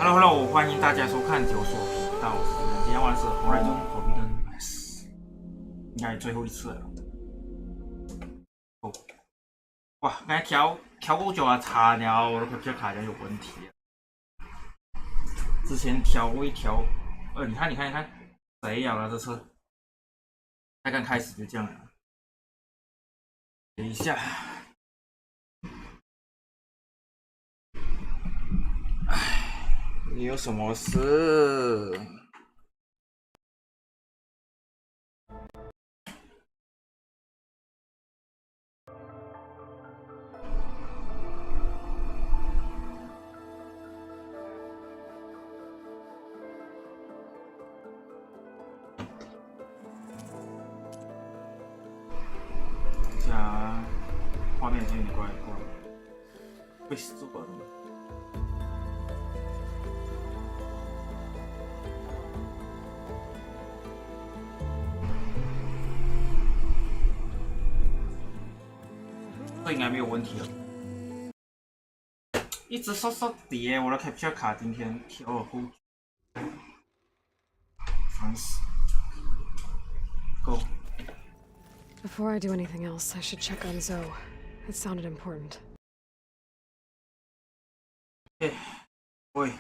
Hello， 欢迎大家收看解说频道。今天玩的是 Horizon Forbidden West， 应该最后一次了。哦，哇，刚才调够久啊，差点我的 capture 卡好像有问题。之前调未调，你看，谁咬了这次？才刚开始就这样了。等一下。 你有什么事？等一下啊，画面有点怪怪，被死住了。 这应该没有问题了。一直刷碟，我的 capture 卡今天调了后，烦死。Go. Before I do anything else, I should check on Zoe. It sounded important. 喂，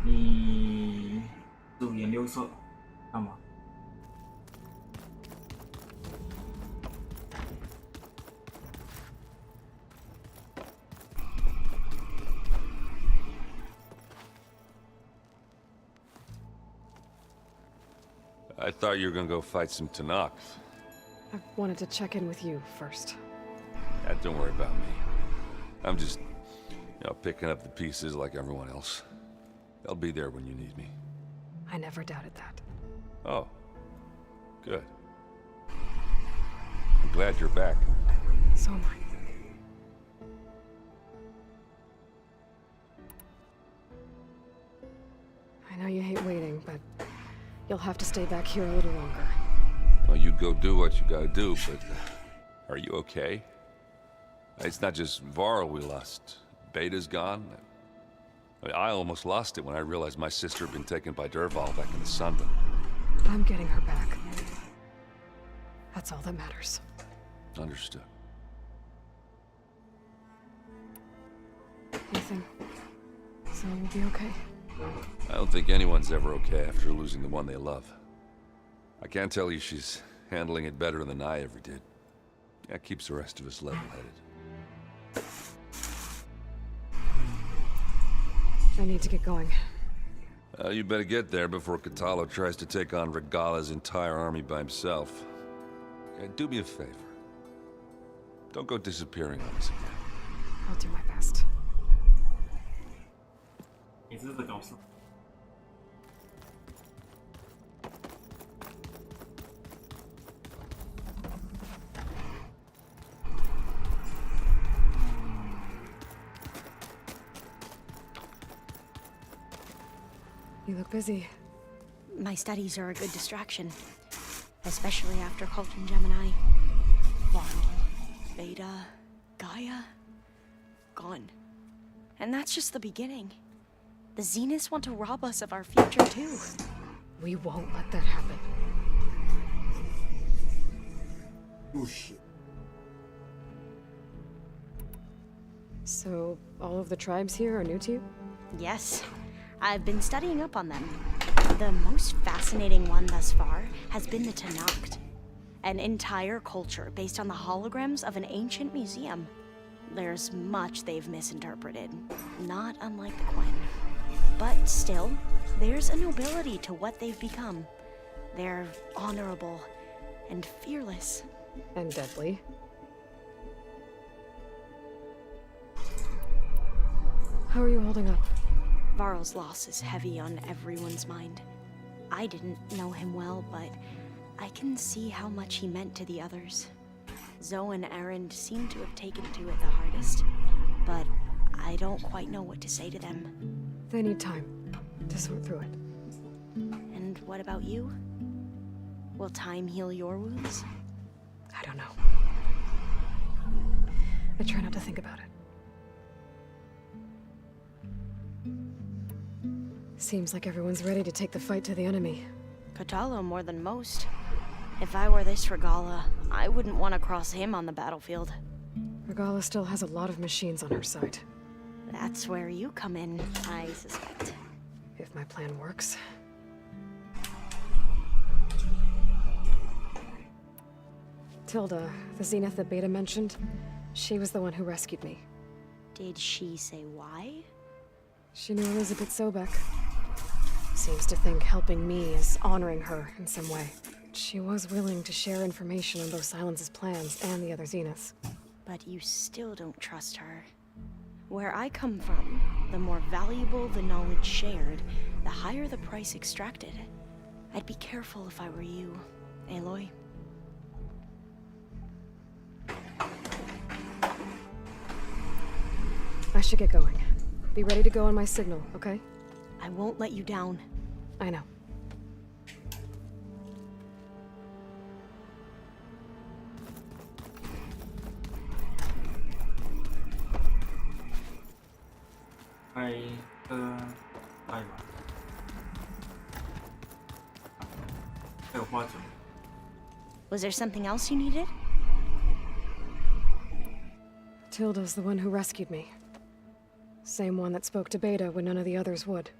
你五颜六色干嘛？ I thought you were gonna go fight some Tanaks. I wanted to check in with you first. Don't worry about me. I'm just, picking up the pieces like everyone else. I'll be there when you need me. I never doubted that. Oh, good. I'm glad you're back. So am I. I know you hate waiting, but you'll have to stay back here a little longer. Well, you go do what you gotta do, but are you okay? It's not just Varl we lost. Beta's gone. I almost lost it when I realized my sister had been taken by Derval back in the Sunken. I'm getting her back. That's all that matters. Understood. You think Zoe will be okay? I don't think anyone's ever okay after losing the one they love. I can't tell you she's handling it better than I ever did. That keeps the rest of us level-headed. I need to get going. You better get there before Katalo tries to take on Regala's entire army by himself. Do me a favor. Don't go disappearing on us again. I'll do my best. 你这是搞什么？ You look busy. My studies are a good distraction, especially after Cauldron Gemini. Varl, Beta, Gaia, gone. And that's just the beginning. The Zeniths want to rob us of our future too. We won't let that happen. Oh shit. So, all of the tribes here are new to you? Yes, I've been studying up on them. The most fascinating one thus far has been the Tanakh, an entire culture based on the holograms of an ancient museum. There's much they've misinterpreted, not unlike the Quen. But still, there's a nobility to what they've become. They're honorable and fearless. And deadly. How are you holding up? Varl's loss is heavy on everyone's mind. I didn't know him well, but I can see how much he meant to the others. Zoe and Erend seem to have taken to it the hardest, but I don't quite know what to say to them. They need time to sort through it. And what about you? Will time heal your wounds? I don't know. I try not to think about it. Seems like everyone's ready to take the fight to the enemy. Katalo more than most. If I were this Regala, I wouldn't want to cross him on the battlefield. Regala still has a lot of machines on her side. That's where you come in, I suspect. If my plan works. Tilda, the Zenith that Beta mentioned, she was the one who rescued me. Did she say why? She knew Elizabeth Sobek. Seems to think helping me is honoring her in some way. She was willing to share information on both Silence's plans and the other Zeniths. But you still don't trust her. Where I come from, the more valuable the knowledge shared, the higher the price extracted. I'd be careful if I were you, Aloy. I should get going. Be ready to go on my signal, okay? I won't let you down. I know. Was there something else you needed? Tilda's the one who rescued me. Same one that spoke to Beta when none of the others would.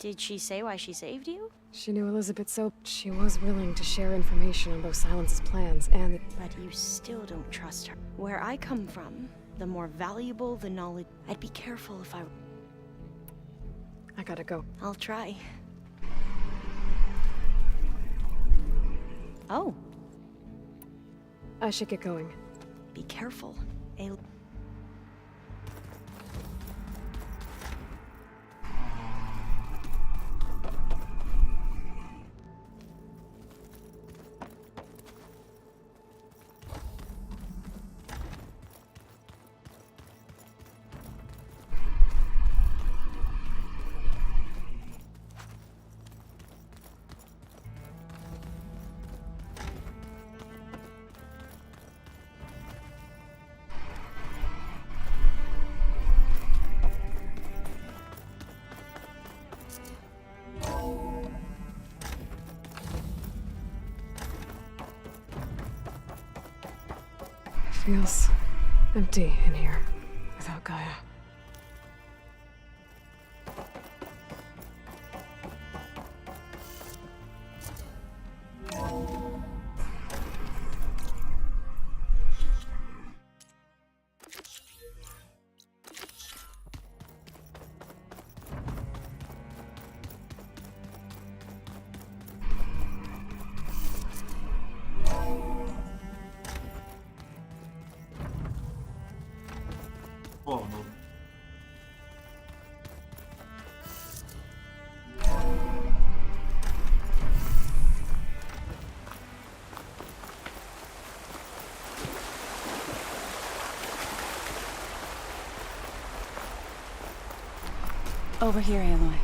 Did she say why she saved you? She knew Elizabeth she was willing to share information on both Silence's plans and... But you still don't trust her. Where I come from, the more valuable the knowledge... I'd be careful if I gotta go. I'll try. Oh. I should get going. Be careful. Feels empty in here without Gaia. Over here, Aloy.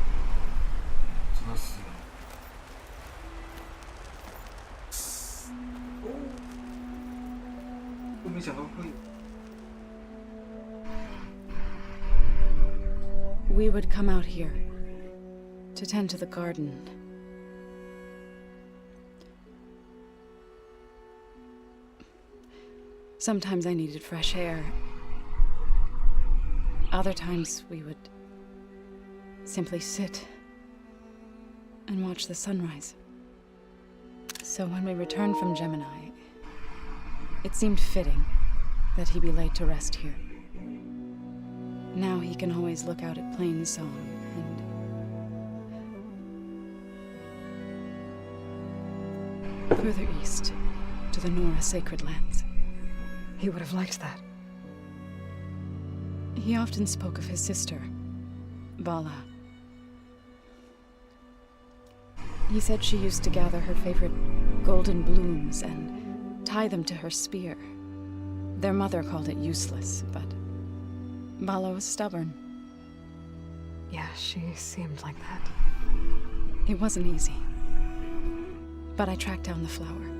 真的是。我没想到会。 We would come out here to tend to the garden. Sometimes I needed fresh air. Other times we would simply sit and watch the sunrise. So when we returned from Gemini, it seemed fitting that he be laid to rest here. Now he can always look out at Plain Song and further east to the Nora sacred lands. He would have liked that. He often spoke of his sister, Vala. He said she used to gather her favorite golden blooms and tie them to her spear. Their mother called it useless, but Vala was stubborn. Yeah, she seemed like that. It wasn't easy. But I tracked down the flower.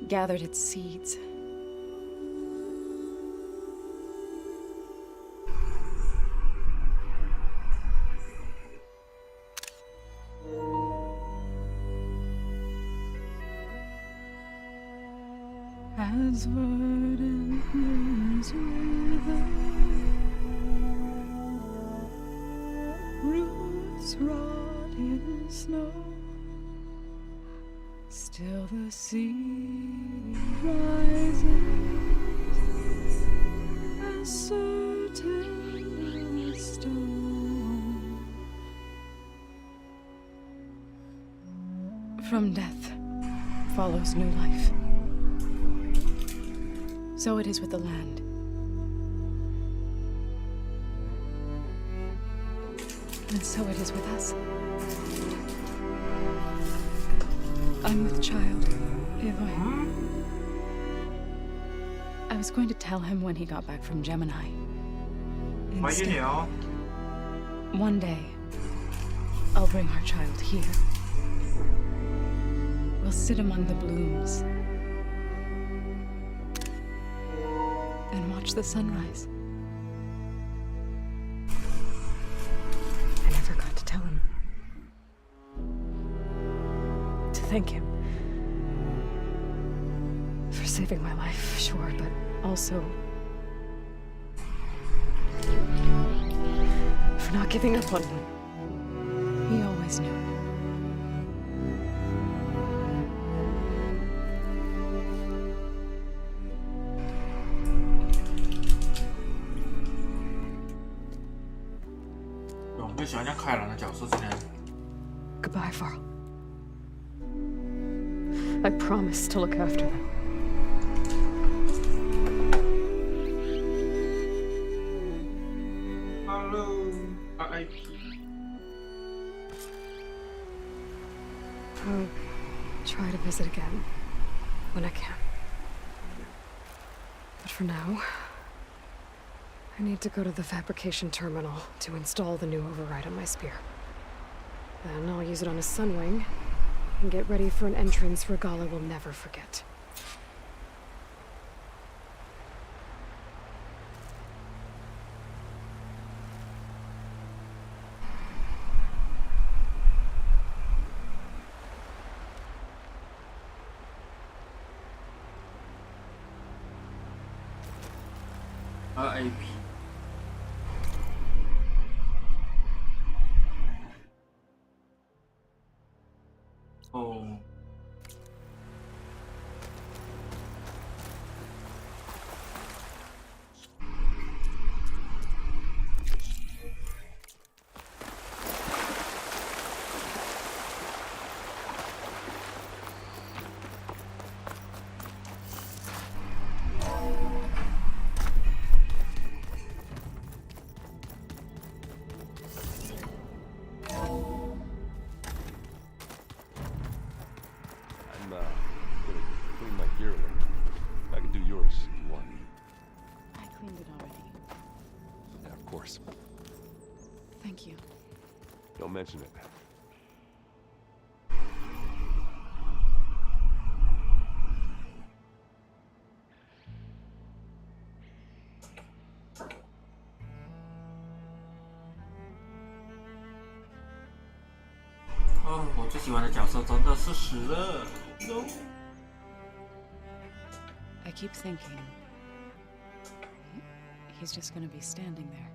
Gathered its seeds. as verdant as wither, roots rot in snow, still the sea rises as certain as stone. From death follows new life. So it is with the land. And so it is with us. I'm with child, Aloy. I was going to tell him when he got back from Gemini. Instead, one day, I'll bring our child here. We'll sit among the blooms and watch the sunrise. I never got to tell him. To thank him. For saving my life, sure, but also for not giving up on me. He always knew. Goodbye, Varl. I promise to look after them. Hello, RIP. I'll try to visit again when I can. But for now, I need to go to the fabrication terminal to install the new override on my spear. Then I'll use it on a sunwing and get ready for an entrance Regala will never forget. RIP. Oh. Thank you. Don't mention it. Oh, 我最喜欢的角色真的是死了。No. I keep thinking he's just gonna be standing there.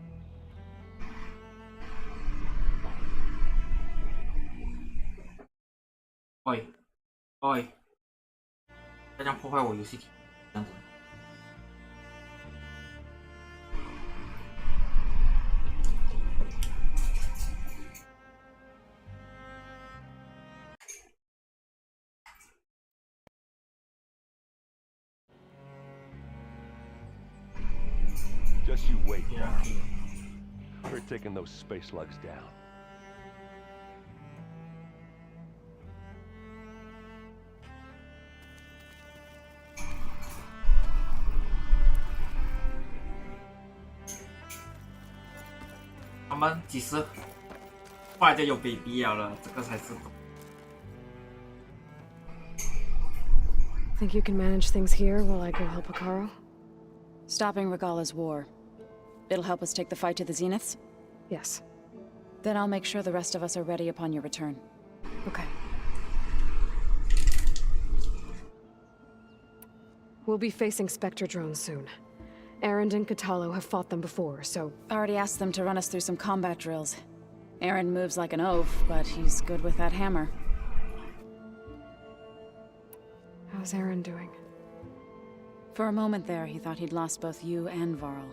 Oi, oi， 他将破坏我游戏体验，这样子。Just you wait. We're taking those space slugs down.他们几时后来就有 baby 了，这个才是。Think you can manage things here while I go help Akaro? Stopping Regala's war. It'll help us take the fight to the Zeniths? Yes. Then I'll make sure the rest of us are ready upon your return. Okay. We'll be facing Spectre drones soon. Erend and Katalo have fought them before, so... Already asked them to run us through some combat drills. Erend moves like an oaf, but he's good with that hammer. How's Erend doing? For a moment there, he thought he'd lost both you and Varl.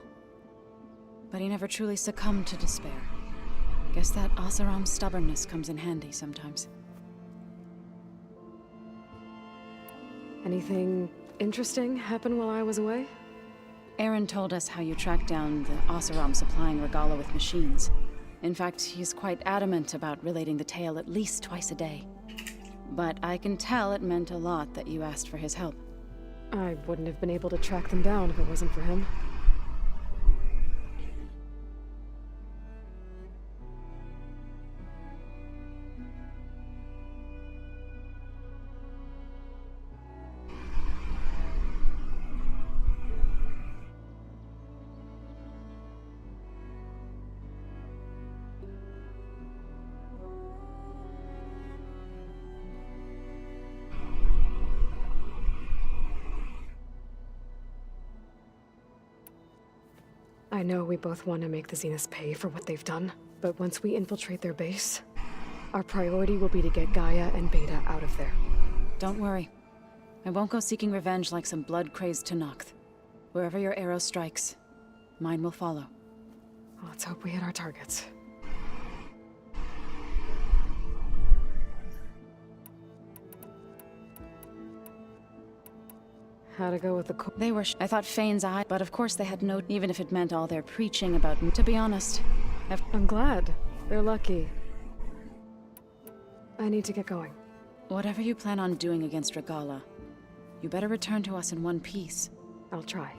But he never truly succumbed to despair. Guess that Oseram's stubbornness comes in handy sometimes. Anything interesting happen while I was away? Erend told us how you tracked down the Oseram supplying Regala with machines. In fact, he's quite adamant about relating the tale at least twice a day. But I can tell it meant a lot that you asked for his help. I wouldn't have been able to track them down if it wasn't for him. I know we both want to make the Zeniths pay for what they've done, but once we infiltrate their base, our priority will be to get Gaia and Beta out of there. Don't worry. I won't go seeking revenge like some blood-crazed Tenakth. Wherever your arrow strikes, mine will follow. Let's hope we hit our targets. How'd it go with the They were I thought Fane's eye, but of course they had no... Even if it meant all their preaching about me. To be honest, I'm glad. They're lucky. I need to get going. Whatever you plan on doing against Regala, you better return to us in one piece. I'll try.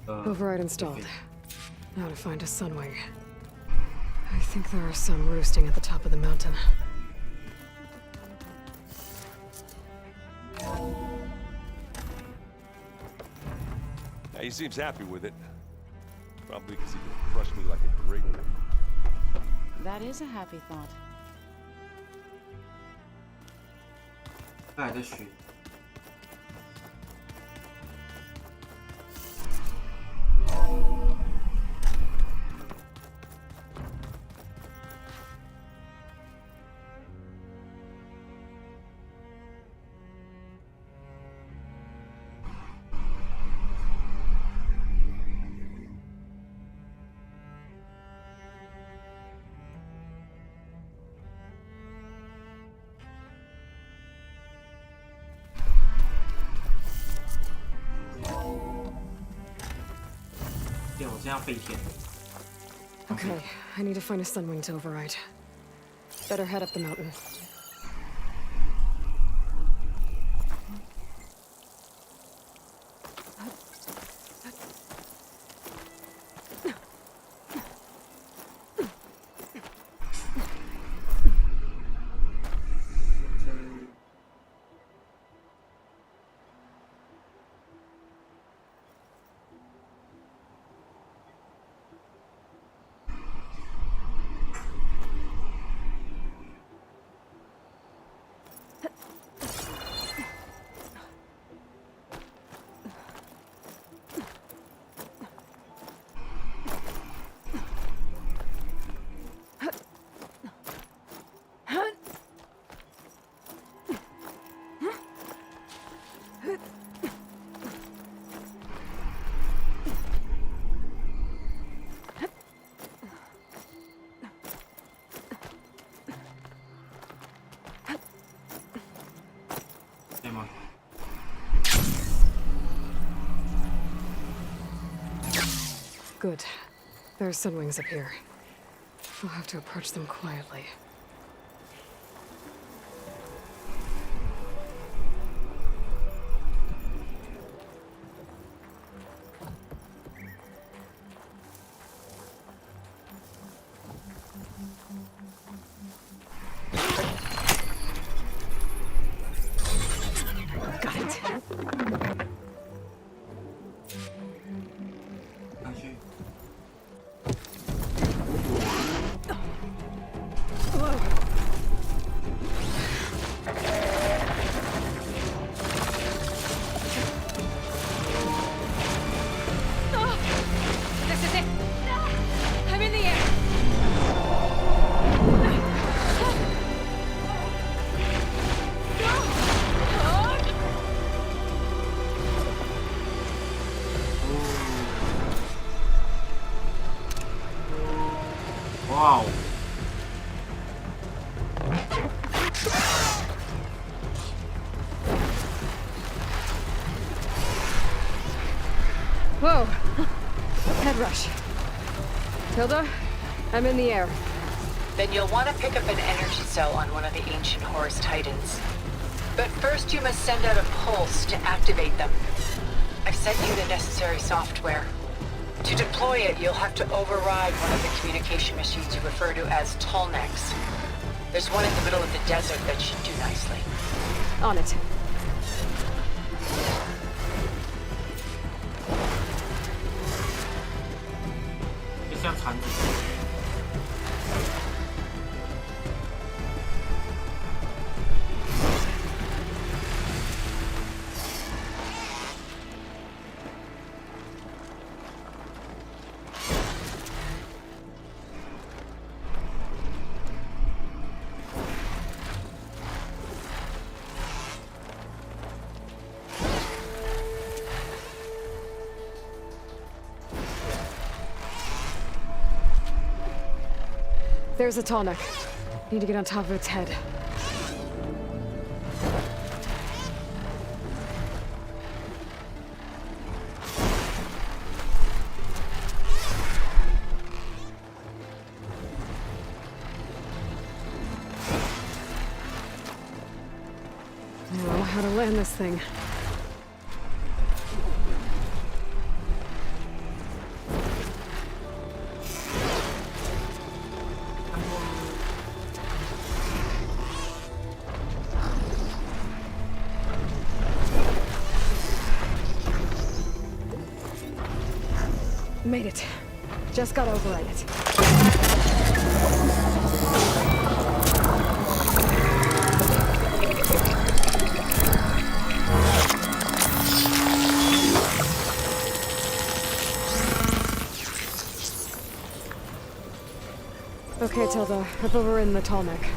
Override installed. Now to find a sunwing. I think there are some roosting at the top of the mountain. Yeah, he seems happy with it. Probably because he can crush me like a grape. That is a happy thought. 还在学。对，我这样飞天。Okay, I need to find a sunwing to override. Better head up the mountain. Good. There are sunwings up here. We'll have to approach them quietly. Whoa! Head rush. Tilda, I'm in the air. Then you'll want to pick up an energy cell on one of the ancient Horus Titans. But first you must send out a pulse to activate them. I've sent you the necessary software. To deploy it, you'll have to override one of the communication machines you refer to as Tallnecks. There's one in the middle of the desert that should do nicely. On it. It's 像铲子。There's a tonic. Need to get on top of its head. I don't know how to land this thing. Made it. Just gotta override it. Okay, Tilda. I've overridden the Tallneck.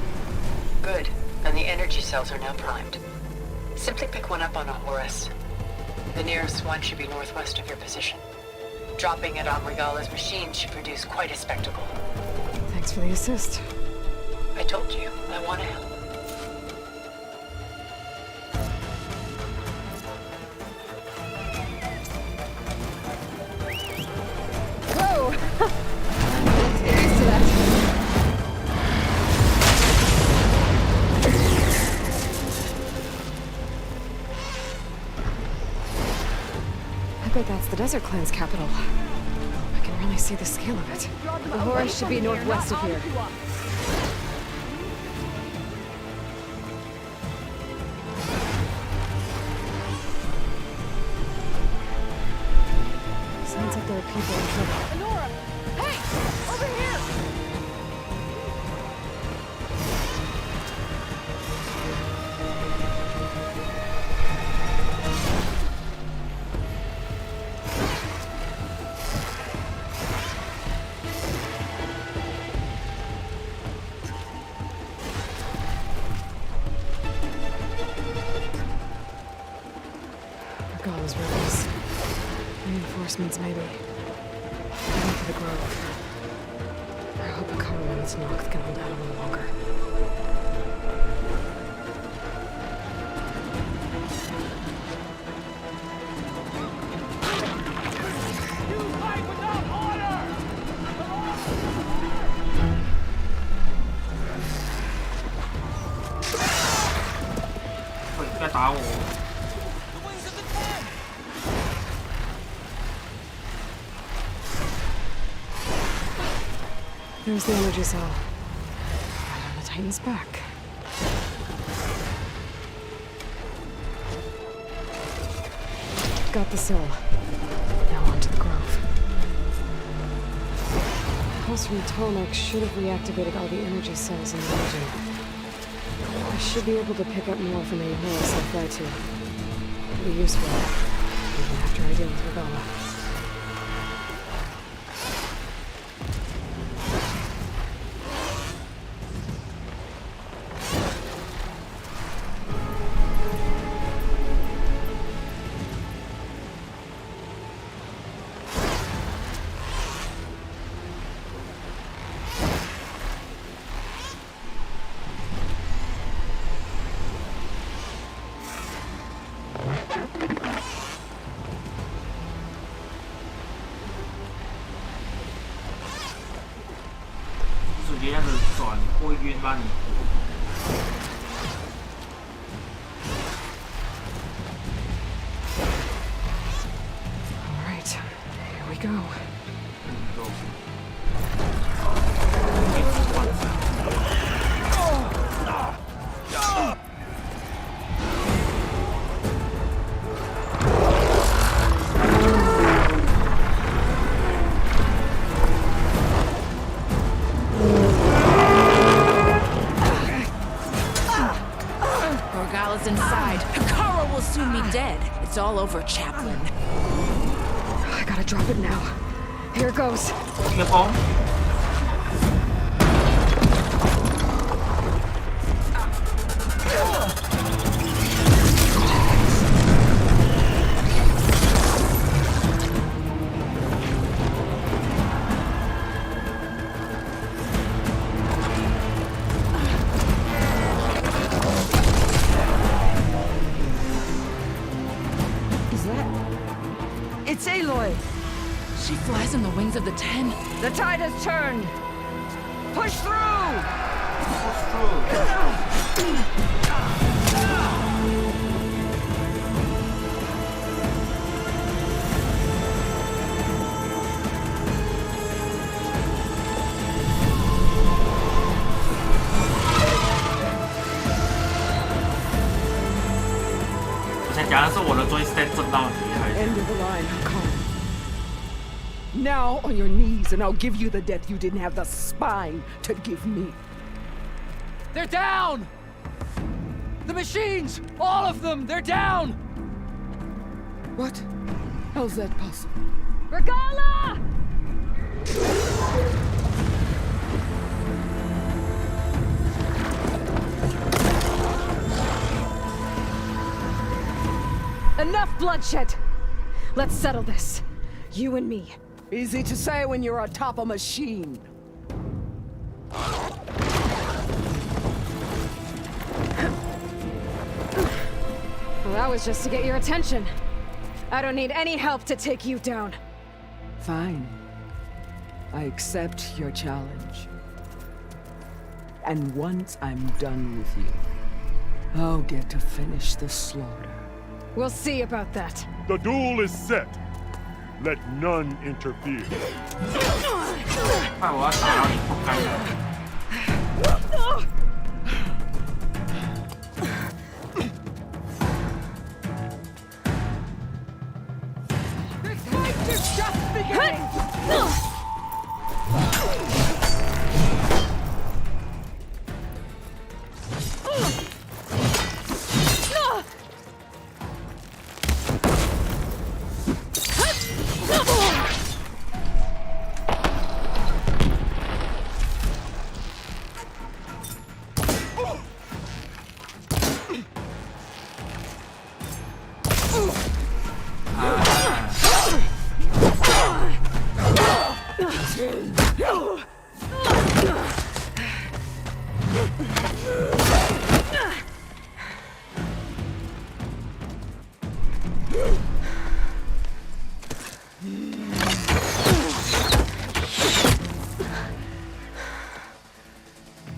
Good. And the energy cells are now primed. Simply pick one up on a Horus. The nearest one should be northwest of your position. Dropping it on Regala's machine should produce quite a spectacle. Thanks for the assist. I told you, I want to help. Whoa! Let's get used to that. I bet that's the Desert Clan's capital. I can really see the scale of it. The Horus should be northwest of here. Sounds like there are people in trouble. Hey! Over here! Regala's rebels. Reinforcements, maybe. Heading for the grove. I hope a Cumberland's Noct can hold out a little longer. There's the energy cell. Right on the Titan's back. Got the cell. Now onto the grove. The pulse from Tallneck should have reactivated all the energy cells in the region. I should be able to pick up more from any Horus I fly to. It'll be useful, even after I deal with Regala. 转，会晕吗你？ Alright, here we go. Orgala's inside. Hikara will soon be dead. It's all over, Chaplain. I gotta drop it now. Here goes. 一个风。 It's Aloy! She flies on the wings of the Ten. The tide has turned! Push through! End of the line, Hakon. Now on your knees, and I'll give you the death you didn't have the spine to give me. They're down! The machines! All of them! They're down! What? How's that possible? Regala! Enough bloodshed! Let's settle this. You and me. Easy to say when you're atop a machine. Well, that was just to get your attention. I don't need any help to take you down. Fine. I accept your challenge. And once I'm done with you, I'll get to finish the slaughter. We'll see about that. The duel is set. Let none interfere. 快，我要打到你不该的。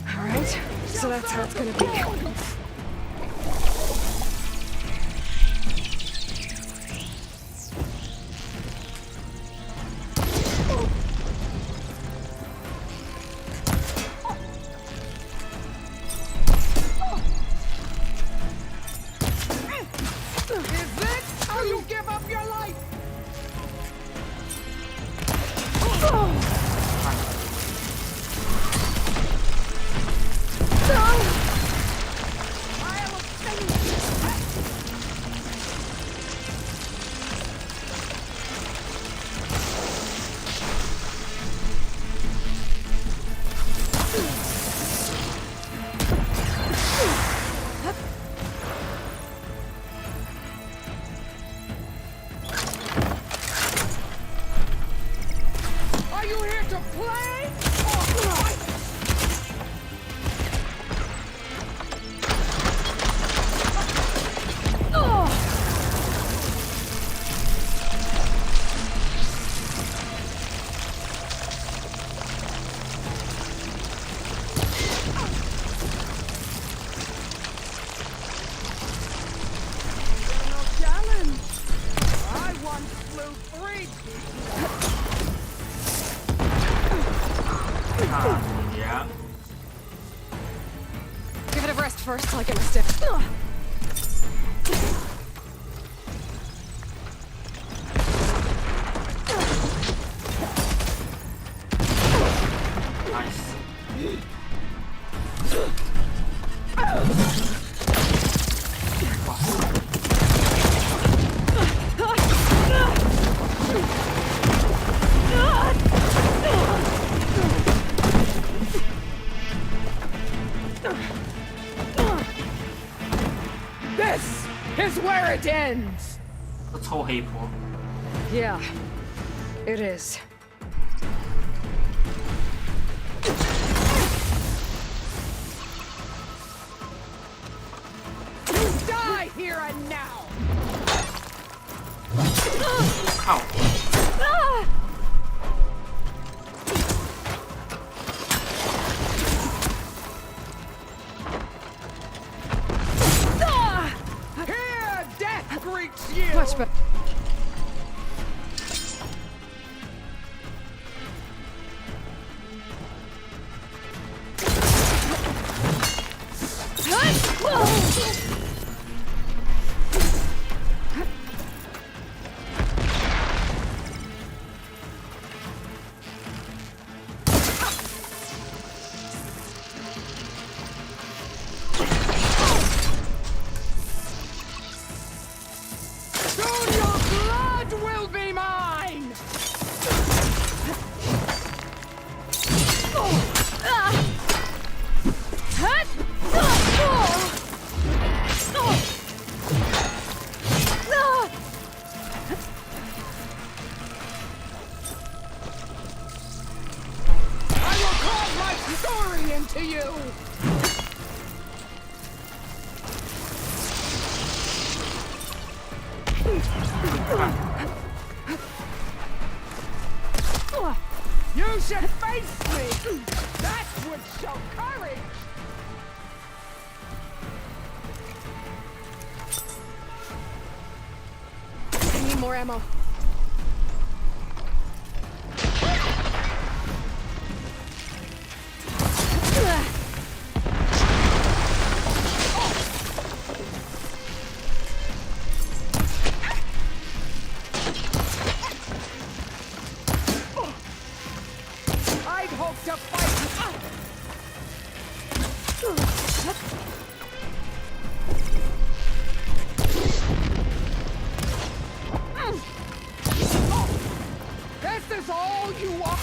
Alright, so that's how it's gonna be. Is this how you give up your life? first, like it must have. This is where it ends! 这臭黑婆。 Yeah, it is. Die here and now! 靠！ Here death greets you! Much better. Soon your blood will be mine! I will carve my story into you! You should face me! That would show courage! I need more ammo. I'd hope to fight. This is all you want.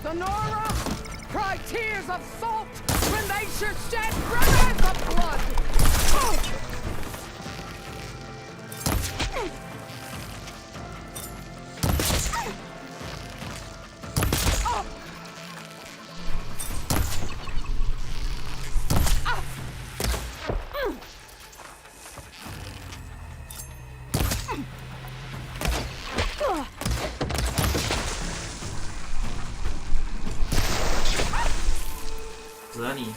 Sonora, cry tears of salt when they should shed rivers of blood.你。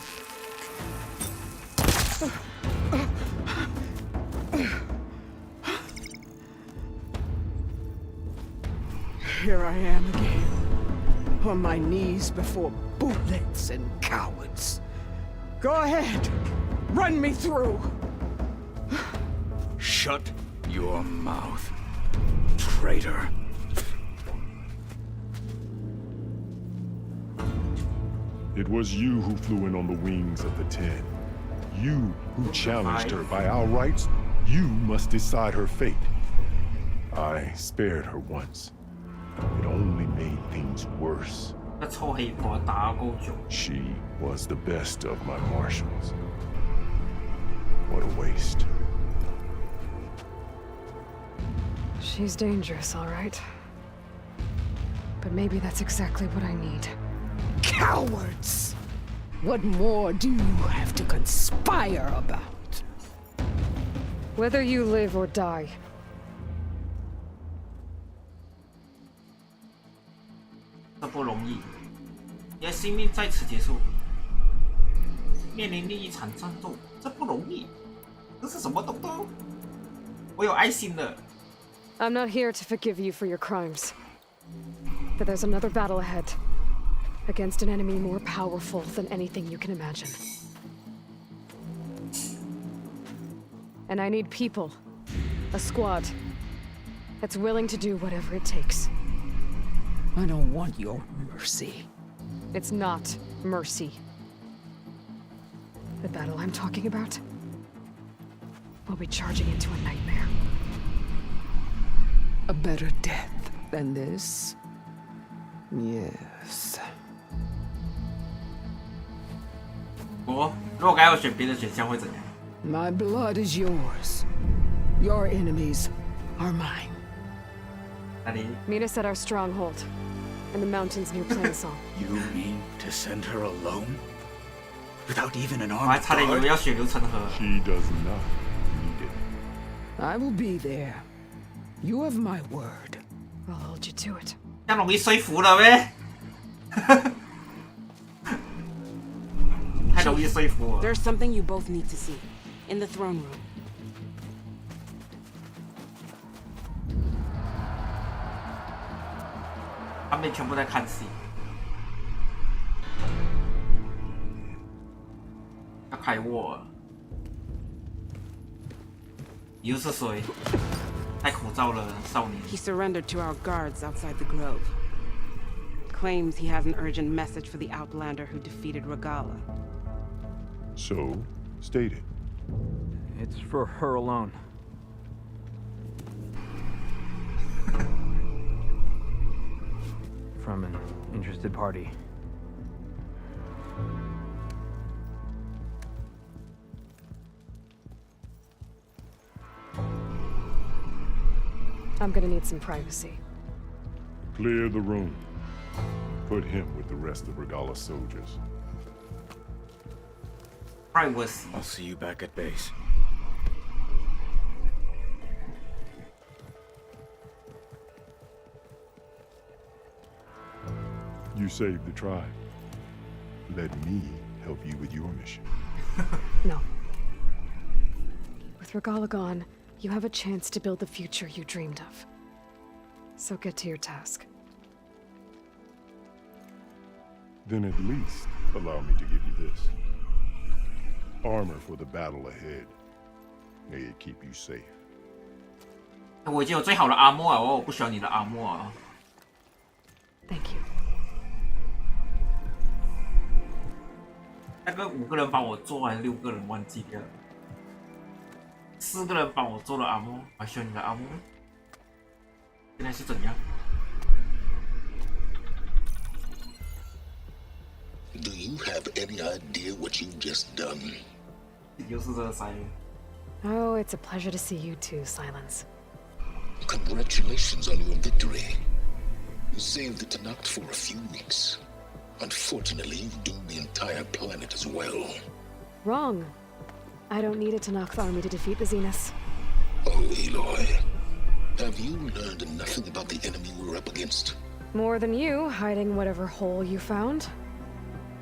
Here I am again, on my knees before bootlets and cowards. Go ahead, run me through. Shut your mouth, traitor. It was you who flew in on the wings of the Ten. You who challenged her by our rights. You must decide her fate. I spared her once. It only made things worse. She was the best of my marshals. What a waste. She's dangerous, all right. But maybe that's exactly what I need. Cowards! What more do you have to conspire about? Whether you live or die. 这不容易，你的生命在此结束，面临另一场战斗，这不容易。这是什么东东？我有爱心的。 I'm not here to forgive you for your crimes. But there's another battle ahead. Against an enemy more powerful than anything you can imagine. And I need people. A squad. That's willing to do whatever it takes. I don't want your mercy. It's not mercy. The battle I'm talking about will be charging into a nightmare. A better death than this? Yes. 如果该要选别的选项会怎样？ My blood is yours. Your enemies are mine. 哪里？ Meet us at our stronghold, in the mountains near Plainsong. You mean to send her alone? Without even an 我还 armed 差点以为 guard? 要选流程河。 She does not need it. I will be there. You have my word. I'll hold you to it. 这样容易说服了呗？太容易说服了。 There's something you both need to see. In the throne room. 他们全部在看戏。要开握了。你又是谁？戴口罩了，少年。 He surrendered to our guards outside the grove. Claims he has an urgent message for the Outlander who defeated Regala. So, state it. It's for her alone. From an interested party. I'm gonna need some privacy. Clear the room. Put him with the rest of Regala's soldiers. Privacy. I'll see you back at base. You saved the tribe. Let me help you with your mission. No. With Regala gone, you have a chance to build the future you dreamed of. So get to your task. Then at least allow me to give you this. Armor for the battle ahead. May it keep you safe. 我已经有最好的阿莫了，我不需要你的阿莫啊。 Thank you. 那个5个人帮我做，还是6个人忘记掉了？4个人帮我做了阿莫，还需要你的阿莫？现在是怎样？ Do you have any idea what you've just done? 又是这个塞。 Oh, it's a pleasure to see you too, Silence. Congratulations on your victory. You saved the Tanakh for a few weeks. Unfortunately, you've doomed the entire planet as well. Wrong. I don't need a Tanakh army to defeat the Zeniths. Oh, Aloy. Have you learned nothing about the enemy we're up against? More than you, hiding whatever hole you found.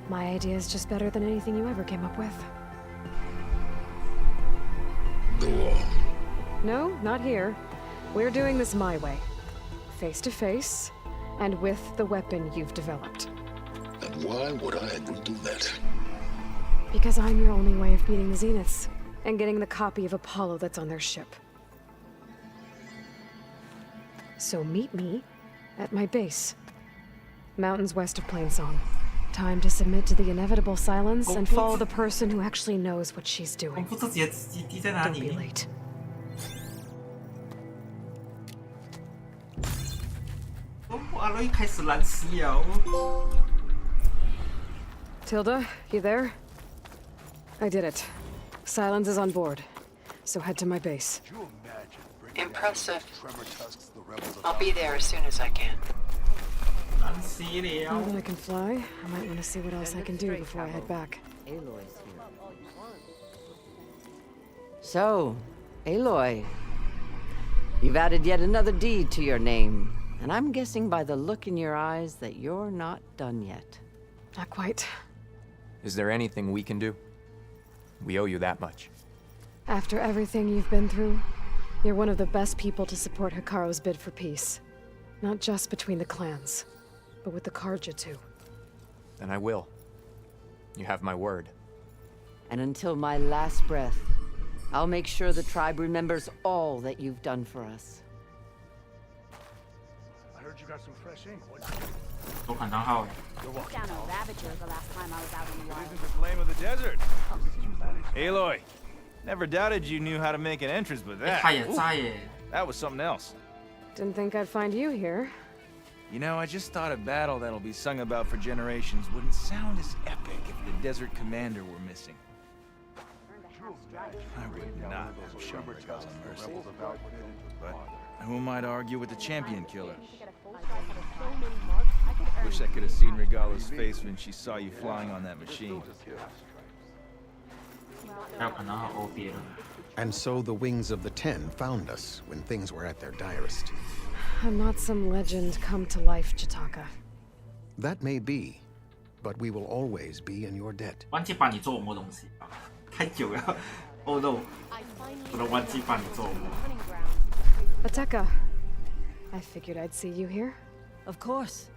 My idea is just better than anything you ever came up with. Go on. No, not here. We're doing this my way. Face to face, and with the weapon you've developed. And why would I agree to that? Because I'm your only way of beating the Zeniths, and getting the copy of Apollo that's on their ship. So meet me at my base. Mountains west of Plainsong. Time to submit to the inevitable silence and follow the person who actually knows what she's doing. 丰富自己的基地在哪 Don't be 里？ late. Aloy 开始蓝死了。 Tilda, you there? I did it. Silence is on board. So head to my base. Impressive. I'll be there as soon as I can. 蓝死了。 Now that I can fly, I might want to see what else I can do before I head back. Aloy's here. So, Aloy, you've added yet another deed to your name, and I'm guessing by the look in your eyes that you're not done yet. Not quite. Is there anything we can do? We owe you that much. After everything you've been through, You're one of the best people to support Hikaru's bid for peace. Not just between the clans, but with the Karja too. Then I will. You have my word. And until my last breath, I'll make sure the tribe remembers all that you've done for us. I heard you got some fresh ink. 都砍账号哎。 Down a ravager the last time I was out in the wild. The flame of the desert. Aloy, never doubted you knew how to make an entrance, but 哎， that, 他也在耶。 that was something else. Didn't think I'd find you here. You know, I just thought a battle that'll be sung about for generations wouldn't sound as epic if the desert commander were missing. I would not have shown Regala mercy. But who am I to argue with the champion killer? Wish I could have seen Regala's face when she saw you flying on that machine. 还有砍账号 OB 了。 And so the Wings of the Ten found us when things were at their direst. I'm not some legend come to life, Chitaka. That may be, but we will always be in your debt. 忘记帮你做什么东西啊？太久了。Oh no！ 我都忘记帮你做什么。 Ateka, I figured I'd see you here. Of course.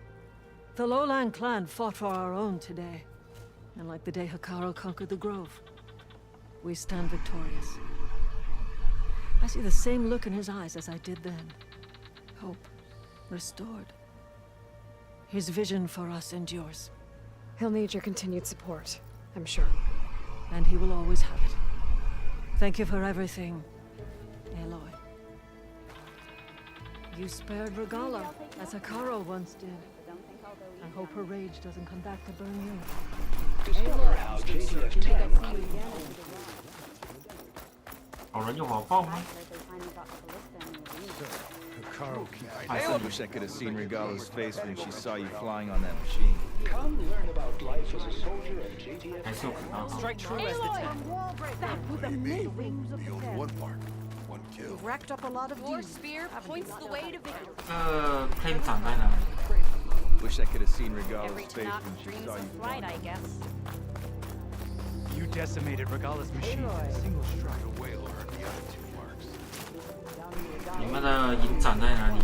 The Lowland clan fought for our own today. And like the day Hikaru conquered the Grove, we stand victorious. I see the same look in his eyes as I did then. Hope restored. His vision for us endures. He'll need your continued support, I'm sure. And he will always have it. Thank you for everything, Aloy. You spared Regala, as Hikaru once did. I hope her rage doesn't come back to burn you. Discover how JTF 10 好人有好报吗？ I wish I could have seen Regala's face when she saw you flying on that machine. Come learn about life as a soldier at JTF 还是有砍账号。 Strike true as the That was amazing. The only one mark, one kill. We've racked up a lot of Your dues. spear points the way to victory. claim 长在哪里？ Wish I could have seen Regala's Every face Tanakh when she dreams saw you of right, I flying. guess. You decimated Regala's machine with a single strike. The whale earned the other two marks. 你们的营长在哪里？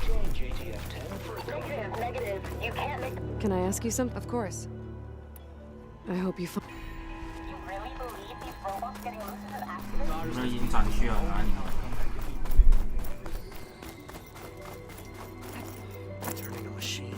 Join JTF 10 for a Negative. You can't make. Can I ask you something? Of course. I hope you find. 你们的营长去了哪里？ Turning a machine.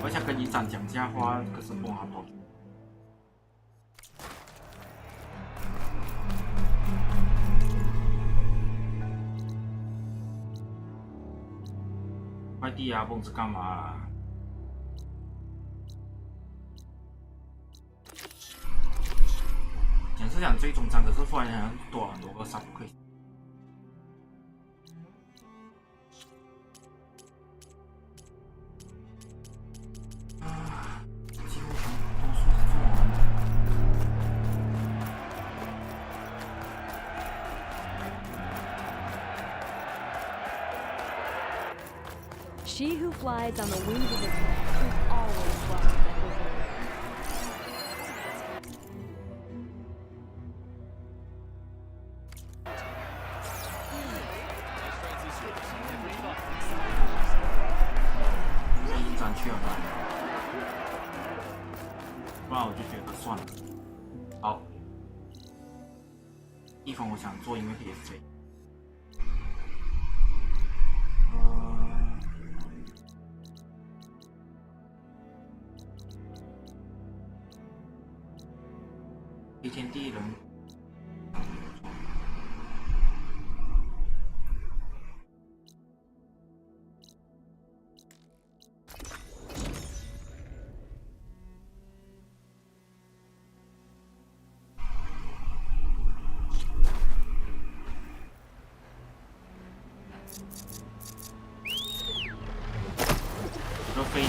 我想跟营长讲价花，可是不好多。快递啊，蹦是干嘛啊？讲是想追踪章，可是忽然好像多很多个杀不可以。 She who flies on the wings of the sun is always welcome at his door. 营长去了哪里？不然我就觉得算了。好，地方我想做，因为 PS5。 一天地人，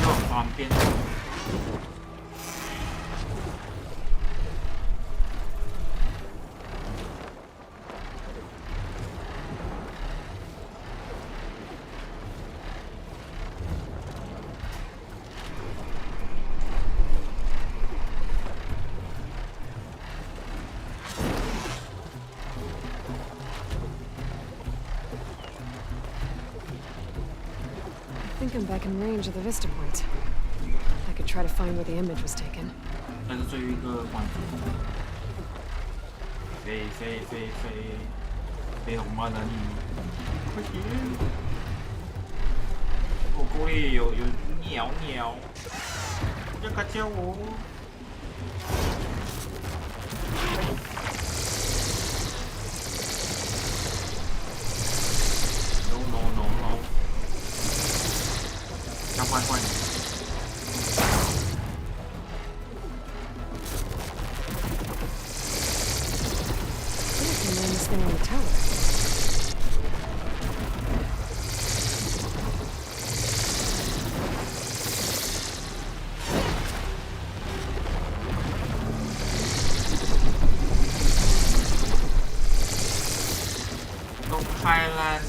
就很方便。I think I'm back in range of the vista point. I could try to find where the image was taken. 但是最后一个关卡，飞飞飞飞，飞红了你，快点！我故意有鸟鸟，要他叫我。No， 要换。This thing on the tower. Don't Thailand.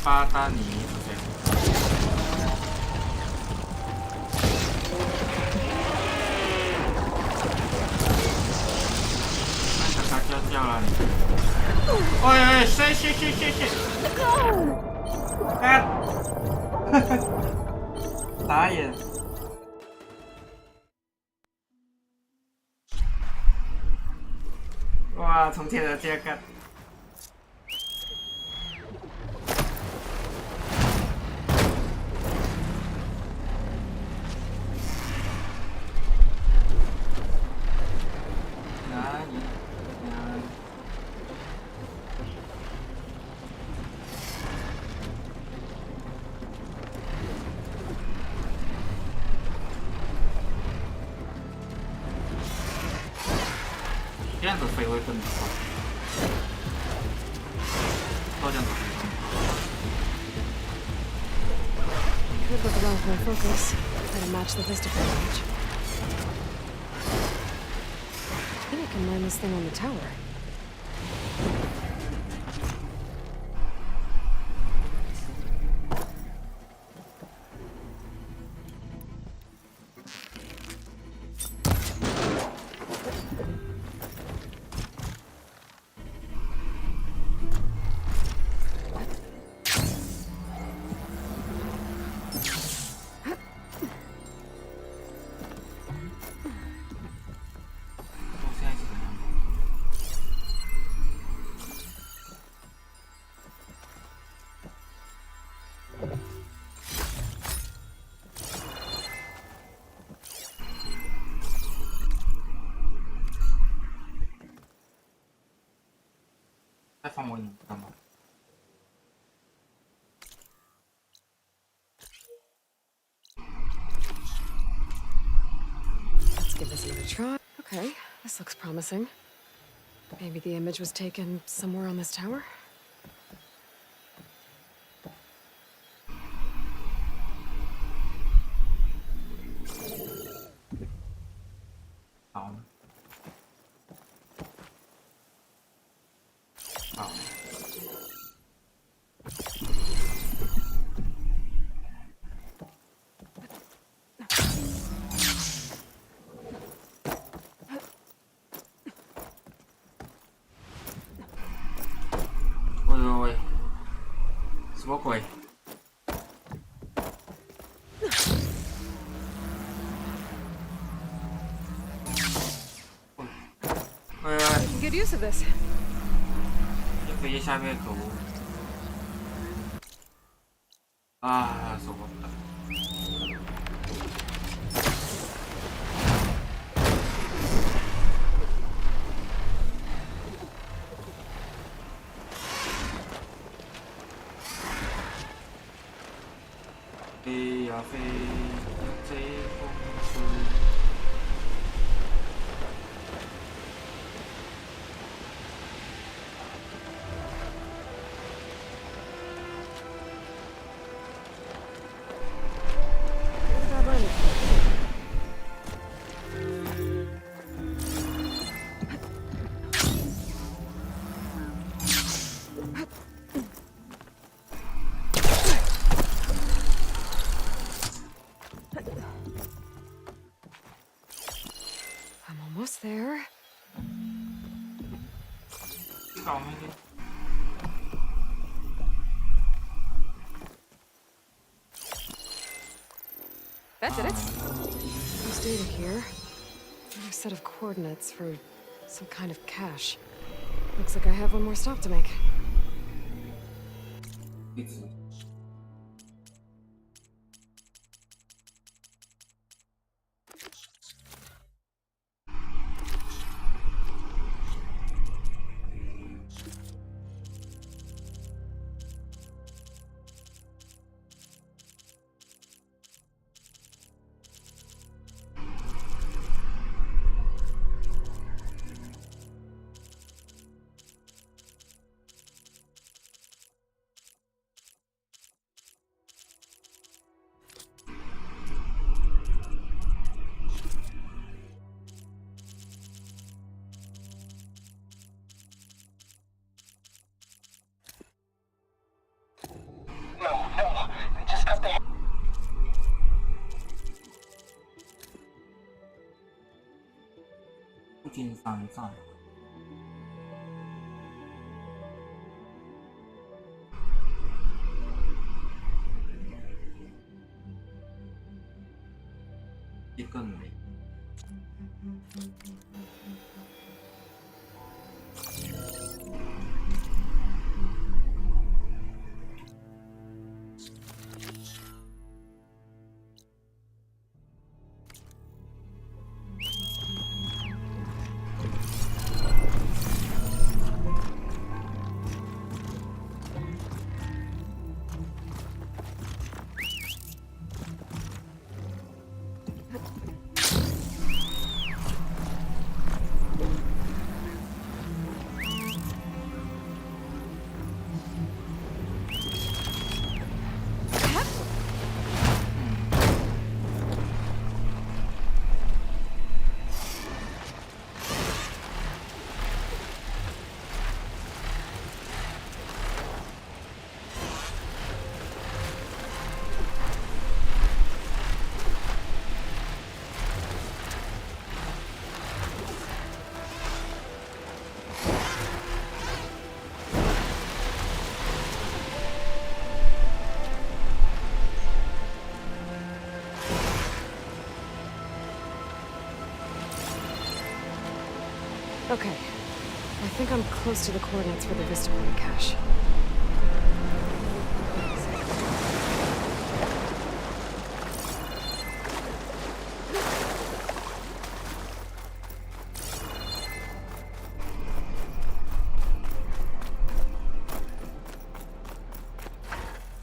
巴达尼他叫了你。哎，谁？打眼。哇，从天而降干。这样子飞会更快，都这样子飞。Could look around for my focus. Try to match the vista for range. I think I can land this thing on the tower. Let's give this another try. Okay, this looks promising. Maybe the image was taken somewhere on this tower? Ôi, 什么鬼？ I can get use of this. 飞下面可恶。ああ、そうだった。飞呀飞，追风吹。Almost there. That's it. There's data here. Another set of coordinates for some kind of cache. Looks like I have one more stop to make.附近3站。一个没。Okay. I think I'm close to the coordinates for the Vista Point cache.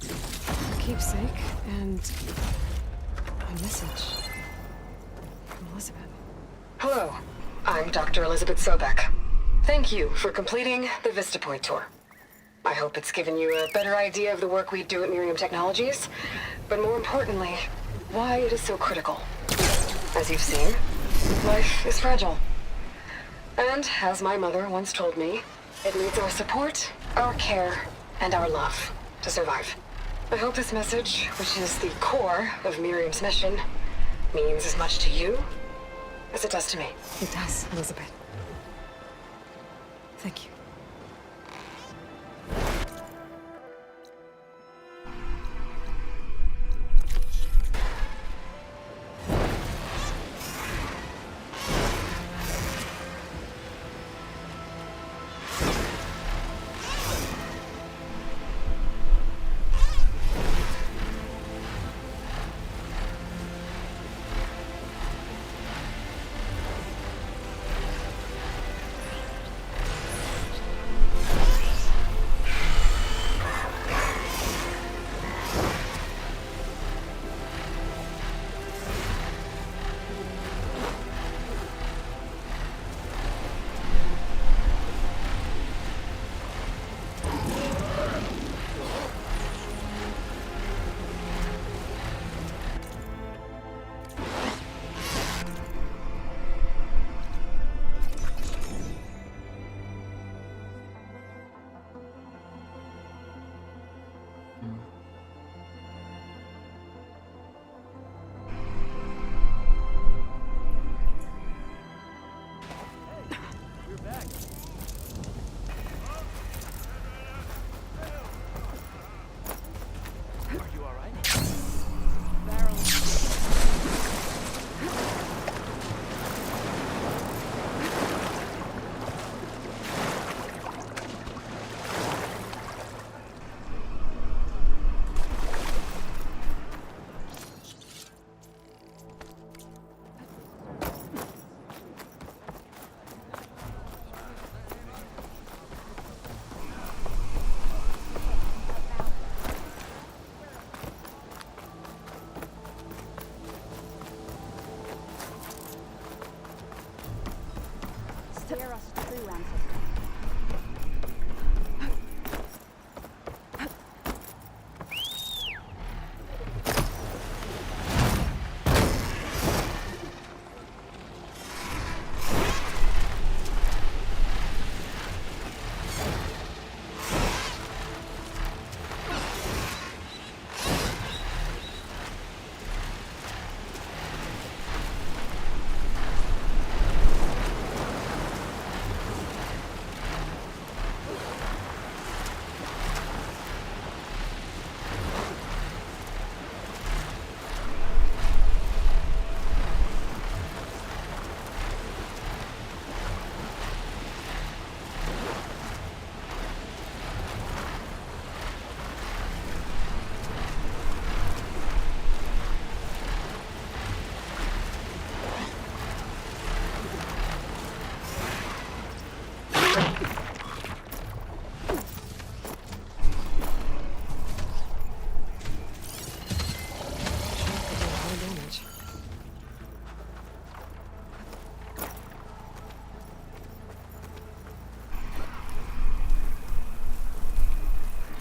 A keepsake and a message from Elizabeth. Hello. I'm Dr. Elizabeth Sobek. Thank you for completing the Vista Point tour. I hope it's given you a better idea of the work we do at Miriam Technologies, but more importantly, why it is so critical. As you've seen, life is fragile. And as my mother once told me, it needs our support, our care, and our love to survive. I hope this message, which is the core of Miriam's mission, means as much to you as it does to me. It does, Elizabeth. Thank you.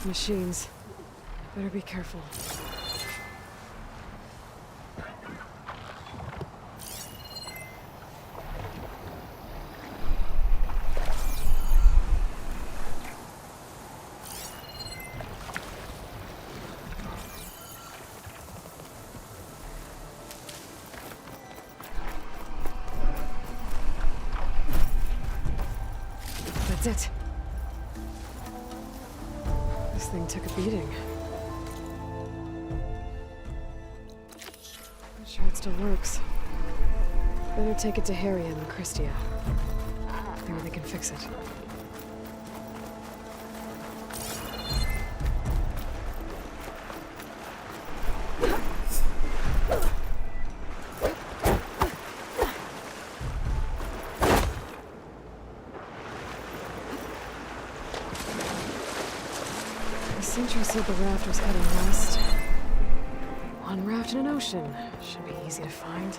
Machines. Better be careful. That's it. This thing took a beating. Not sure it still works. Better take it to Harry and Christia. Maybe they can fix it. Sentry said the raft was heading west. One raft in an ocean. Should be easy to find.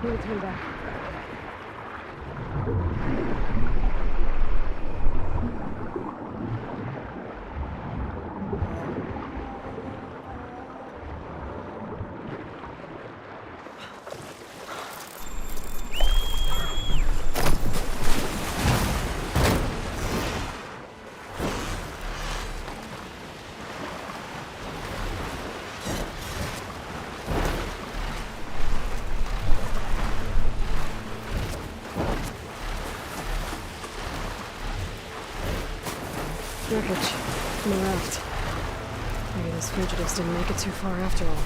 Need to turn back. Wreckage from the raft. Maybe those fugitives didn't make it too far after all.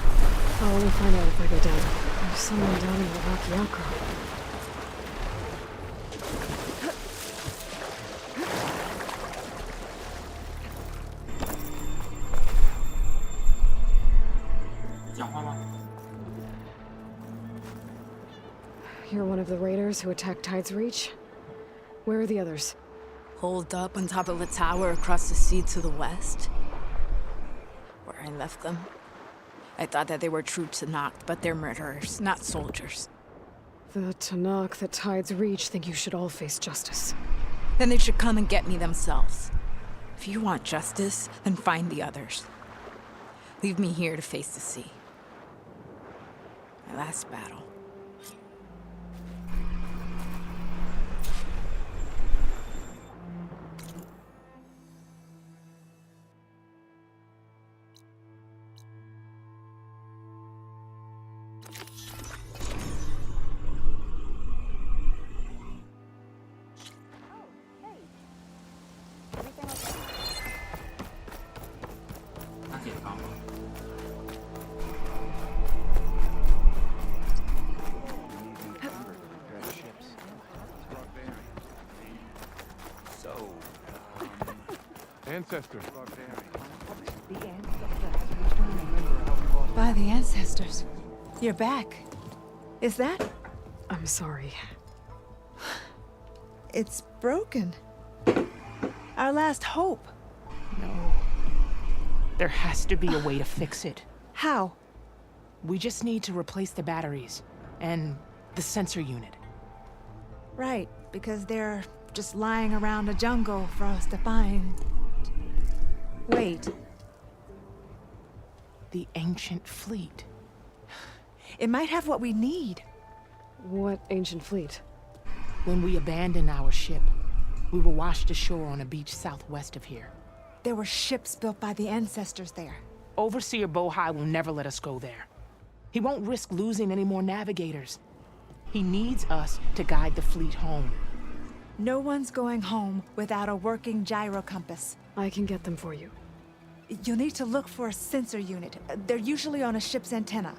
I'll only find out if I go down. There's someone down in the rocky outcrop. You're one of the raiders who attacked Tide's Reach? Where are the others? Holed up on top of a tower across the sea to the west. Where I left them. I thought that they were true Tanakh, but they're murderers, not soldiers. The Tanakh that Tide's Reach think you should all face justice. Then they should come and get me themselves. If you want justice, then find the others. Leave me here to face the sea. My last battle. Ancestor. By the ancestors. You're back. Is that? I'm sorry. It's broken. Our last hope. No. There has to be a way to fix it. How? We just need to replace the batteries and the sensor unit. Right, because they're just lying around a jungle for us to find. Wait. The ancient fleet. It might have what we need. What ancient fleet? When we abandoned our ship, we were washed ashore on a beach southwest of here. There were ships built by the ancestors there. Overseer Bohai will never let us go there. He won't risk losing any more navigators. He needs us to guide the fleet home. No one's going home without a working gyro compass. I can get them for you. You'll need to look for a sensor unit. They're usually on a ship's antenna.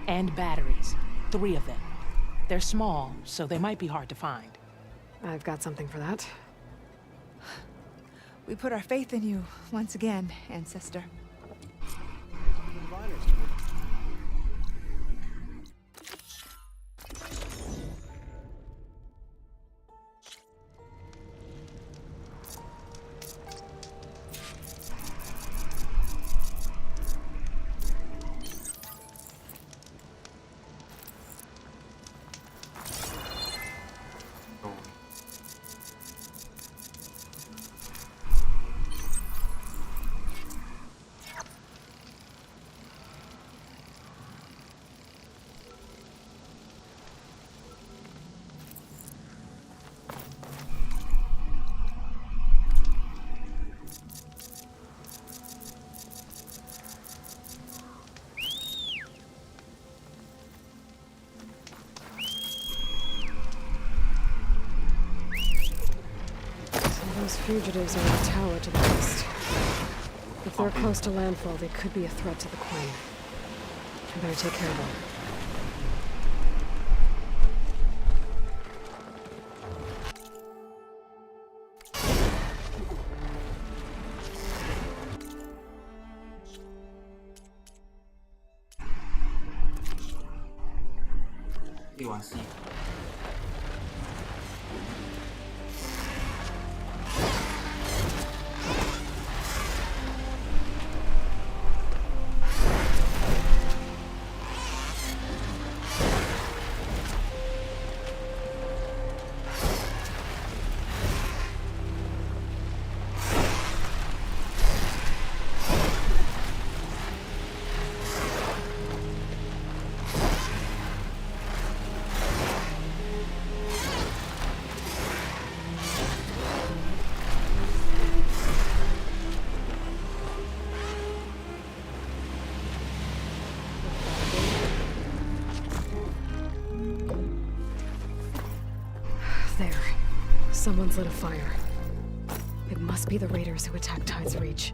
And batteries. 3 of them. They're small, so they might be hard to find. I've got something for that. We put our faith in you once again, Ancestor. Those fugitives are in a tower to the west. If they're close to landfall, they could be a threat to the Queen. I better take care of them. There. Someone's lit a fire. It must be the raiders who attacked Tide's Reach.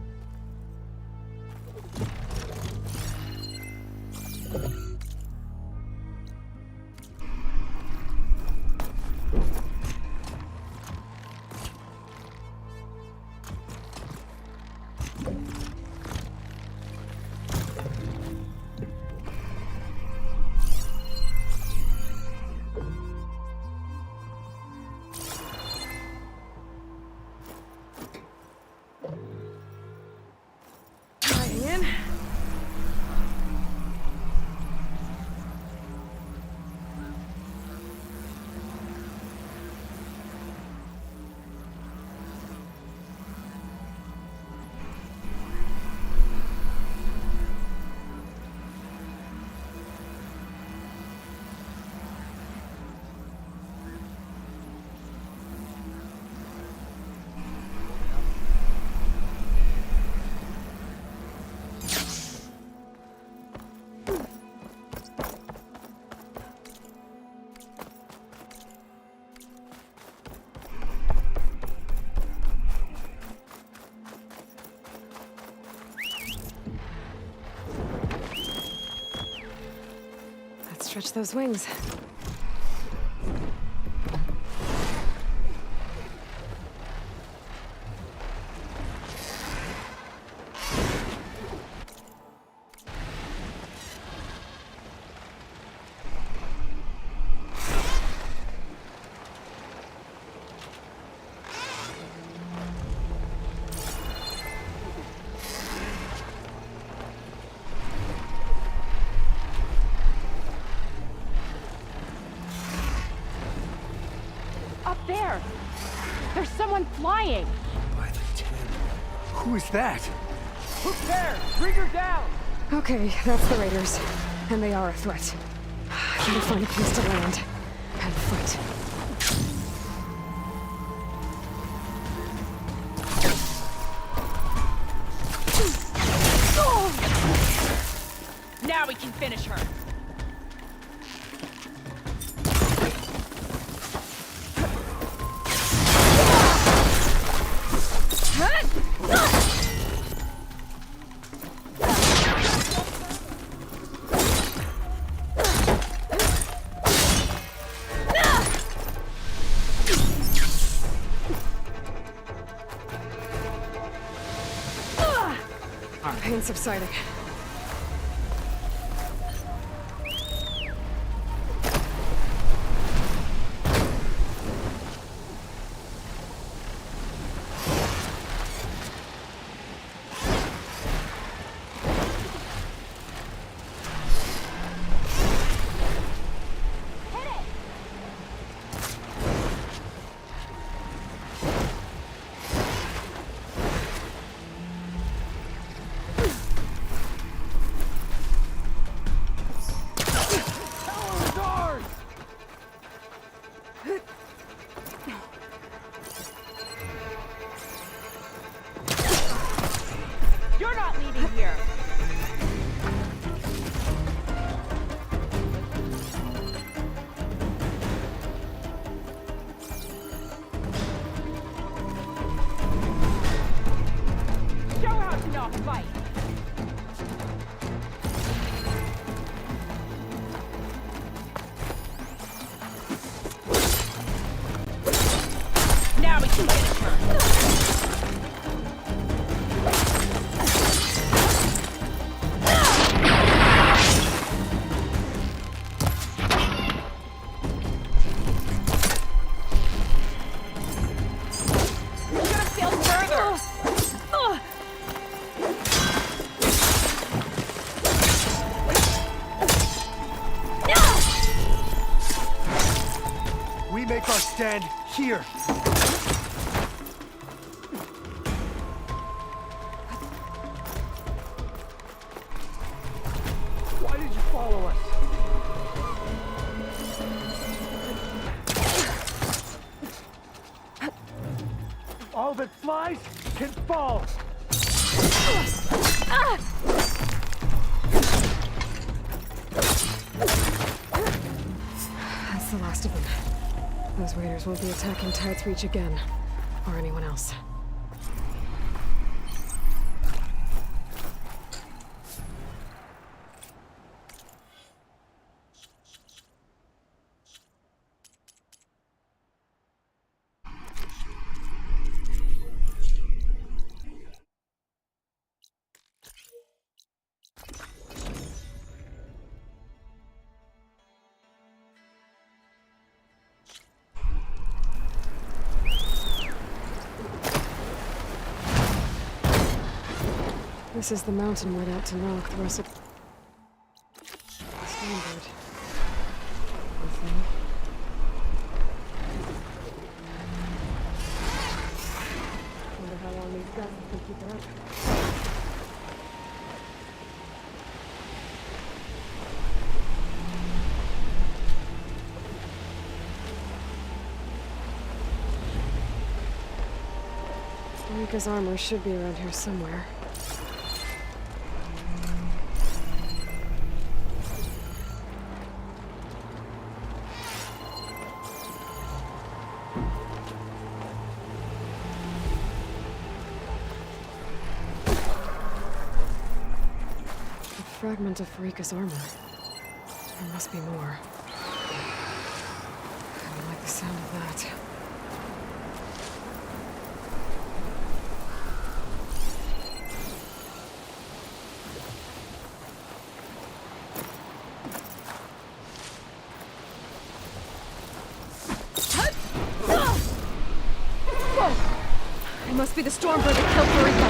Stretch those wings. There's someone flying! By the 10. Who is that? Who's there? Bring her down! Okay, that's the raiders. And they are a threat. I gotta find a place to land. And fight. Now we can finish her! Pain subsiding. You're not leaving here! Show how to not fight! Now we can finish her! We make our stand here. Why did you follow us? All that flies can fall. That's the last of them. Those raiders won't be attacking Tide's Reach again. Or anyone else. This is the mountain right out to knock the rest of... Standard. Nothing. Wonder how long these guys can keep it up. Rika's armor should be around here somewhere. Fragment of Rika's armor. There must be more. I don't like the sound of that. Whoa! It must be the Stormbird that killed Rika.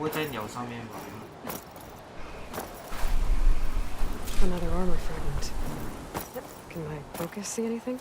不会在鸟上面吧？ Another armor fragment. Can my focus see anything?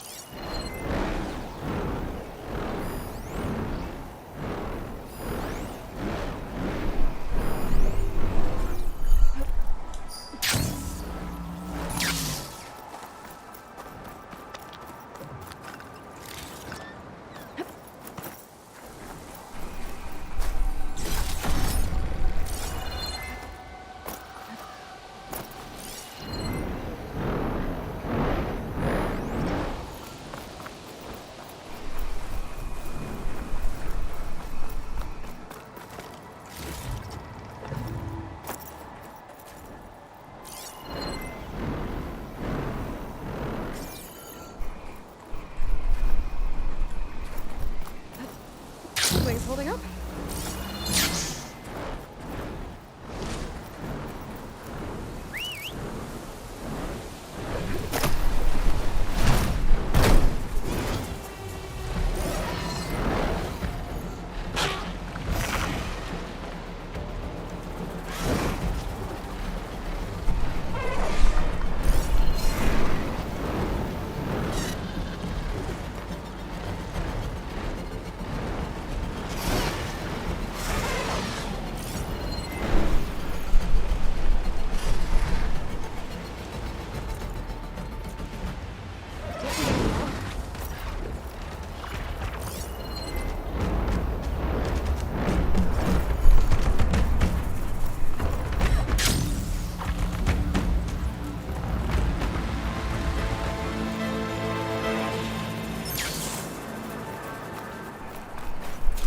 Wings holding up?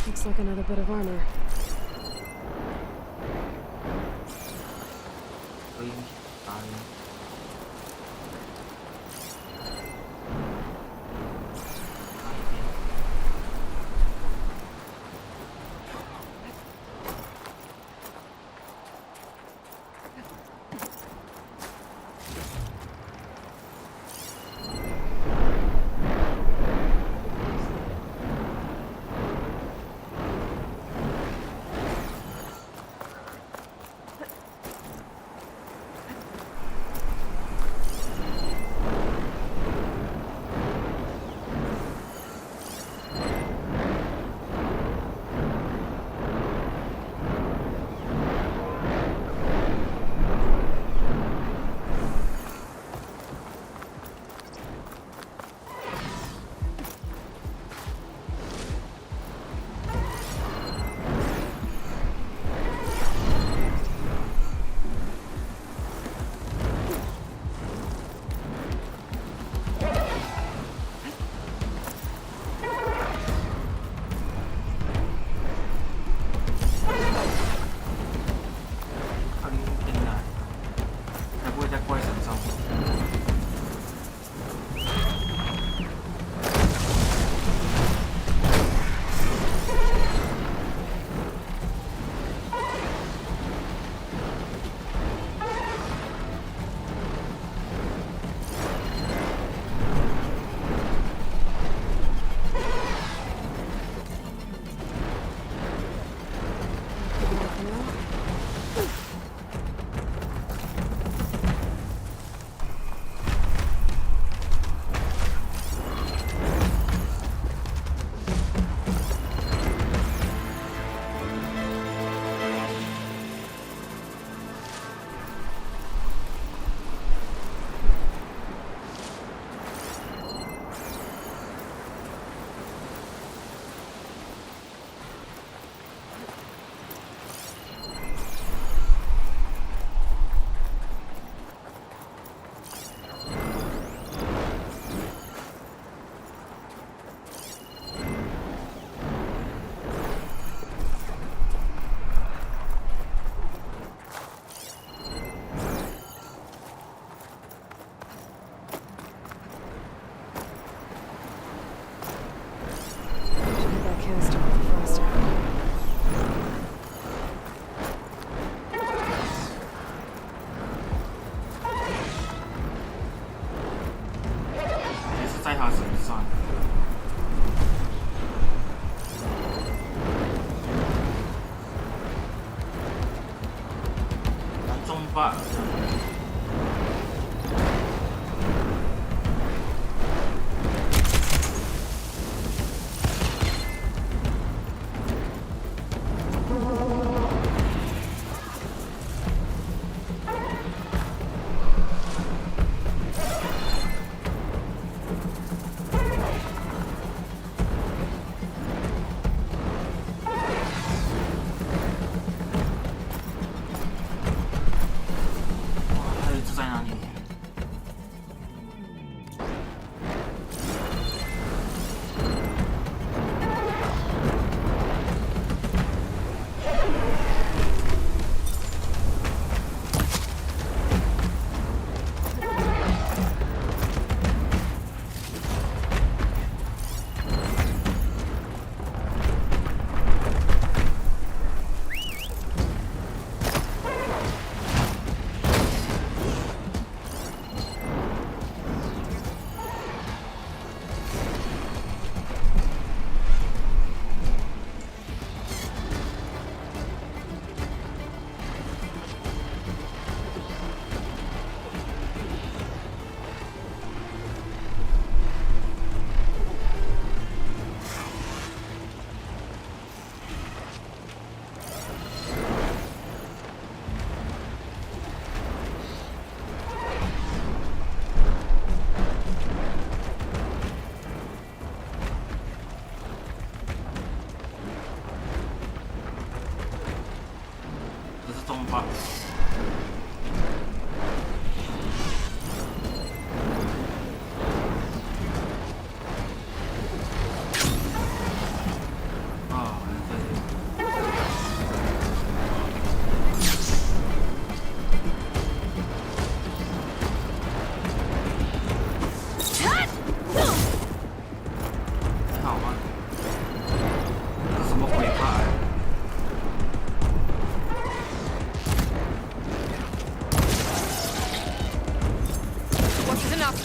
Looks like another bit of armor. 吧。啊，对。好吗？这什么鬼话呀？ Once is enough.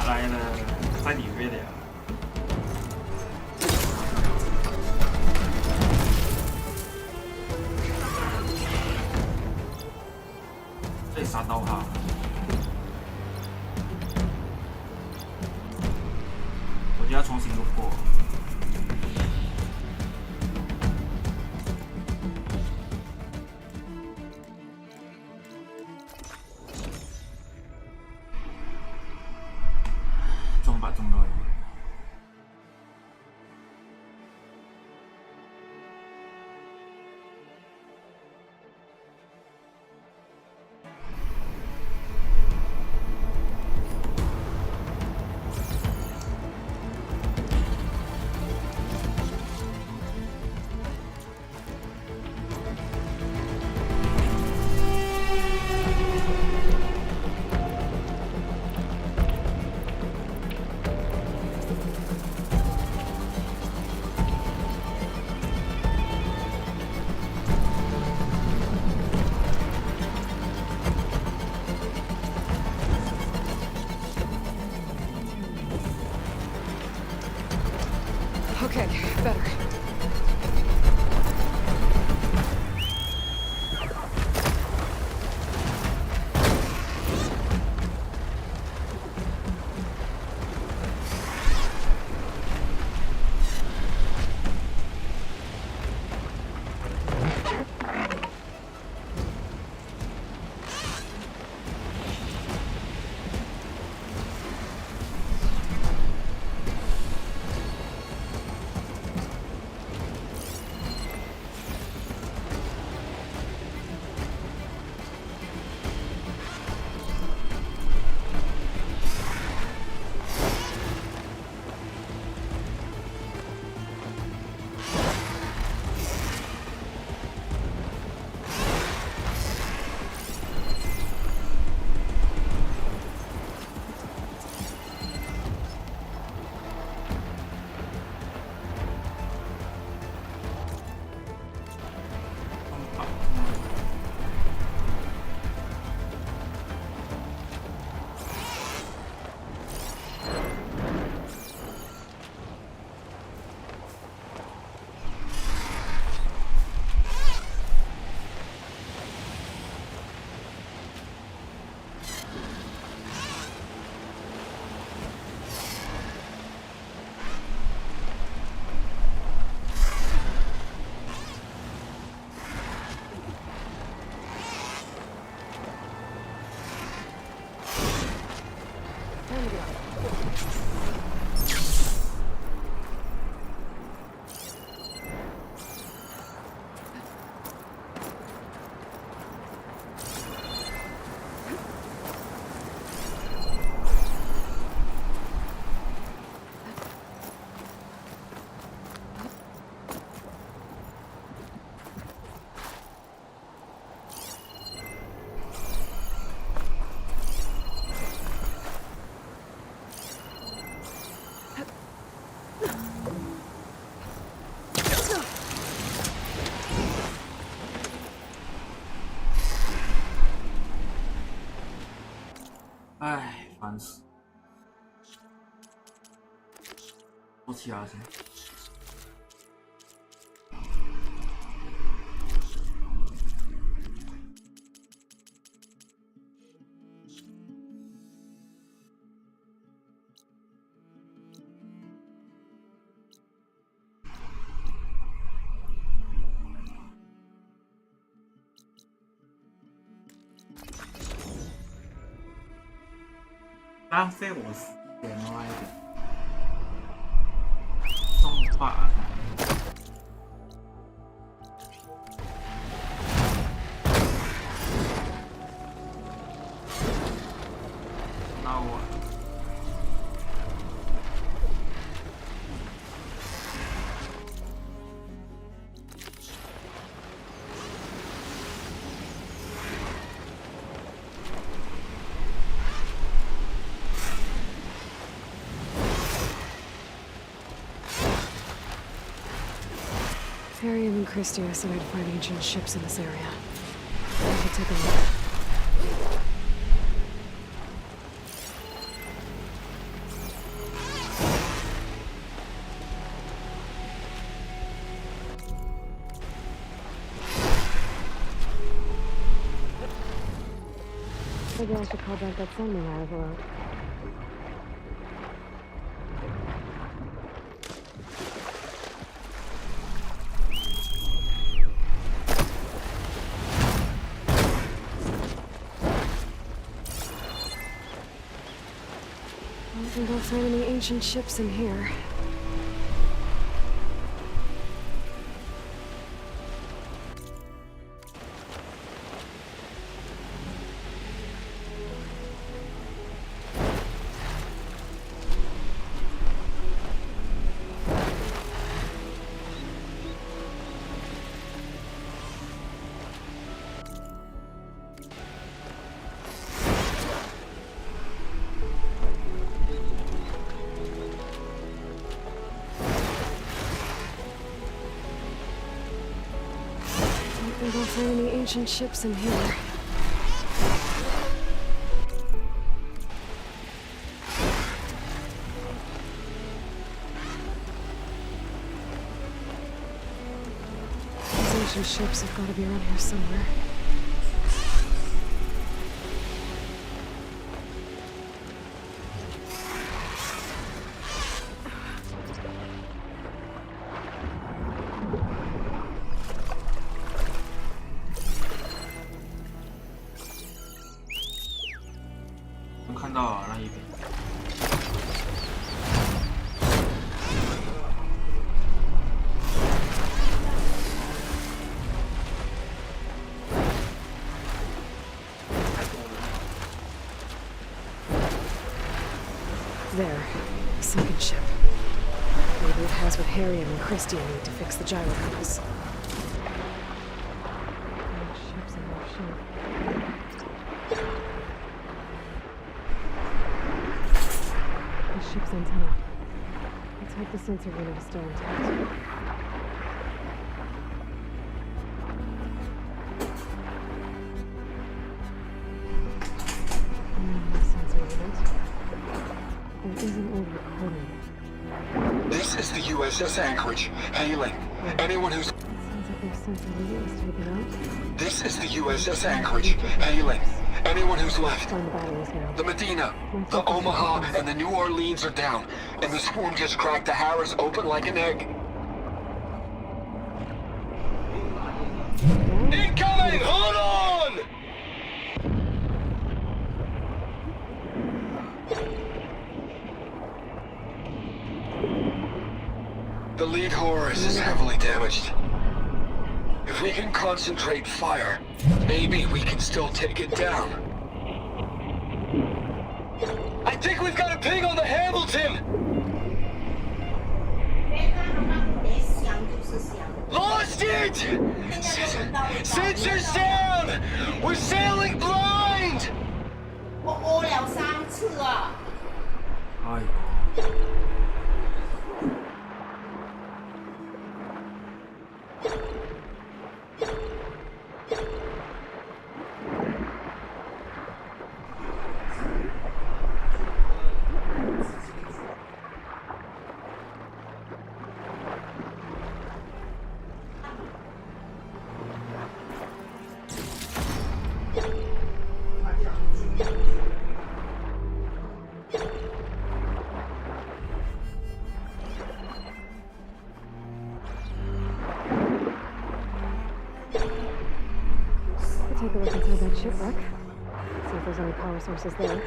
来了，在里面的呀。被杀到哈。我就要重新路过。 Okay, better.唉，烦死！坐骑啊，先。浪费我时间了，中霸。那我。Ariam and Christia said I'd find ancient ships in this area. I should take a look. Maybe I should call back that sunken I overwrote. I don't think I'll find any ancient ships in here. I don't find any ancient ships in here. These ancient ships have got to be around here somewhere. There, a sunken ship. Maybe it has what Ariam and Christia need to fix the gyro compass. Ships in their shape. The ship's antenna. Let's hope the sensor unit is still intact. This is the USS Anchorage. Hailing. Anyone who's... This is the USS Anchorage. Hailing. Anyone who's left. The Medina, the Omaha, and the New Orleans are down. And the swarm just cracked the Harris open like an egg. Incoming! Hold on! The lead Horus is heavily damaged. If we can concentrate fire, maybe we can still take it down. I think we've got a ping on the Hamilton! Lost it! Sensors down! We're sailing blind! Take a look inside that shipwreck. See if there's any power sources there.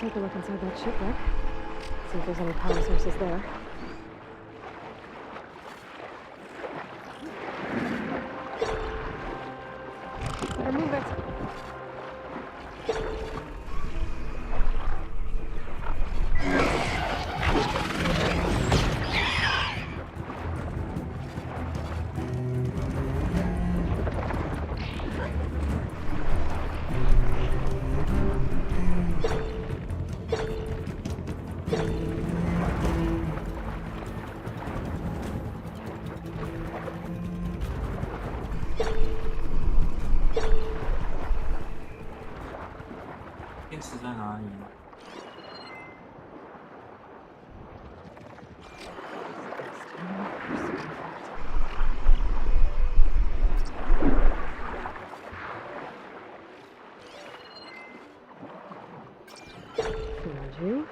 Take a look inside that shipwreck. See if there's any power sources there. Better move it. You?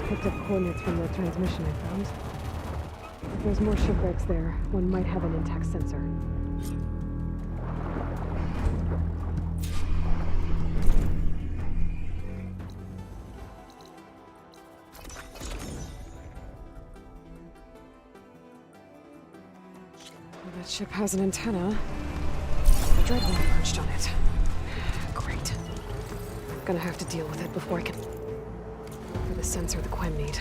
Picked up coordinates from the transmission I found. If there's more shipwrecks there, one might have an intact sensor. Well, that ship has an antenna. The dreadnought perched on it. Great. Gonna have to deal with it before I can... the sensor the Quen need.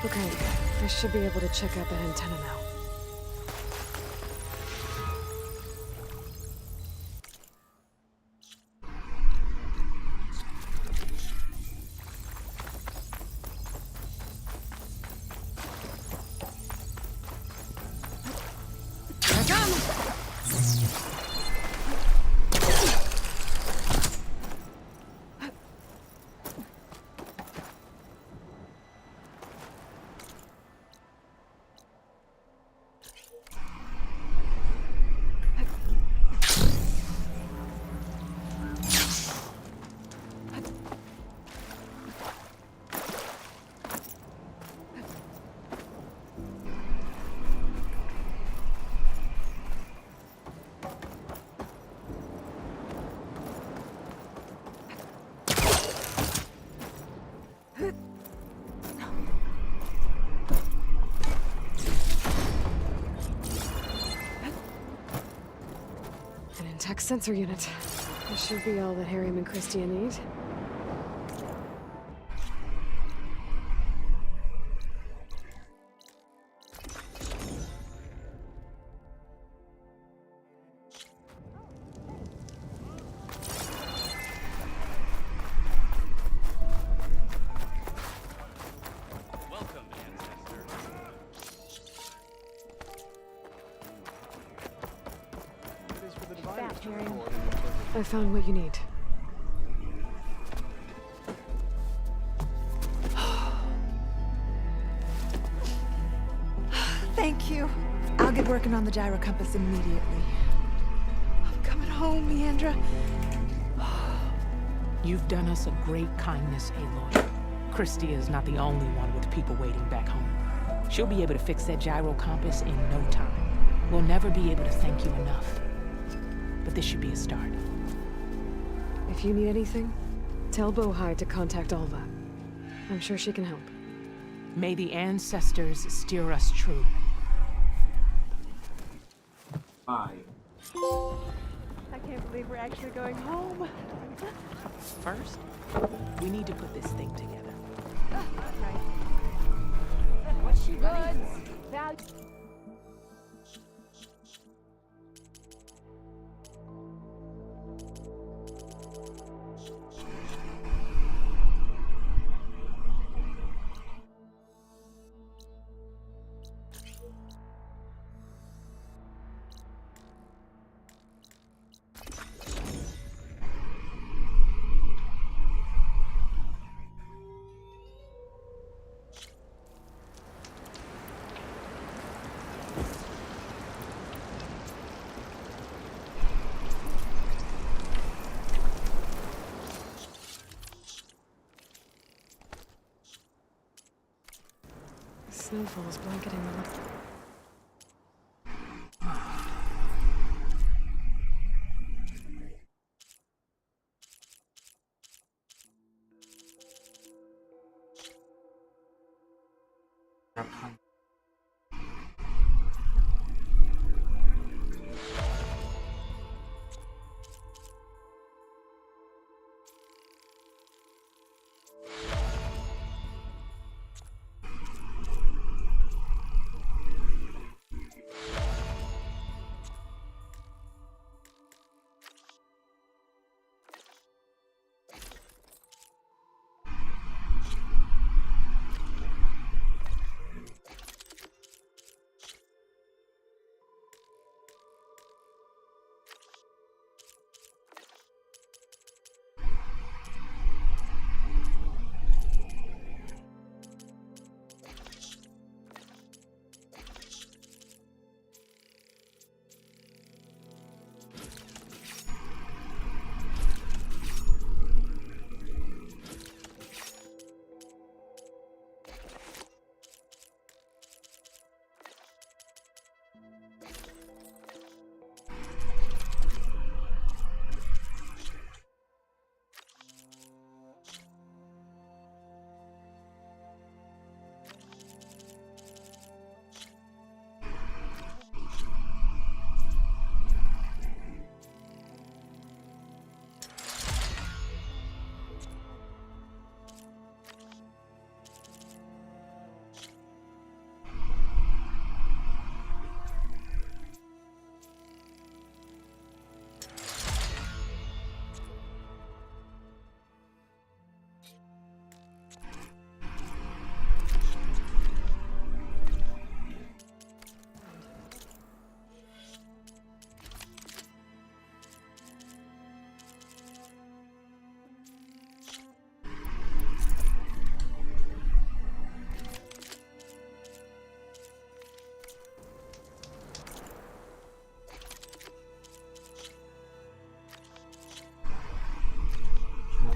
Okay, I should be able to check out that antenna now. Tech sensor unit. This should be all that Harriam and Christia need. I found what you need. Thank you. I'll get working on the gyro compass immediately. I'm coming home, Leandra. You've done us a great kindness, Aloy. Christia is not the only one with people waiting back home. She'll be able to fix that gyro compass in no time. We'll never be able to thank you enough. But this should be a start. If you need anything, tell Bohai to contact Alva. I'm sure she can help. May the ancestors steer us true. Bye. I can't believe we're actually going home. First, we need to put this thing together. Right. What's she goods? Value. Snowfall's blanketing them.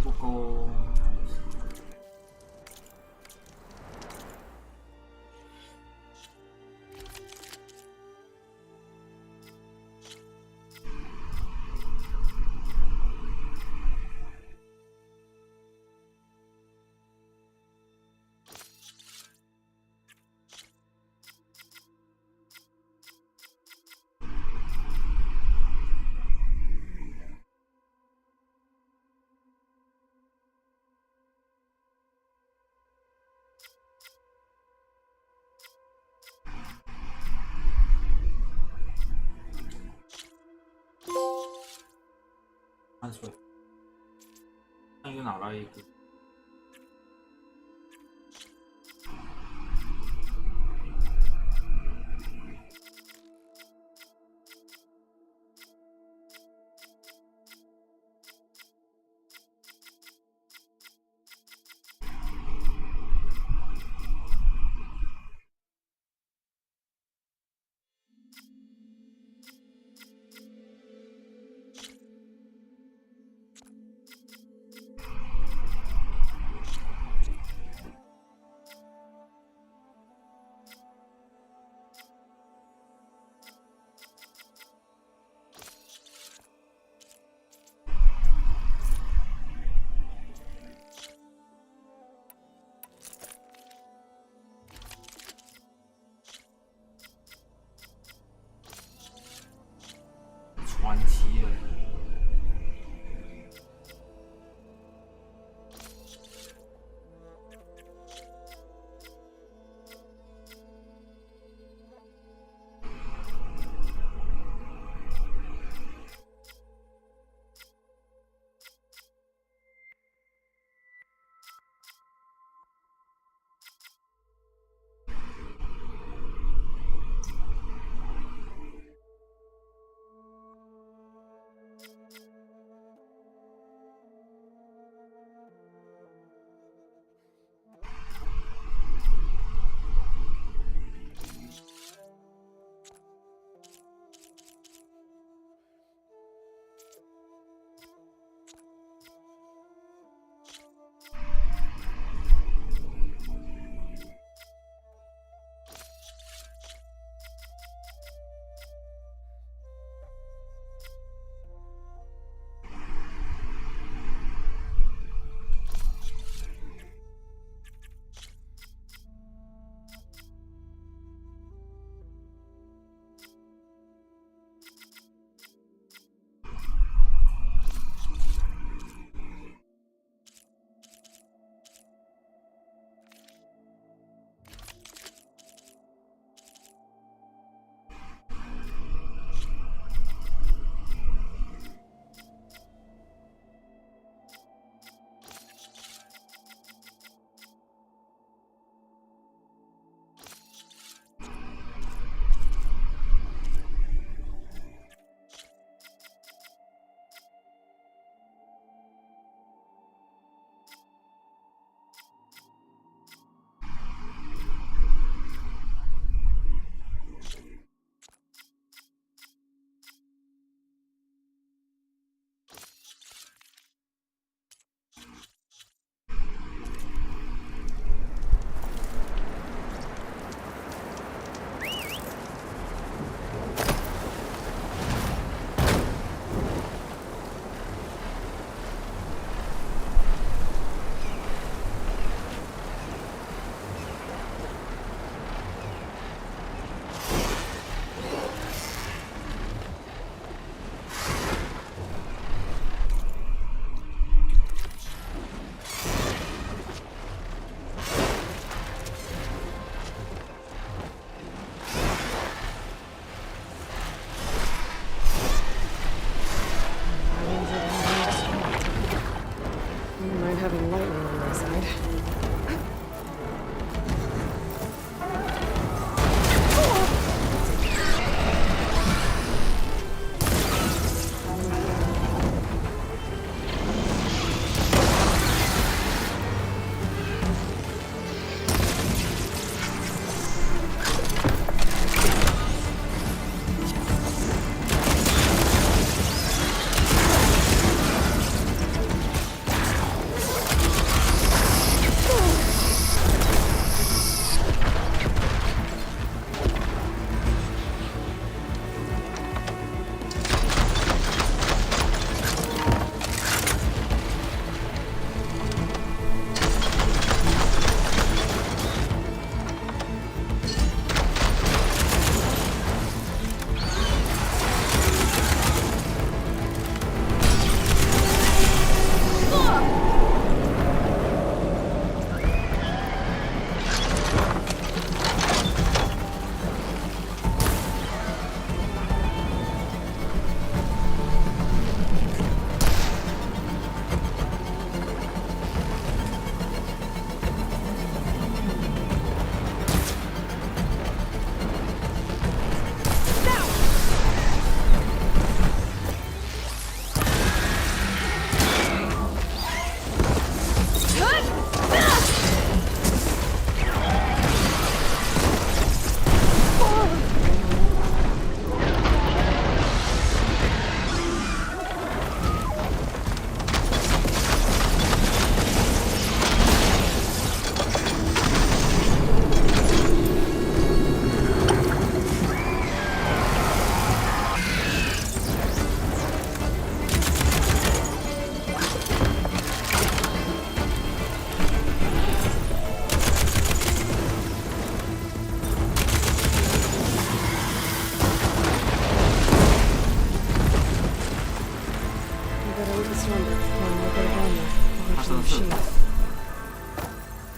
不够。汗水，那又拿到一个。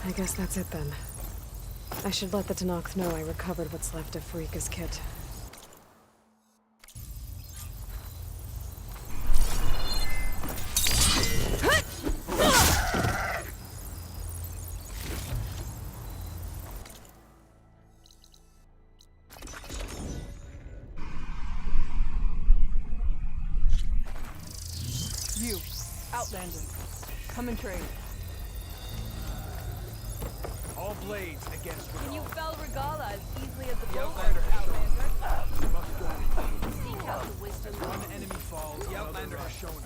I guess that's it then. I should let the Tanakh know I recovered what's left of Farika's kit. You, Outlander, come and trade. All blades against Regala. And you fell Regala as easily as the The bull Outlander has shown Outlander. us. We must join it. Seek out the wisdom. One enemy falls, the Outlander has shown us.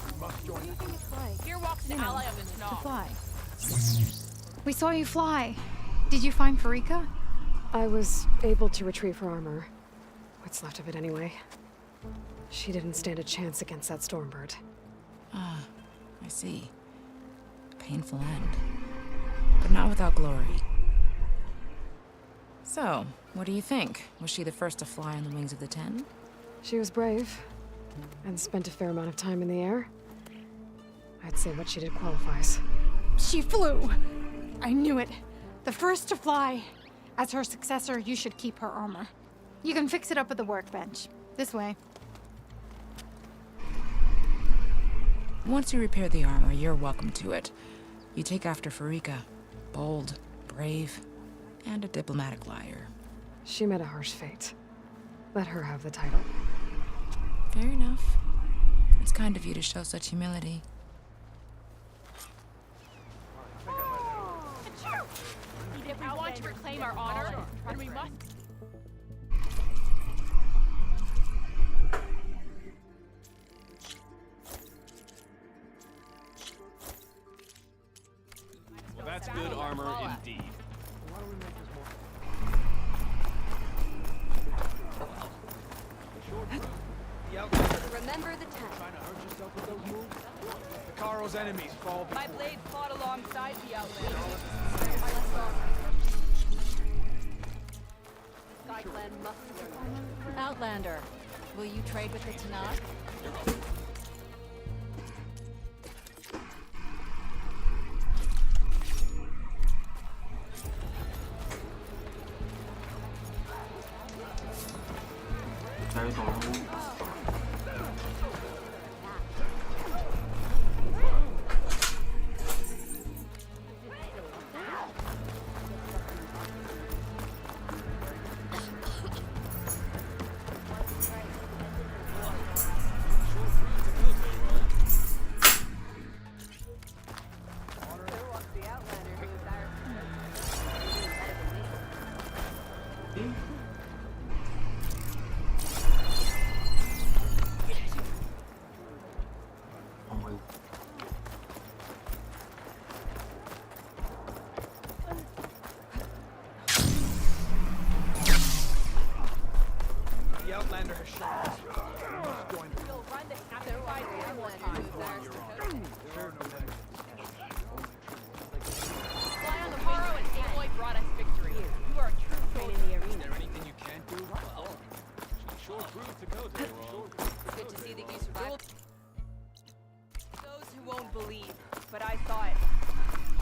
We must join it. Here walks an ally of the To Tanakh. fly. We saw you fly. Did you find Farika? I was able to retrieve her armor. What's left of it anyway. She didn't stand a chance against that Stormbird. Ah, I see. Painful end. But not without glory. So, what do you think? Was she the first to fly on the wings of the 10? She was brave, and spent a fair amount of time in the air. I'd say what she did qualifies. She flew! I knew it. The first to fly. As her successor, you should keep her armor. You can fix it up at the workbench. This way. Once you repair the armor, you're welcome to it. You take after Farika. Bold, brave, and a diplomatic liar. She met a harsh fate. Let her have the title. Fair enough. It's kind of you to show such humility. If we want to reclaim our honor, then we must. Well, that's good armor indeed. The Outlander. Remember the 10. Trying to hurt yourself with those moves? Hikaru's enemies fall before. My blade fought alongside the Outlander. Skyclan must learn. Outlander, will you trade with the Tanakh? The Outlander has shown us. We must join it. You'll run the sacrifice one more time. Fly on the Haro and Aloy brought us victory. You are a true soldier. In the arena. Is there anything you can't do? Well, she sure proved to go to wrong. It's good to see that you survived. Those who won't believe, but I saw it.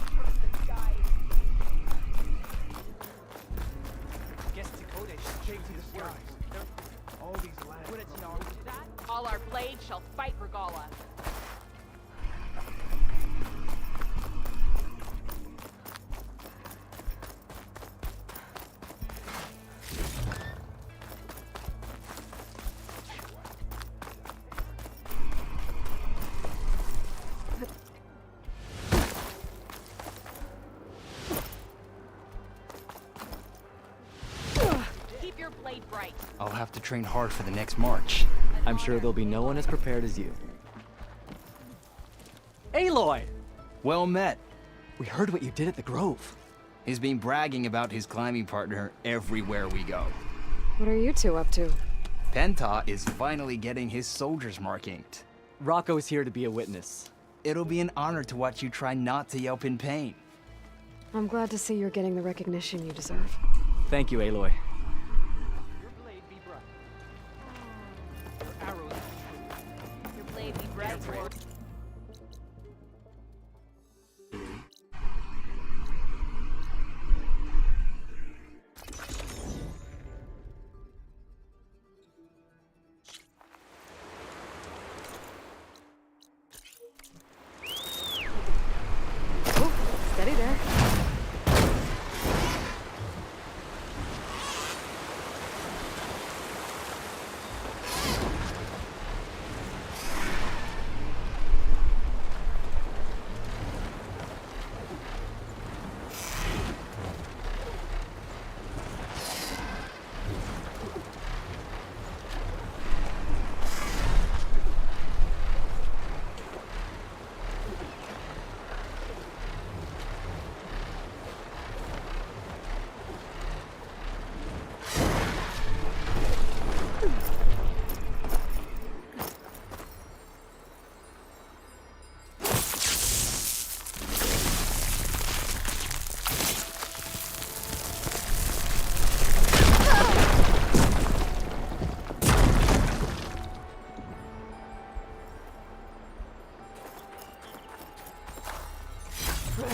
From the sky. Guess Dakota should take to the skies. All these lands. Would it know that? All our blades shall fight Regala. Keep your blade bright. I'll have to train hard for the next march. I'm sure there'll be no one as prepared as you. Aloy! Well met. We heard what you did at the Grove. He's been bragging about his climbing partner everywhere we go. What are you two up to? Penta is finally getting his soldier's mark inked. Rocco's here to be a witness. It'll be an honor to watch you try not to yelp in pain. I'm glad to see you're getting the recognition you deserve. Thank you, Aloy. Your blade be bright.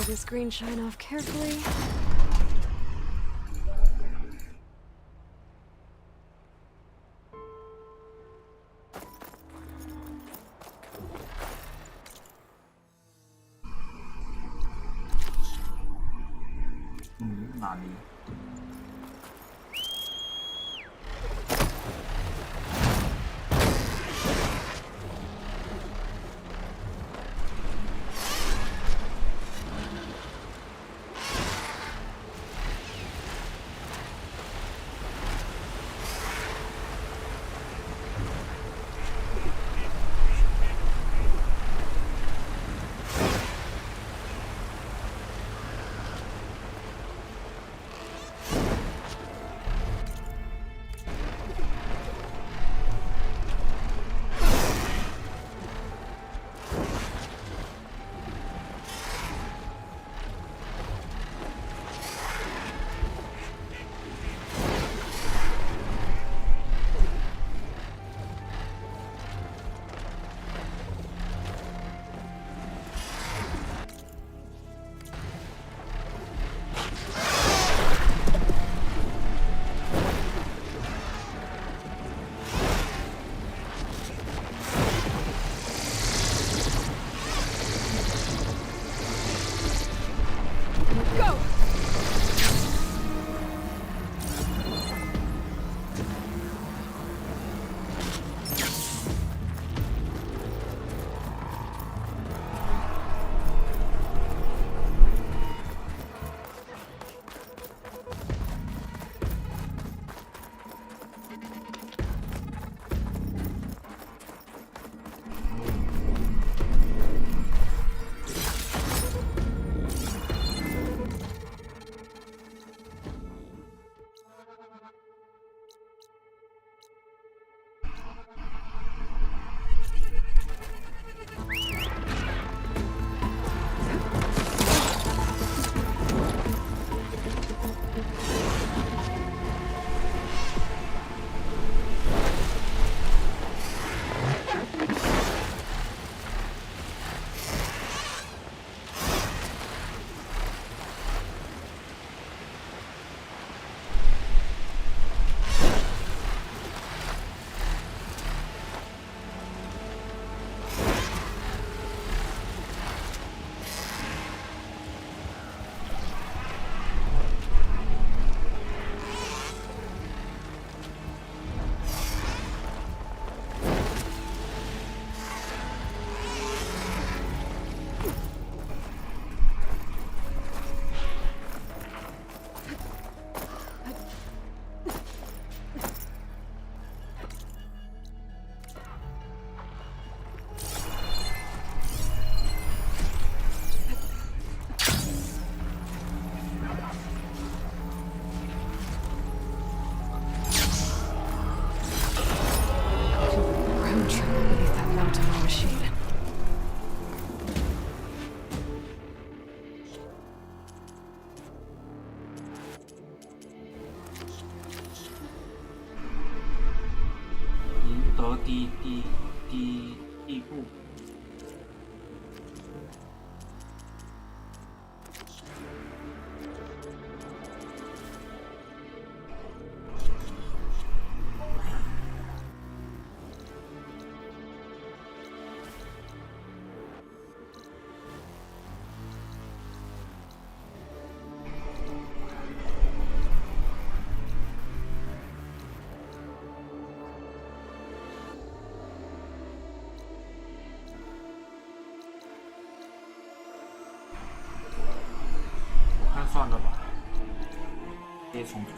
this green shine off carefully. Nani? machine. 赢得第一步。算了吧，别冲突。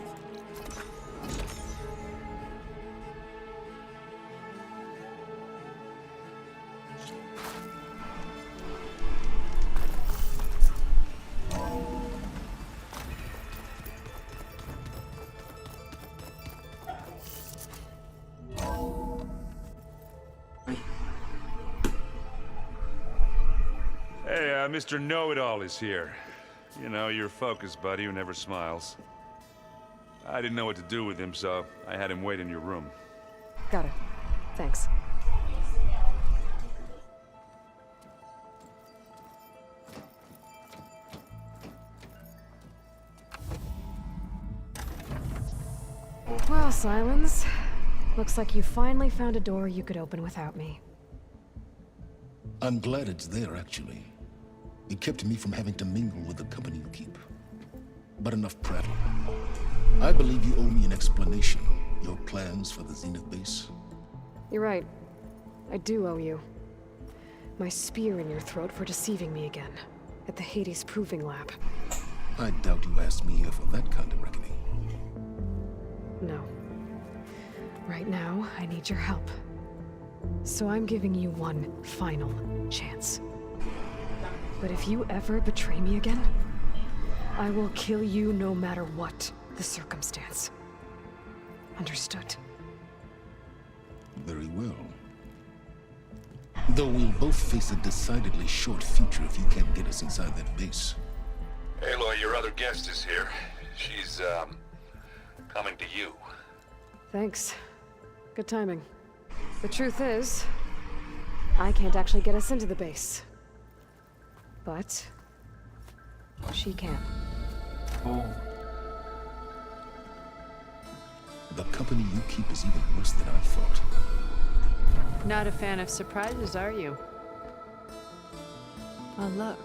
Hey, Mr. Know-It-All is here. You know, your focus buddy who never smiles. I didn't know what to do with him, so I had him wait in your room. Got it. Thanks. Well, Silence. Looks like you finally found a door you could open without me. I'm glad it's there, actually. It kept me from having to mingle with the company you keep. But enough prattle. I believe you owe me an explanation. Your plans for the Zenith base? You're right. I do owe you. My spear in your throat for deceiving me again. At the Hades Proving Lab. I doubt you asked me here for that kind of reckoning. No. Right now, I need your help. So I'm giving you one final chance. But if you ever betray me again, I will kill you no matter what the circumstance. Understood? Very well. Though we'll both face a decidedly short future if you can't get us inside that base. Aloy, your other guest is here. She's, coming to you. Thanks. Good timing. The truth is, I can't actually get us into the base. But she can. Oh. The company you keep is even worse than I thought. Not a fan of surprises, are you? Oh, look.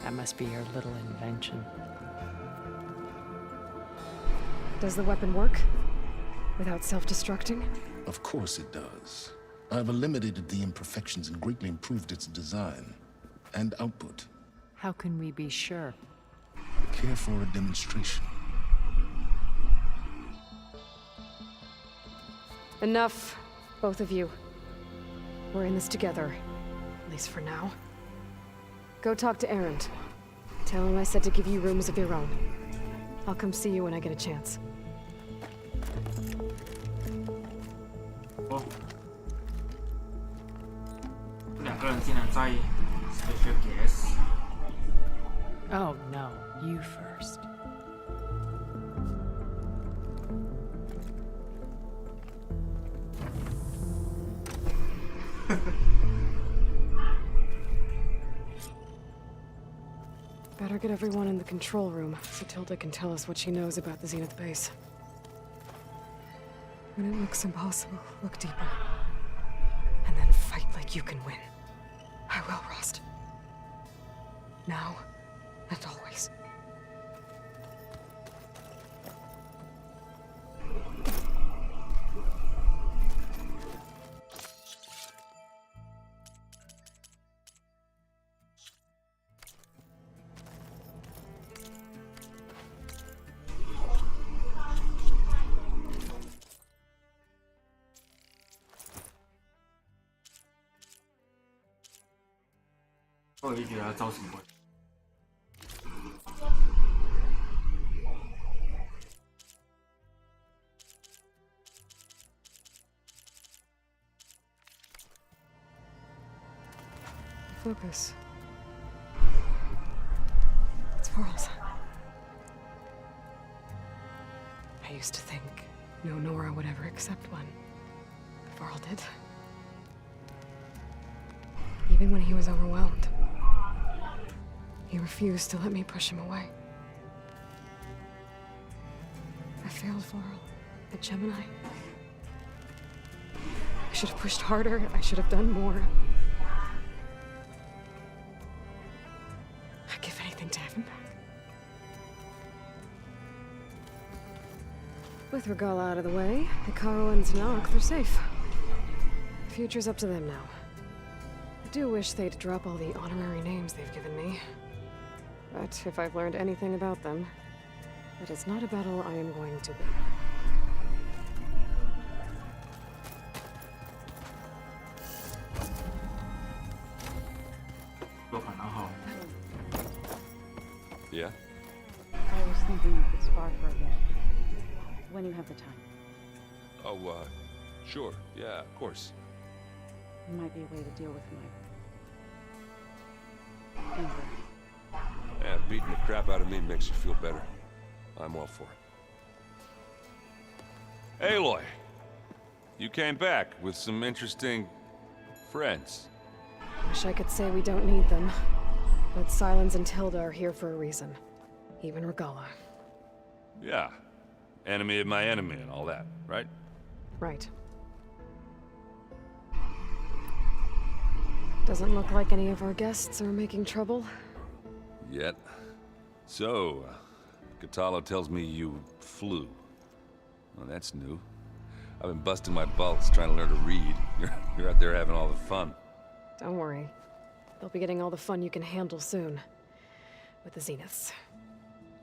That must be your little invention. Does the weapon work? Without self-destructing? Of course it does. I've eliminated the imperfections and greatly improved its design and output. How can we be sure? Care for a demonstration? Enough, both of you. We're in this together, at least for now. Go talk to Erend. Tell him I said to give you rooms of your own. I'll come see you when I get a chance. Oh. 两个人竟然在 special guest。 Oh no, you first. Better get everyone in the control room so Tilda can tell us what she knows about the Zenith base. When it looks impossible, look deeper. And then fight like you can win. I will, Rost. Now and always.我就觉得造什么鬼？ Focus. It's pearls. I used to think no Nora would ever accept one. But Varl did. Even when he was overwhelmed. He refused to let me push him away. I failed Varl at Gemini. I should have pushed harder. I should have done more. I'd give anything to have him back. With Regala out of the way, Hikaru and Tanakh, they're safe. The future's up to them now. I do wish they'd drop all the honorary names they've given me. But if I've learned anything about them, it is not a battle I am going to win. Yeah? I was thinking we could spar for a bit. When you have the time. Oh, sure. Yeah, of course. It might be a way to deal with my anger. Yeah, beating the crap out of me makes you feel better. I'm all for it. Aloy! You came back with some interesting friends. Wish I could say we don't need them. But Silence and Tilda are here for a reason. Even Regala. Yeah. enemy of my enemy and all that, right? Right. Doesn't look like any of our guests are making trouble. Yet. So, Katalo tells me you flew. Well, that's new. I've been busting my balls trying to learn to read. You're out there having all the fun. Don't worry. They'll be getting all the fun you can handle soon. With the Zeniths.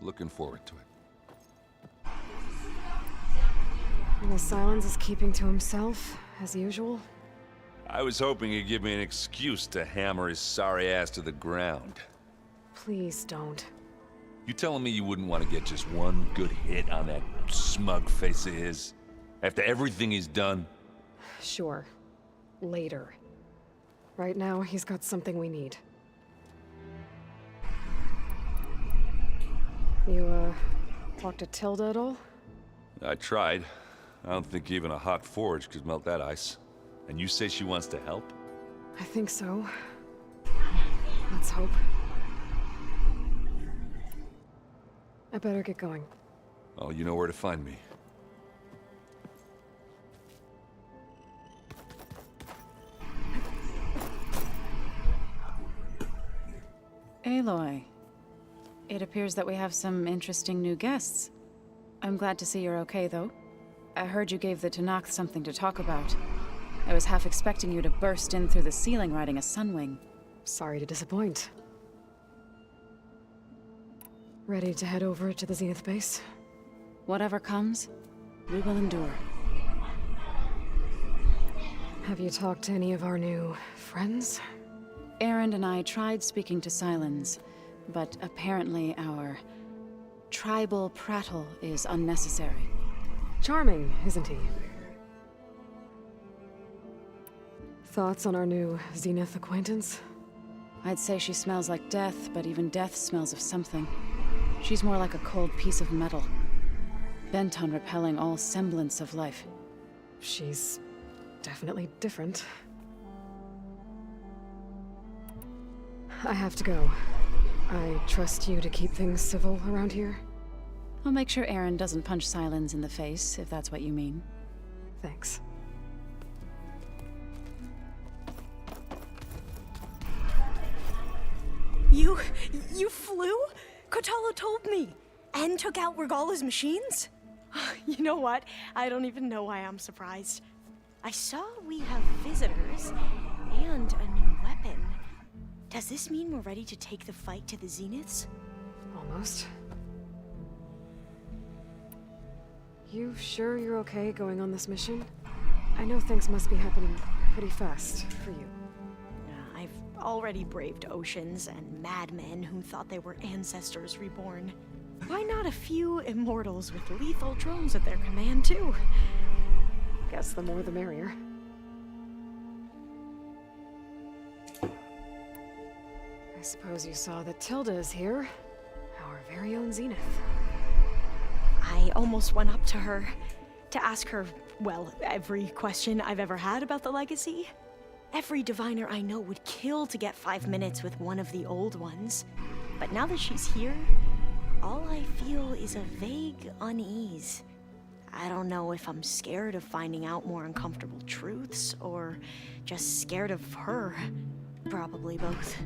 Looking forward to it. And the Silence is keeping to himself, as usual. I was hoping he'd give me an excuse to hammer his sorry ass to the ground. Please don't. You telling me you wouldn't want to get just one good hit on that smug face of his? After everything he's done? Sure. Later. Right now, he's got something we need. You, talked to Tilda at all? I tried. I don't think even a hot forge could melt that ice. And you say she wants to help? I think so. Let's hope. I better get going. Oh, you know where to find me. Aloy. It appears that we have some interesting new guests. I'm glad to see you're okay, though. I heard you gave the Tenakth something to talk about. I was half expecting you to burst in through the ceiling riding a sunwing. Sorry to disappoint. Ready to head over to the Zenith base? Whatever comes, we will endure. Have you talked to any of our new friends? Erend and I tried speaking to Silence, but apparently our tribal prattle is unnecessary. Charming, isn't he? Thoughts on our new Zenith acquaintance? I'd say she smells like death, but even death smells of something. She's more like a cold piece of metal, bent on repelling all semblance of life. She's definitely different. I have to go. I trust you to keep things civil around here. I'll make sure Erend doesn't punch Silence in the face, if that's what you mean. Thanks. You flew? Kotalo told me. And took out Regala's machines? You know what? I don't even know why I'm surprised. I saw we have visitors and a new weapon. Does this mean we're ready to take the fight to the Zeniths? Almost. You sure you're okay going on this mission? I know things must be happening pretty fast for you. I've already braved oceans and madmen who thought they were ancestors reborn. Why not a few immortals with lethal drones at their command, too? Guess the more the merrier. I suppose you saw that Tilda is here. Our very own Zenith. I almost went up to her to ask her, well, every question I've ever had about the legacy. Every diviner I know would kill to get 5 minutes with one of the old ones. But now that she's here, all I feel is a vague unease. I don't know if I'm scared of finding out more uncomfortable truths, or just scared of her. Probably both.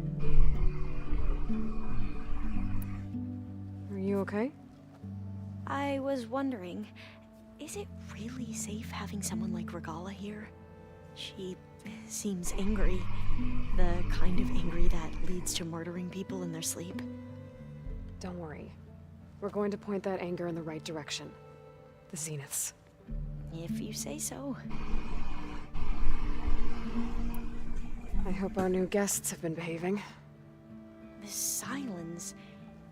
Are you okay? I was wondering, is it really safe having someone like Regala here? She seems angry. The kind of angry that leads to murdering people in their sleep. Don't worry. We're going to point that anger in the right direction. The Zeniths. If you say so. I hope our new guests have been behaving. The Silence.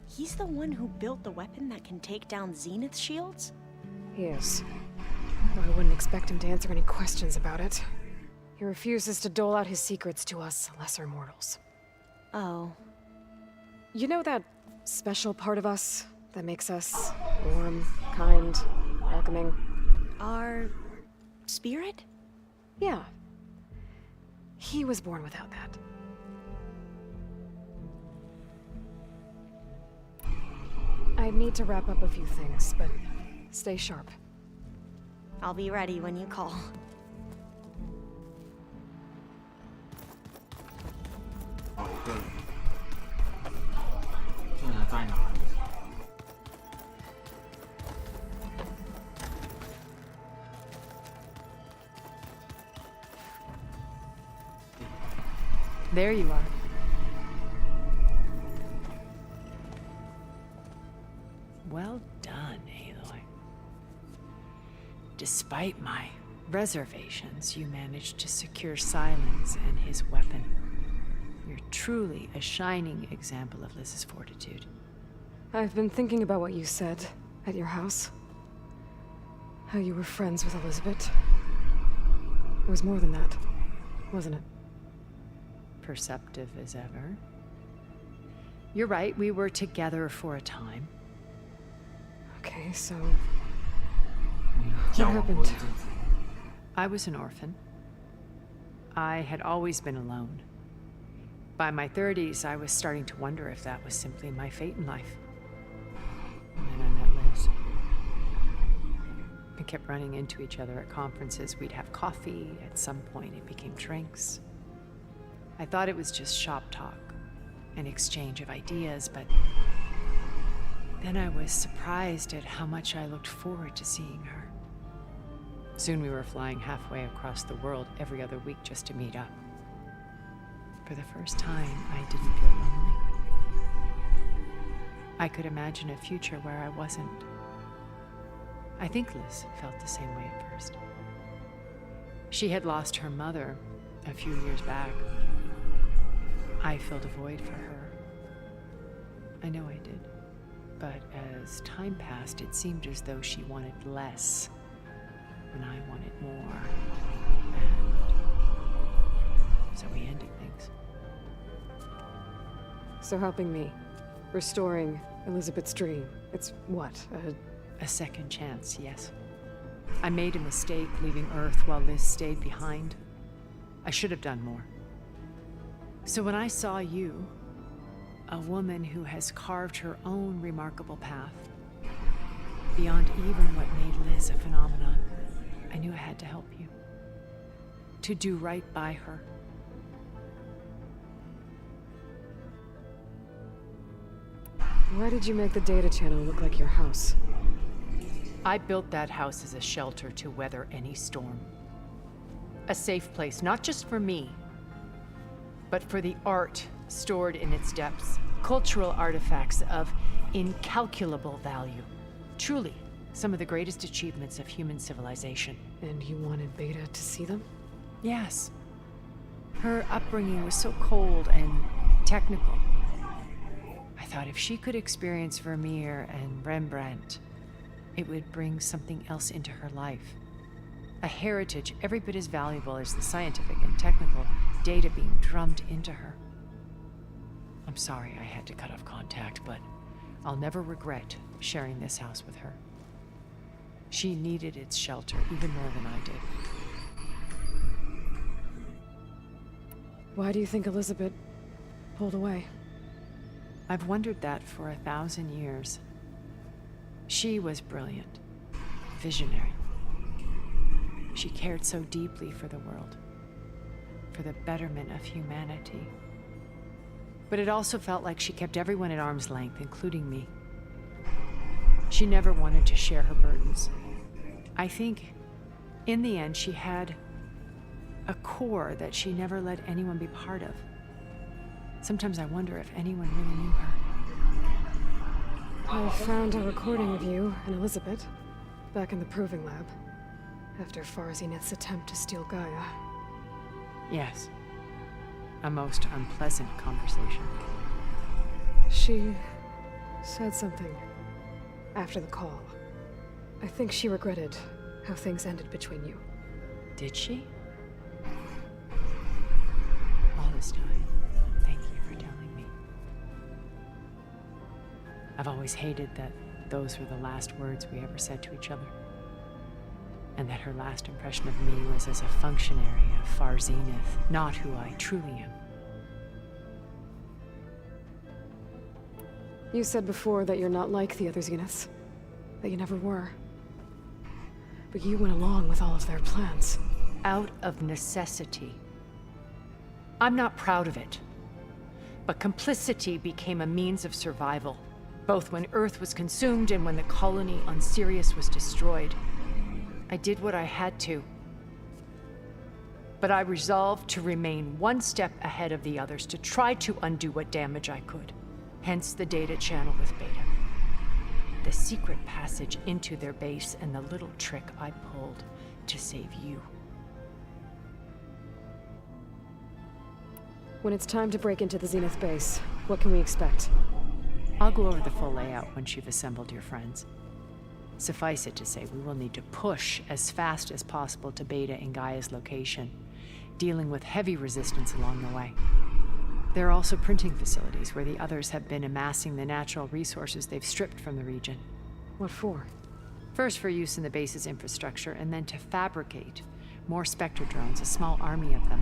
He's the one who built the weapon that can take down Zenith shields? He is. Though I wouldn't expect him to answer any questions about it. He refuses to dole out his secrets to us lesser mortals. Oh. You know that special part of us that makes us warm, kind, welcoming? Our spirit? Yeah. He was born without that. I'd need to wrap up a few things, but Stay sharp. I'll be ready when you call. 哦，对，这人在哪里？ There you are. Well done, Aloy. Despite my reservations, you managed to secure Silence and his weapon. You're truly a shining example of Liz's fortitude. I've been thinking about what you said at your house. How you were friends with Elizabeth. It was more than that, wasn't it? Perceptive as ever. You're right, we were together for a time. Okay, so... what happened? I was an orphan. I had always been alone. By my 30s, I was starting to wonder if that was simply my fate in life. And then I met Liz. We kept running into each other at conferences. We'd have coffee. At some point, it became drinks. I thought it was just shop talk, an exchange of ideas, but then I was surprised at how much I looked forward to seeing her. Soon we were flying halfway across the world every other week just to meet up. For the first time, I didn't feel lonely. I could imagine a future where I wasn't. I think Liz felt the same way at first. She had lost her mother a few years back. I filled a void for her. I know I did. But as time passed, it seemed as though she wanted less, and I wanted more. And so we ended things. So helping me, restoring Elizabeth's dream, it's what, a second chance, yes. I made a mistake leaving Earth while Liz stayed behind. I should have done more. So when I saw you, a woman who has carved her own remarkable path, beyond even what made Liz a phenomenon, I knew I had to help you. To do right by her. Why did you make the data channel look like your house? I built that house as a shelter to weather any storm. A safe place, not just for me, but for the art stored in its depths. Cultural artifacts of incalculable value. Truly, some of the greatest achievements of human civilization. And you wanted Beta to see them? Yes. Her upbringing was so cold and technical. I thought if she could experience Vermeer and Rembrandt, it would bring something else into her life. A heritage every bit as valuable as the scientific and technical data being drummed into her. I'm sorry I had to cut off contact, but I'll never regret sharing this house with her. She needed its shelter even more than I did. Why do you think Elizabeth pulled away? I've wondered that for 1,000 years. She was brilliant, visionary. She cared so deeply for the world, for the betterment of humanity. But it also felt like she kept everyone at arm's length, including me. She never wanted to share her burdens. I think, in the end, she had a core that she never let anyone be part of. Sometimes I wonder if anyone really knew her. I found a recording of you and Elizabeth back in the proving lab after Farzineth's attempt to steal Gaia. Yes. A most unpleasant conversation. She said something after the call. I think she regretted how things ended between you. Did she? All this time, thank you for telling me. I've always hated that those were the last words we ever said to each other. And that her last impression of me was as a functionary of Far Zenith, not who I truly am. You said before that you're not like the other Zeniths. That you never were. But you went along with all of their plans. Out of necessity. I'm not proud of it. But complicity became a means of survival, both when Earth was consumed and when the colony on Sirius was destroyed. I did what I had to. But I resolved to remain one step ahead of the others, to try to undo what damage I could. Hence the data channel with Beta. The secret passage into their base and the little trick I pulled to save you. When it's time to break into the Zenith base, what can we expect? I'll go over the full layout once you've assembled your friends. Suffice it to say, we will need to push as fast as possible to Beta and Gaia's location, dealing with heavy resistance along the way. There are also printing facilities where the others have been amassing the natural resources they've stripped from the region. What for? First for use in the base's infrastructure, and then to fabricate more Spectre drones, a small army of them.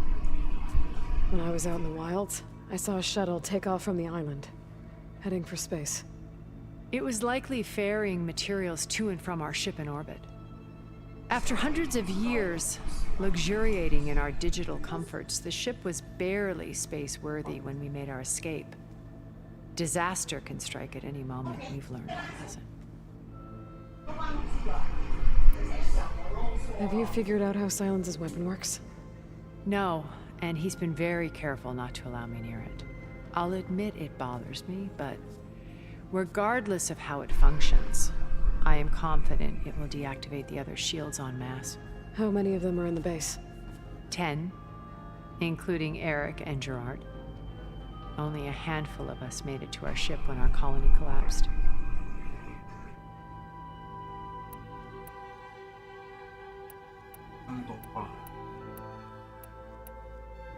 When I was out in the wilds, I saw a shuttle take off from the island, heading for space. It was likely ferrying materials to and from our ship in orbit. After hundreds of years luxuriating in our digital comforts, the ship was barely space-worthy when we made our escape. Disaster can strike at any moment, we've learned our lesson. Have you figured out how Silence's weapon works? No, and he's been very careful not to allow me near it. I'll admit it bothers me, but regardless of how it functions, I am confident it will deactivate the other shields en masse. How many of them are in the base? 10, including Eric and Gerard. Only a handful of us made it to our ship when our colony collapsed.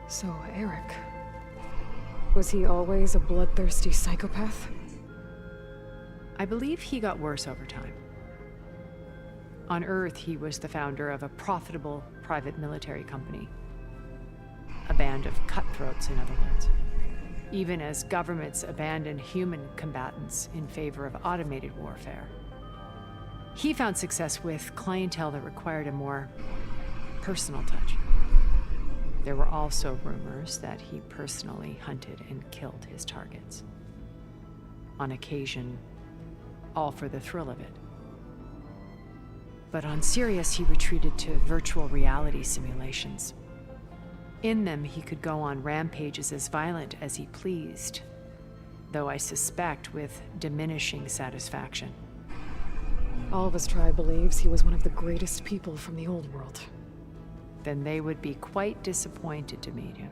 So, Eric... was he always a bloodthirsty psychopath? I believe he got worse over time. On Earth, he was the founder of a profitable private military company. A band of cutthroats, in other words. Even as governments abandoned human combatants in favor of automated warfare. He found success with clientele that required a more personal touch. There were also rumors that he personally hunted and killed his targets. On occasion, all for the thrill of it. But on Sirius, he retreated to virtual reality simulations. In them, he could go on rampages as violent as he pleased, though I suspect with diminishing satisfaction. All of his tribe believes he was one of the greatest people from the old world. Then they would be quite disappointed to meet him,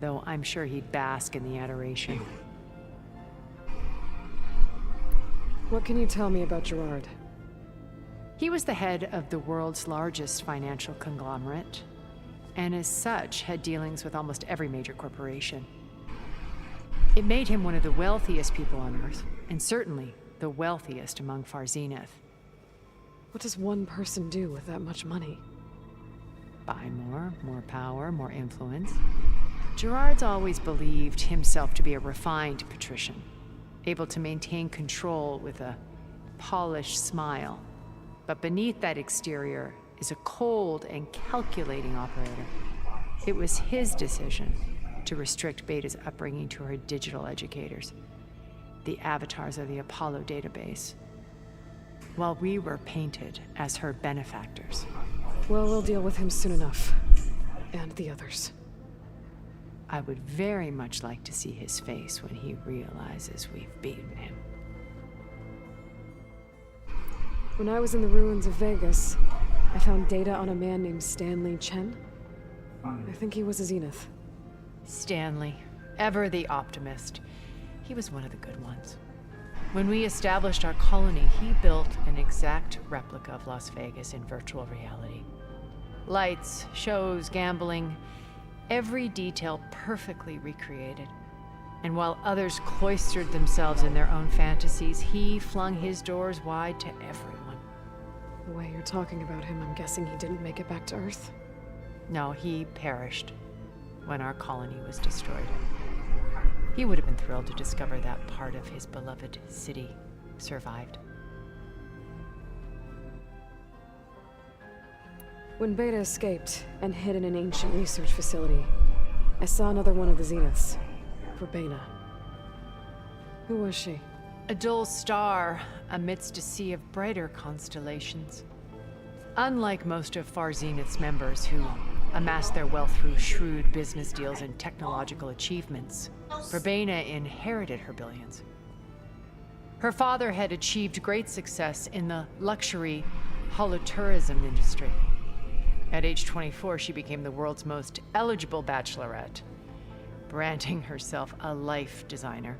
though I'm sure he'd bask in the adoration. What can you tell me about Gerard? He was the head of the world's largest financial conglomerate, and as such had dealings with almost every major corporation. It made him one of the wealthiest people on Earth, and certainly the wealthiest among Far Zenith. What does one person do with that much money? Buy more power, more influence. Gerard's always believed himself to be a refined patrician, able to maintain control with a polished smile. But beneath that exterior is a cold and calculating operator. It was his decision to restrict Beta's upbringing to her digital educators, the avatars of the Apollo database, while we were painted as her benefactors. Well, we'll deal with him soon enough. And the others. I would very much like to see his face when he realizes we've beaten him. When I was in the ruins of Vegas, I found data on a man named Stanley Chen. I think he was a Zenith. Stanley, ever the optimist. He was one of the good ones. When we established our colony, he built an exact replica of Las Vegas in virtual reality. Lights, shows, gambling, every detail perfectly recreated. And while others cloistered themselves in their own fantasies, he flung his doors wide to everyone. The way you're talking about him, I'm guessing he didn't make it back to Earth? No, he perished when our colony was destroyed. He would have been thrilled to discover that part of his beloved city survived. When Beta escaped and hid in an ancient research facility, I saw another one of the Zeniths. Verbena. Who was she? A dull star amidst a sea of brighter constellations. Unlike most of Far Zenith's members who amassed their wealth through shrewd business deals and technological achievements, Verbena inherited her billions. Her father had achieved great success in the luxury holotourism industry. At age 24, she became the world's most eligible bachelorette, branding herself a life designer.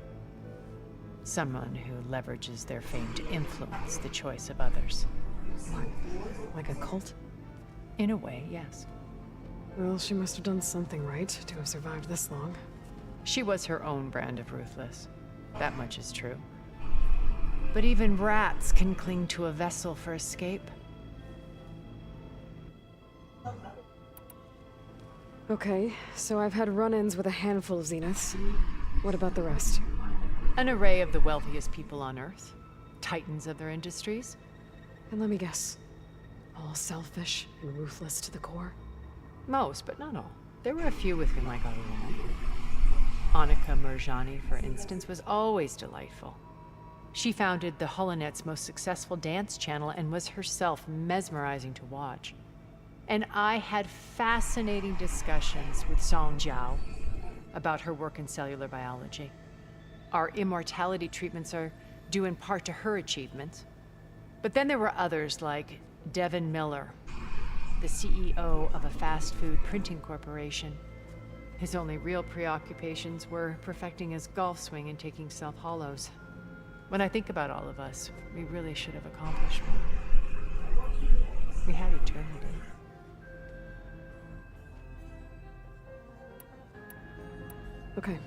Someone who leverages their fame to influence the choice of others. What? Like a cult? In a way, yes. Well, she must have done something right to have survived this long. She was her own brand of ruthless. That much is true. But even rats can cling to a vessel for escape. Okay, so I've had run-ins with a handful of Zeniths. What about the rest? An array of the wealthiest people on Earth. Titans of their industries. And let me guess. All selfish and ruthless to the core? Most, but not all. There were a few with whom I got along. Annika Merjani, for instance, was always delightful. She founded the Holonet's most successful dance channel and was herself mesmerizing to watch. And I had fascinating discussions with Song Jiao about her work in cellular biology. Our immortality treatments are due in part to her achievements. But then there were others like Devin Miller, the CEO of a fast food printing corporation. His only real preoccupations were perfecting his golf swing and taking self-hollows. When I think about all of us, we really should have accomplished more. We had eternity. Okay.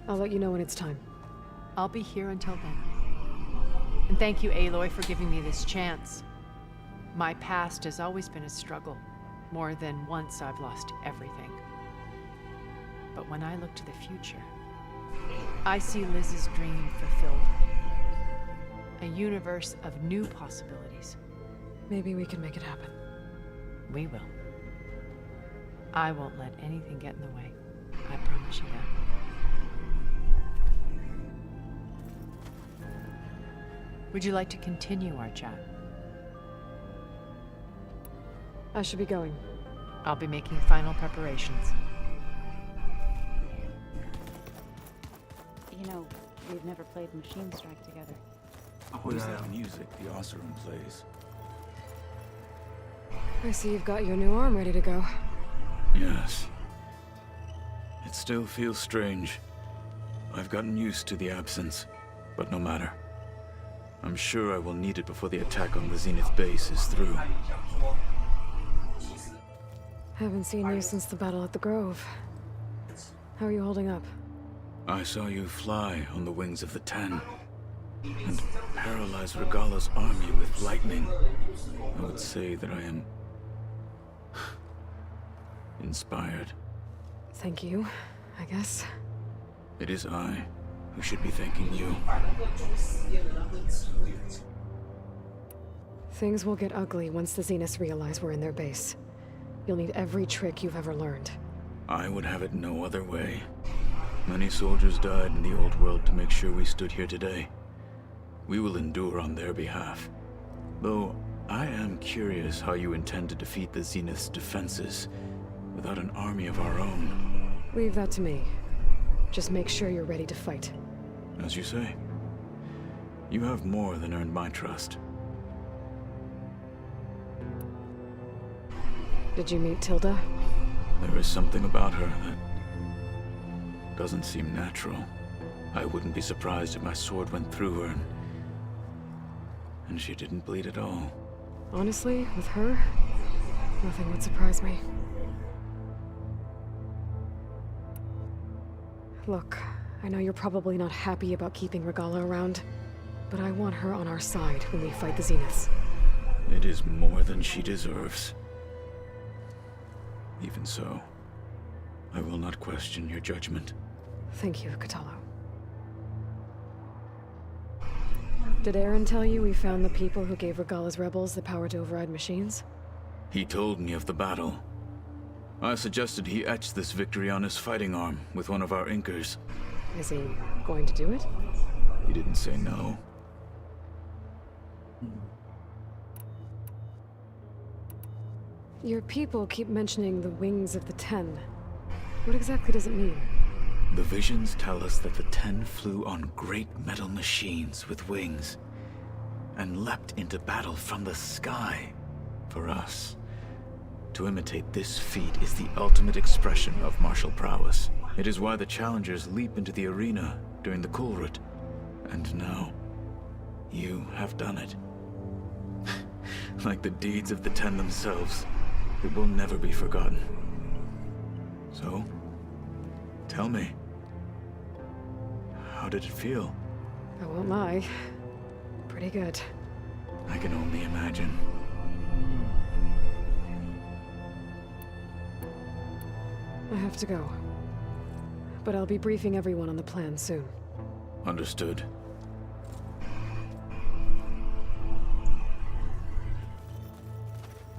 I'll let you know when it's time. I'll be here until then. And thank you, Aloy, for giving me this chance. My past has always been a struggle. More than once I've lost everything. But when I look to the future, I see Liz's dream fulfilled. A universe of new possibilities. Maybe we can make it happen. We will. I won't let anything get in the way. I promise you that. Would you like to continue our chat? I should be going. I'll be making final preparations. You know, we've never played Machine Strike together. Who's that music the Oseram plays? I see you've got your new arm ready to go. Yes. It still feels strange. I've gotten used to the absence, but no matter. I'm sure I will need it before the attack on the Zenith base is through. Haven't seen you since the battle at the Grove. How are you holding up? I saw you fly on the wings of the Ten, and paralyze Regala's army with lightning. I would say that I am inspired. Thank you, I guess. It is I who should be thanking you. Things will get ugly once the Zeniths realize we're in their base. You'll need every trick you've ever learned. I would have it no other way. Many soldiers died in the old world to make sure we stood here today. We will endure on their behalf. Though, I am curious how you intend to defeat the Zenith's defenses without an army of our own. Leave that to me. Just make sure you're ready to fight. As you say. You have more than earned my trust. Did you meet Tilda? There is something about her that doesn't seem natural. I wouldn't be surprised if my sword went through her and she didn't bleed at all. Honestly, with her, nothing would surprise me. Look, I know you're probably not happy about keeping Regala around, but I want her on our side when we fight the Zeniths. It is more than she deserves. Even so, I will not question your judgment. Thank you, Katalo. Did Aaron tell you we found the people who gave Regala's rebels the power to override machines? He told me of the battle. I suggested he etch this victory on his fighting arm with one of our inkers. Is he going to do it? He didn't say no. Your people keep mentioning the wings of the Ten. What exactly does it mean? The visions tell us that the Ten flew on great metal machines with wings and leapt into battle from the sky. For us, to imitate this feat is the ultimate expression of martial prowess. It is why the challengers leap into the arena during the Kulrut. And now, you have done it. Like the deeds of the Ten themselves, it will never be forgotten. So, tell me, how did it feel? I won't lie. Pretty good. I can only imagine. I have to go. But I'll be briefing everyone on the plan soon. Understood.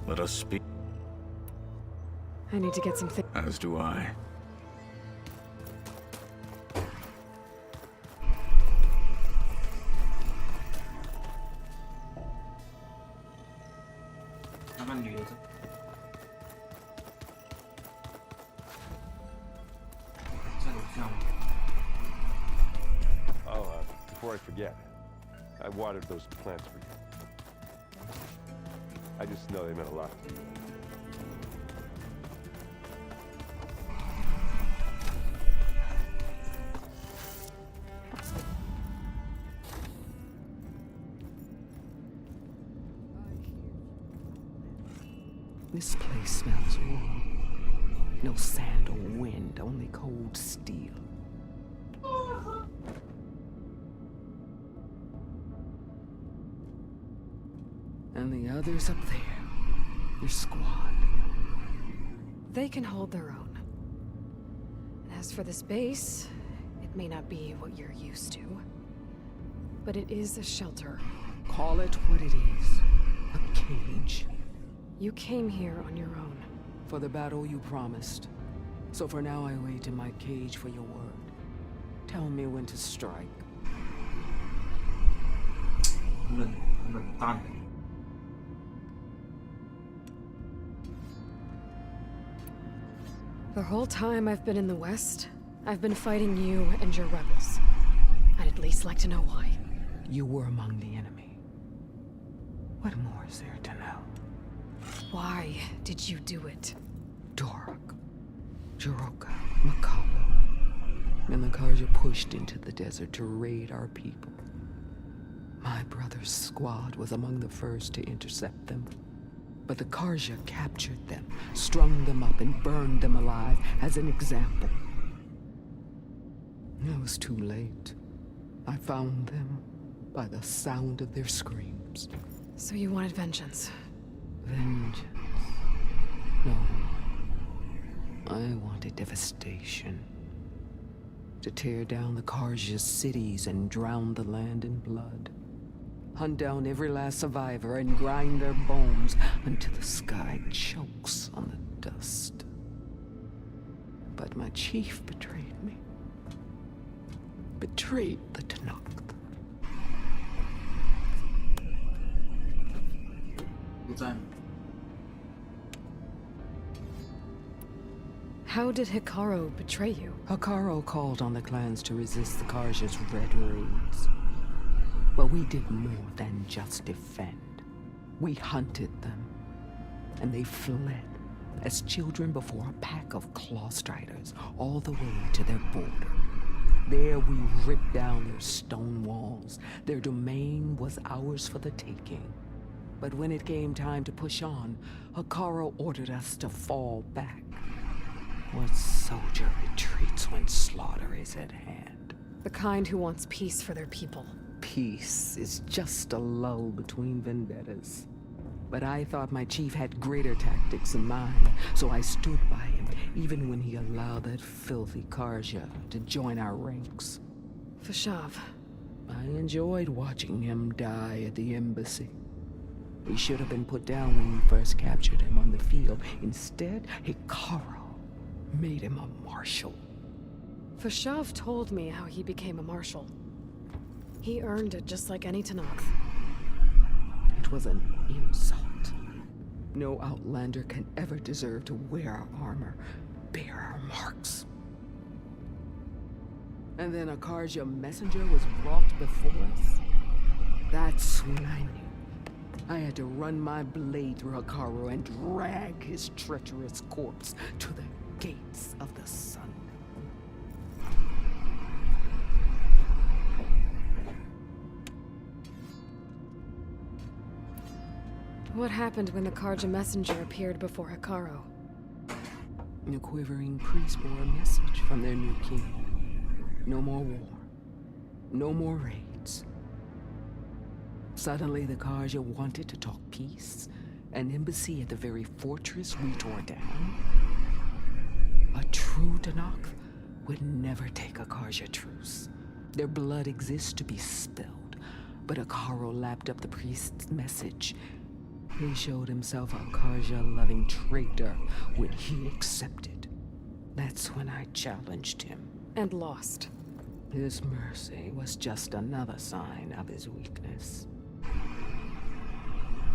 Let us speak. I need to get some things. As do I. Before I forget, I watered those plants for you. I just know they meant a lot to you. This place smells warm. No sand or wind, only cold steel. And the others up there, your squad. They can hold their own. And as for this base, it may not be what you're used to, but it is a shelter. Call it what it is. A cage. You came here on your own. For the battle you promised. So for now I wait in my cage for your word. Tell me when to strike. The whole time I've been in the West, I've been fighting you and your rebels. I'd at least like to know why. You were among the enemy. What more is there to know? Why did you do it? Dorok, Jiroka, Makalo, and the Karja pushed into the desert to raid our people. My brother's squad was among the first to intercept them. But the Karja captured them, strung them up, and burned them alive as an example. It was too late. I found them by the sound of their screams. So you wanted vengeance? Vengeance? No. I wanted devastation. To tear down the Karja's cities and drown the land in blood. Hunt down every last survivor and grind their bones until the sky chokes on the dust. But my chief betrayed me. Betrayed the Tanakh. How did Hikaru betray you? Hikaru called on the clans to resist the Karja's red raids. But we did more than just defend. We hunted them, and they fled as children before a pack of claw striders all the way to their border. There we ripped down their stone walls. Their domain was ours for the taking. But when it came time to push on, Hikaru ordered us to fall back. What soldier retreats when slaughter is at hand? The kind who wants peace for their people. Peace is just a lull between vendettas. But I thought my chief had greater tactics in mind, so I stood by him, even when he allowed that filthy Karja to join our ranks. Fashav. I enjoyed watching him die at the embassy. He should have been put down when we first captured him on the field. Instead, Hikaru made him a marshal. Fashav told me how he became a marshal. He earned it just like any Tenakth. It was an insult. No Outlander can ever deserve to wear our armor, bear our marks. And then a Karja messenger was brought before us. That's when I knew. I had to run my blade through Hikaru and drag his treacherous corpse to the gates of the sun. What happened when the Karja messenger appeared before Hikaru? The quivering priests bore a message from their new king. No more war. No more raids. Suddenly, the Karja wanted to talk peace. An embassy at the very fortress we tore down. A true Tenakth would never take a Karja truce. Their blood exists to be spilled. But Hikaru lapped up the priest's message. He showed himself a Karja-loving traitor when he accepted. That's when I challenged him. And lost. His mercy was just another sign of his weakness.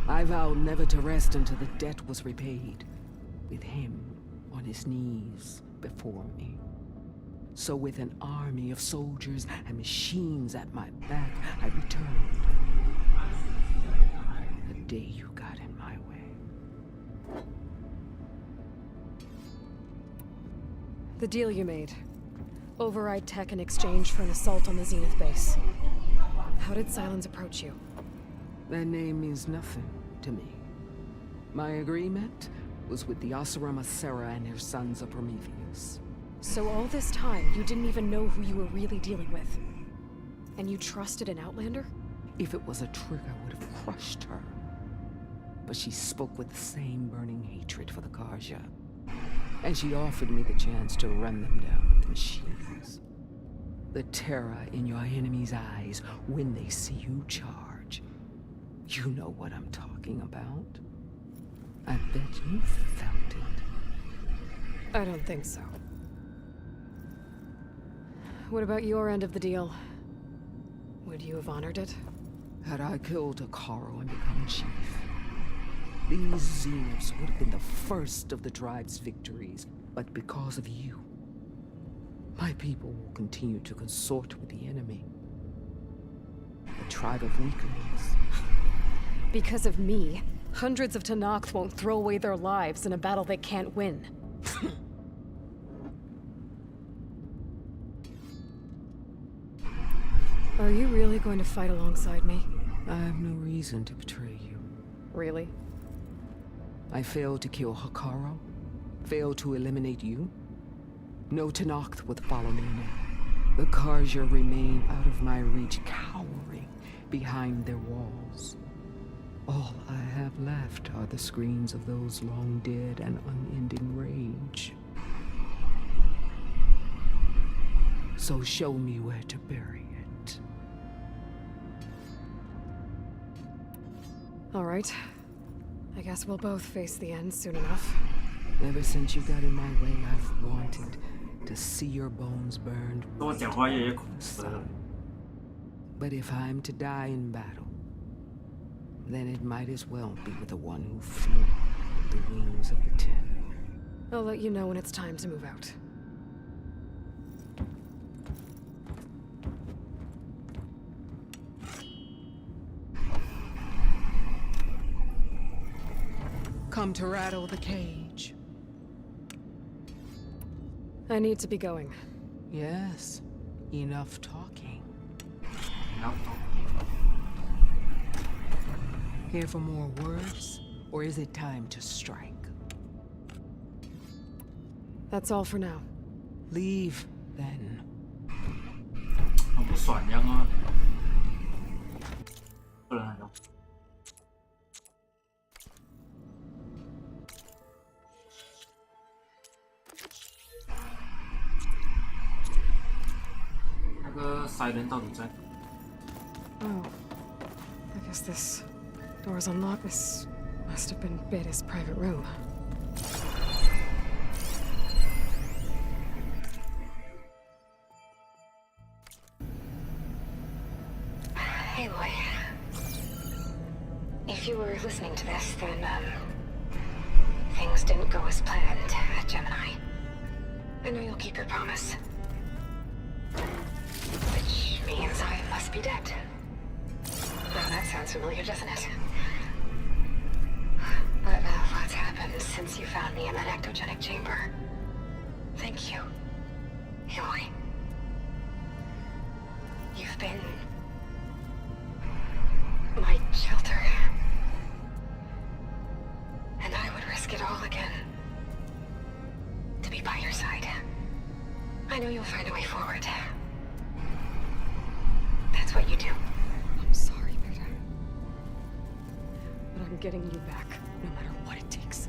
I vowed never to rest until the debt was repaid, with him on his knees before me. So with an army of soldiers and machines at my back, I returned. The day you got in my way. The deal you made. Override tech in exchange for an assault on the Zenith base. How did Silence approach you? That name means nothing to me. My agreement was with the Asarama Sera and their sons of Prometheus. So all this time, you didn't even know who you were really dealing with? And you trusted an Outlander? If it was a trick, I would have crushed her. But she spoke with the same burning hatred for the Karja. And she offered me the chance to run them down with machines. The terror in your enemy's eyes when they see you charge. You know what I'm talking about. I bet you felt it. I don't think so. What about your end of the deal? Would you have honored it? Had I killed Hikaru and become chief, these Zeniths would have been the first of the tribe's victories. But because of you, my people will continue to consort with the enemy. The tribe of weaklings. Because of me, hundreds of Tenakth won't throw away their lives in a battle they can't win. Are you really going to fight alongside me? I have no reason to betray you. Really? I failed to kill Hikaru? Failed to eliminate you? No Tenakth would follow me now. The Karja remain out of my reach, cowering behind their walls. All I have left are the screams of those long dead and unending rage. So show me where to bury it. All right. I guess we'll both face the end soon enough. Ever since you got in my way, I've wanted to see your bones burned right in the sun. But if I'm to die in battle, then it might as well be with the one who flew the wings of the Ten. I'll let you know when it's time to move out. Come to rattle the cage. I need to be going. Yes, enough talking. Here for more words, or is it time to strike? That's all for now. Leave, then. 我不爽样啊！不然还有。那个 Silent 到底在？ Oh, I guess this Door's unlocked. This must have been Beta's private room. Aloy. If you were listening to this, then, things didn't go as planned at Gemini. I know you'll keep your promise. Which means I must be dead. Well, that sounds familiar, doesn't it? But what's happened since you found me in that ectogenic chamber? Thank you, Aloy. You've been my shelter. And I would risk it all again to be by your side. I know you'll find a way forward. That's what you do. I'm sorry, Beta. But I'm getting you back, no matter what it takes.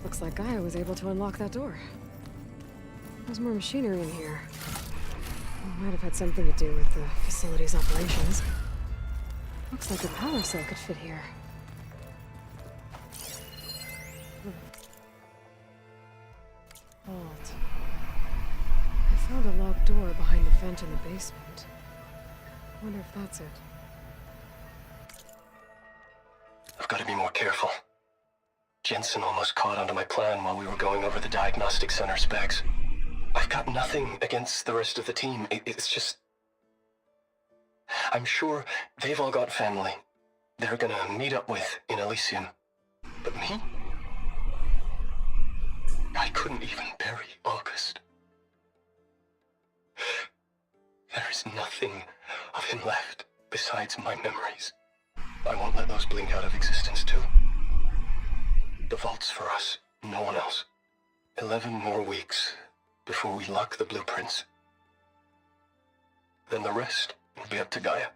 Looks like Gaia was able to unlock that door. There's more machinery in here. It might have had something to do with the facility's operations. Looks like a power cell could fit here. Vault. I found a locked door behind the vent in the basement. I wonder if that's it. I've got to be more careful. Jensen almost caught onto my plan while we were going over the diagnostic center specs. I've got nothing against the rest of the team. It's just... I'm sure they've all got family they're gonna meet up with in Elysium. But me? I couldn't even bury August. There is nothing of him left besides my memories. I won't let those blink out of existence too. The vault's for us, no one else. 11 more weeks before we lock the blueprints. Then the rest will be up to Gaia.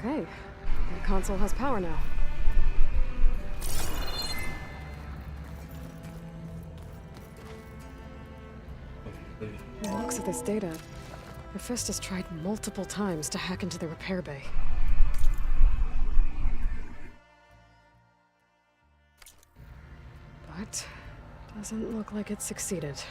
Okay, the console has power now. From the looks of this data, Hephaestus tried multiple times to hack into the repair bay. But doesn't look like it succeeded.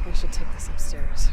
I should take this upstairs.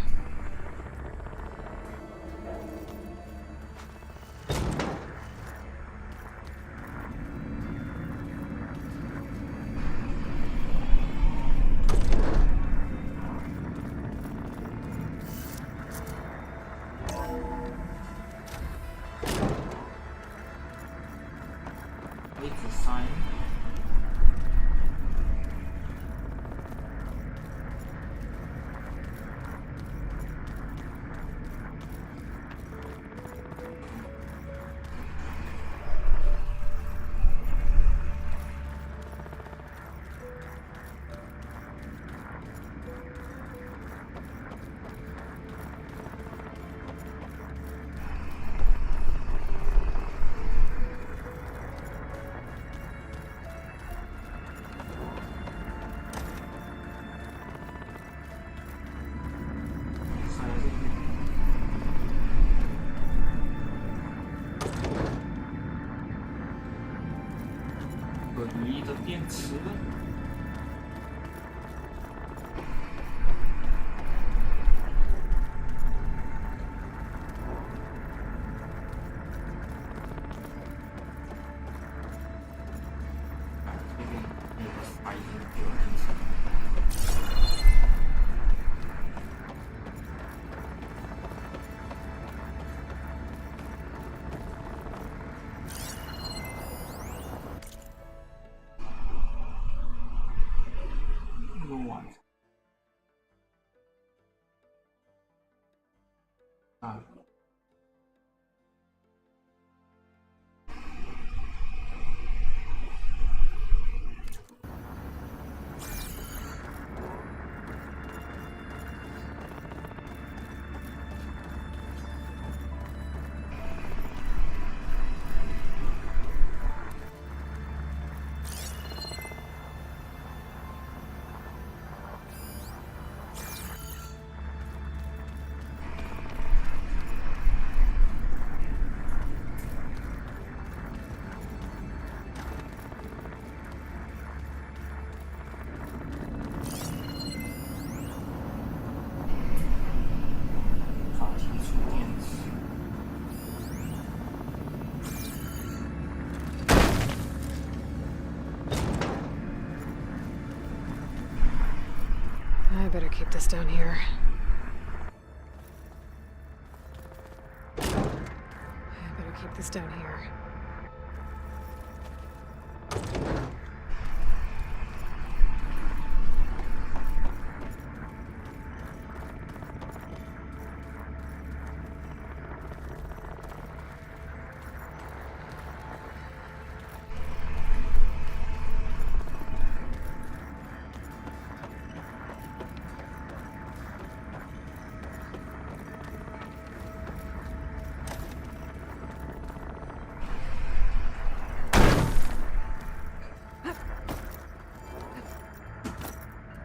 I better keep this down here. I better keep this down here.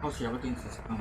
好奇要不要电子上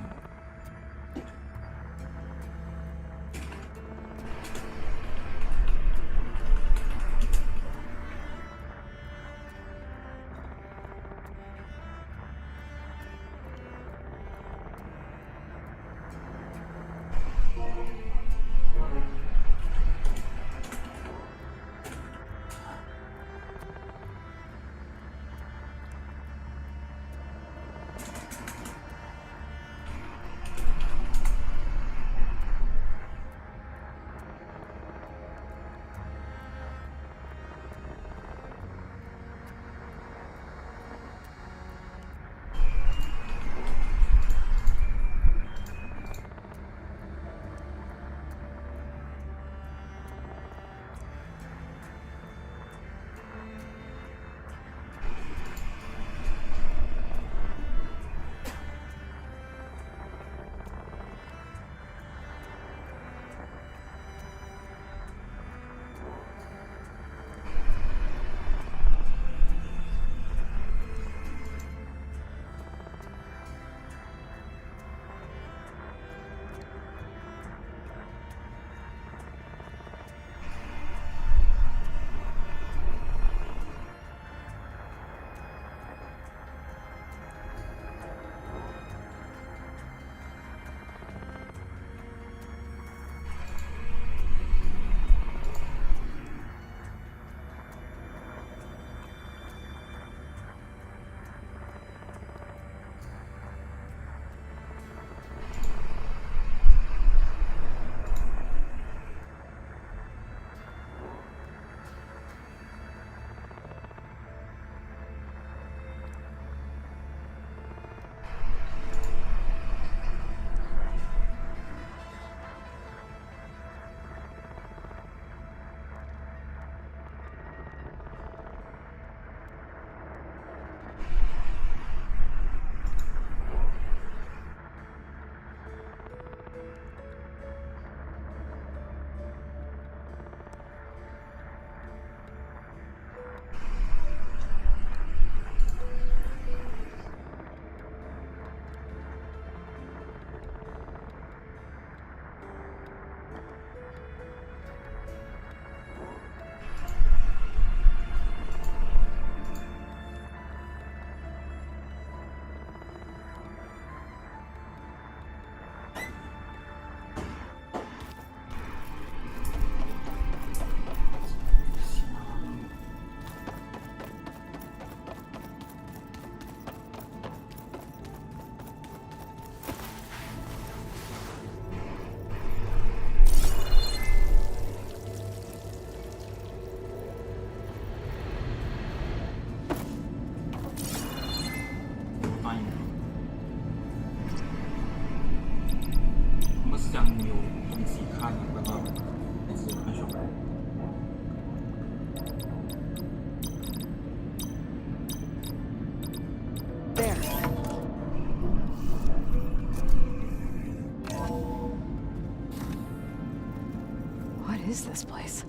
？is this place?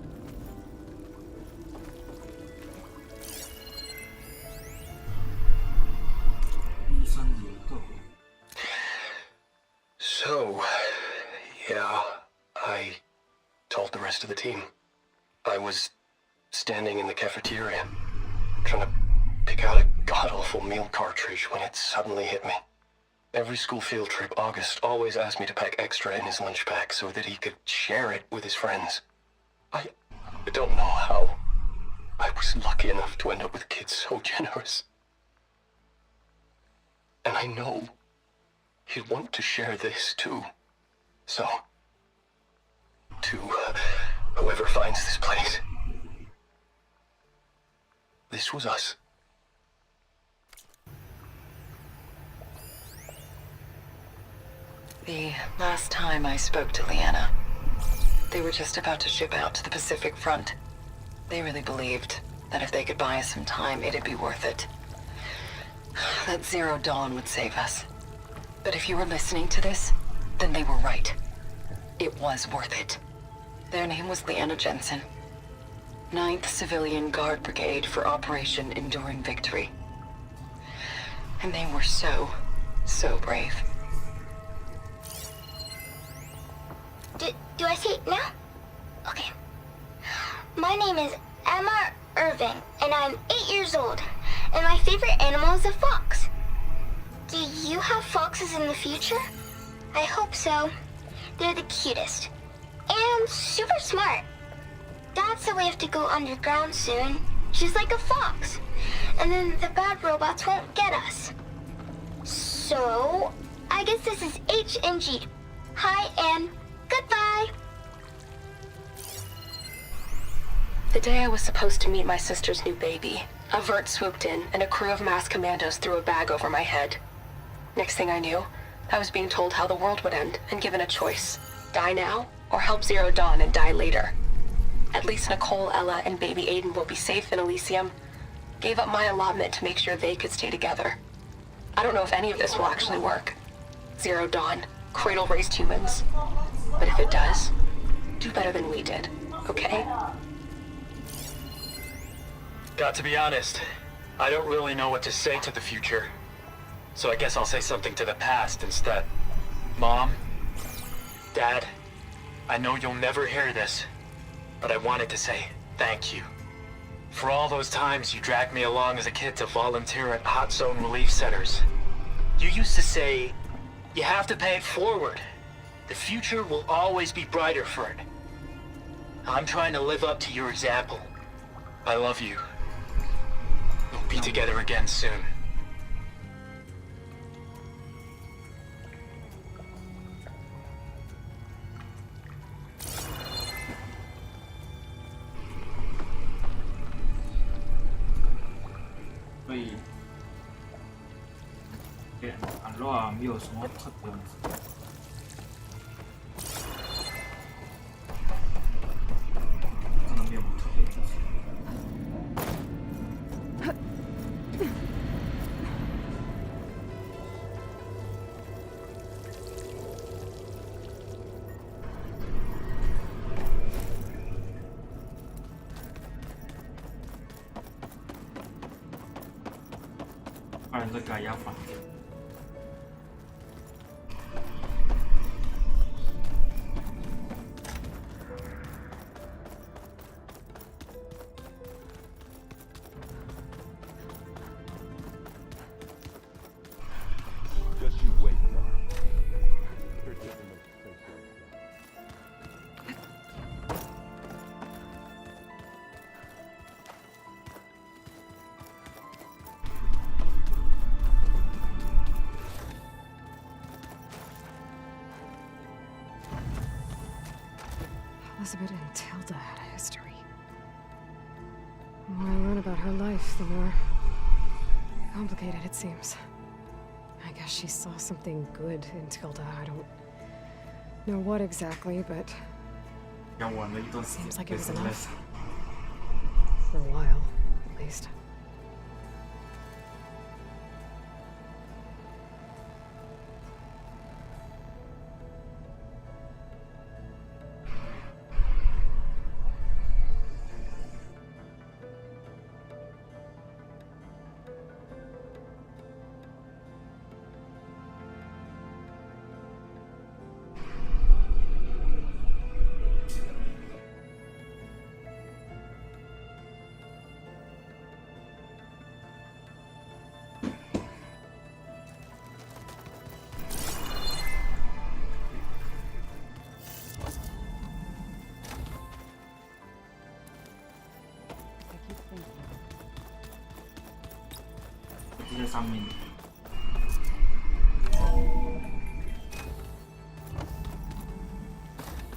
So, yeah, I told the rest of the team. I was standing in the cafeteria, trying to pick out a god-awful meal cartridge when it suddenly hit me. Every school field trip, August always asked me to pack extra in his lunch pack so that he could share it with his friends. I don't know how I was lucky enough to end up with kids so generous. And I know he'd want to share this too. So, to whoever finds this place, this was us. The last time I spoke to Leanna, they were just about to ship out to the Pacific Front. They really believed that if they could buy us some time, it'd be worth it. That Zero Dawn would save us. But if you were listening to this, then they were right. It was worth it. Their name was Leanna Jensen. 9th Civilian Guard Brigade for Operation Enduring Victory. And they were so So brave. Do I say it now? Okay. My name is Emma Irving, and I'm 8 years old, and my favorite animal is a fox. Do you have foxes in the future? I hope so. They're the cutest. And super smart. Dad said we have to go underground soon, just like a fox. And then the bad robots won't get us. So, I guess this is H and G. Hi and goodbye. The day I was supposed to meet my sister's new baby, a vert swooped in and a crew of masked commandos threw a bag over my head. Next thing I knew, I was being told how the world would end and given a choice. Die now, or help Zero Dawn and die later. At least Nicole, Ella, and baby Aiden will be safe in Elysium. Gave up my allotment to make sure they could stay together. I don't know if any of this will actually work. Zero Dawn, cradle-raised humans. But if it does, do better than we did, okay? Got to be honest, I don't really know what to say to the future. So I guess I'll say something to the past instead. Mom, Dad, I know you'll never hear this, but I wanted to say thank you. For all those times you dragged me along as a kid to volunteer at hot zone relief centers. You used to say, you have to pay it forward. The future will always be brighter for it. I'm trying to live up to your example. I love you. We'll be together again soon. Aloy 没有什么特别的。真的没有特别的。不然这个要反。 Just you wait, Mom. You're taking those places. Elizabeth and Tilda had a history. The more I learn about her life, the more complicated it seems. I guess she saw something good in Tilda. I don't know what exactly, but seems like it was enough. For a while, at least.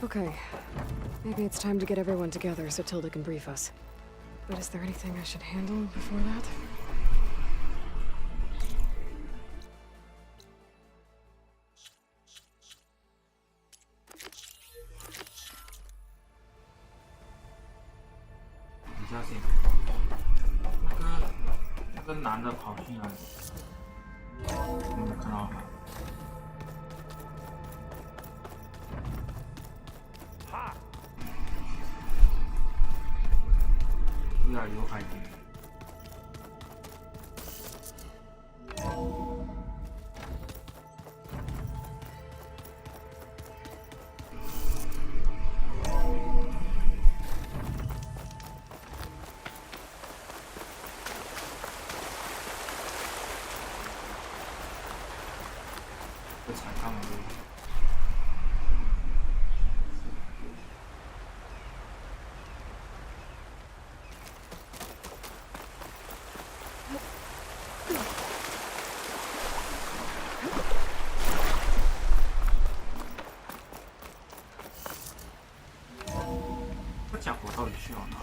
Okay, maybe it's time to get everyone together so Tilda can brief us. But is there anything I should handle before that?那个男的跑去哪里？没有看到他。有点有海军。这才刚而已。这家伙到底去了哪？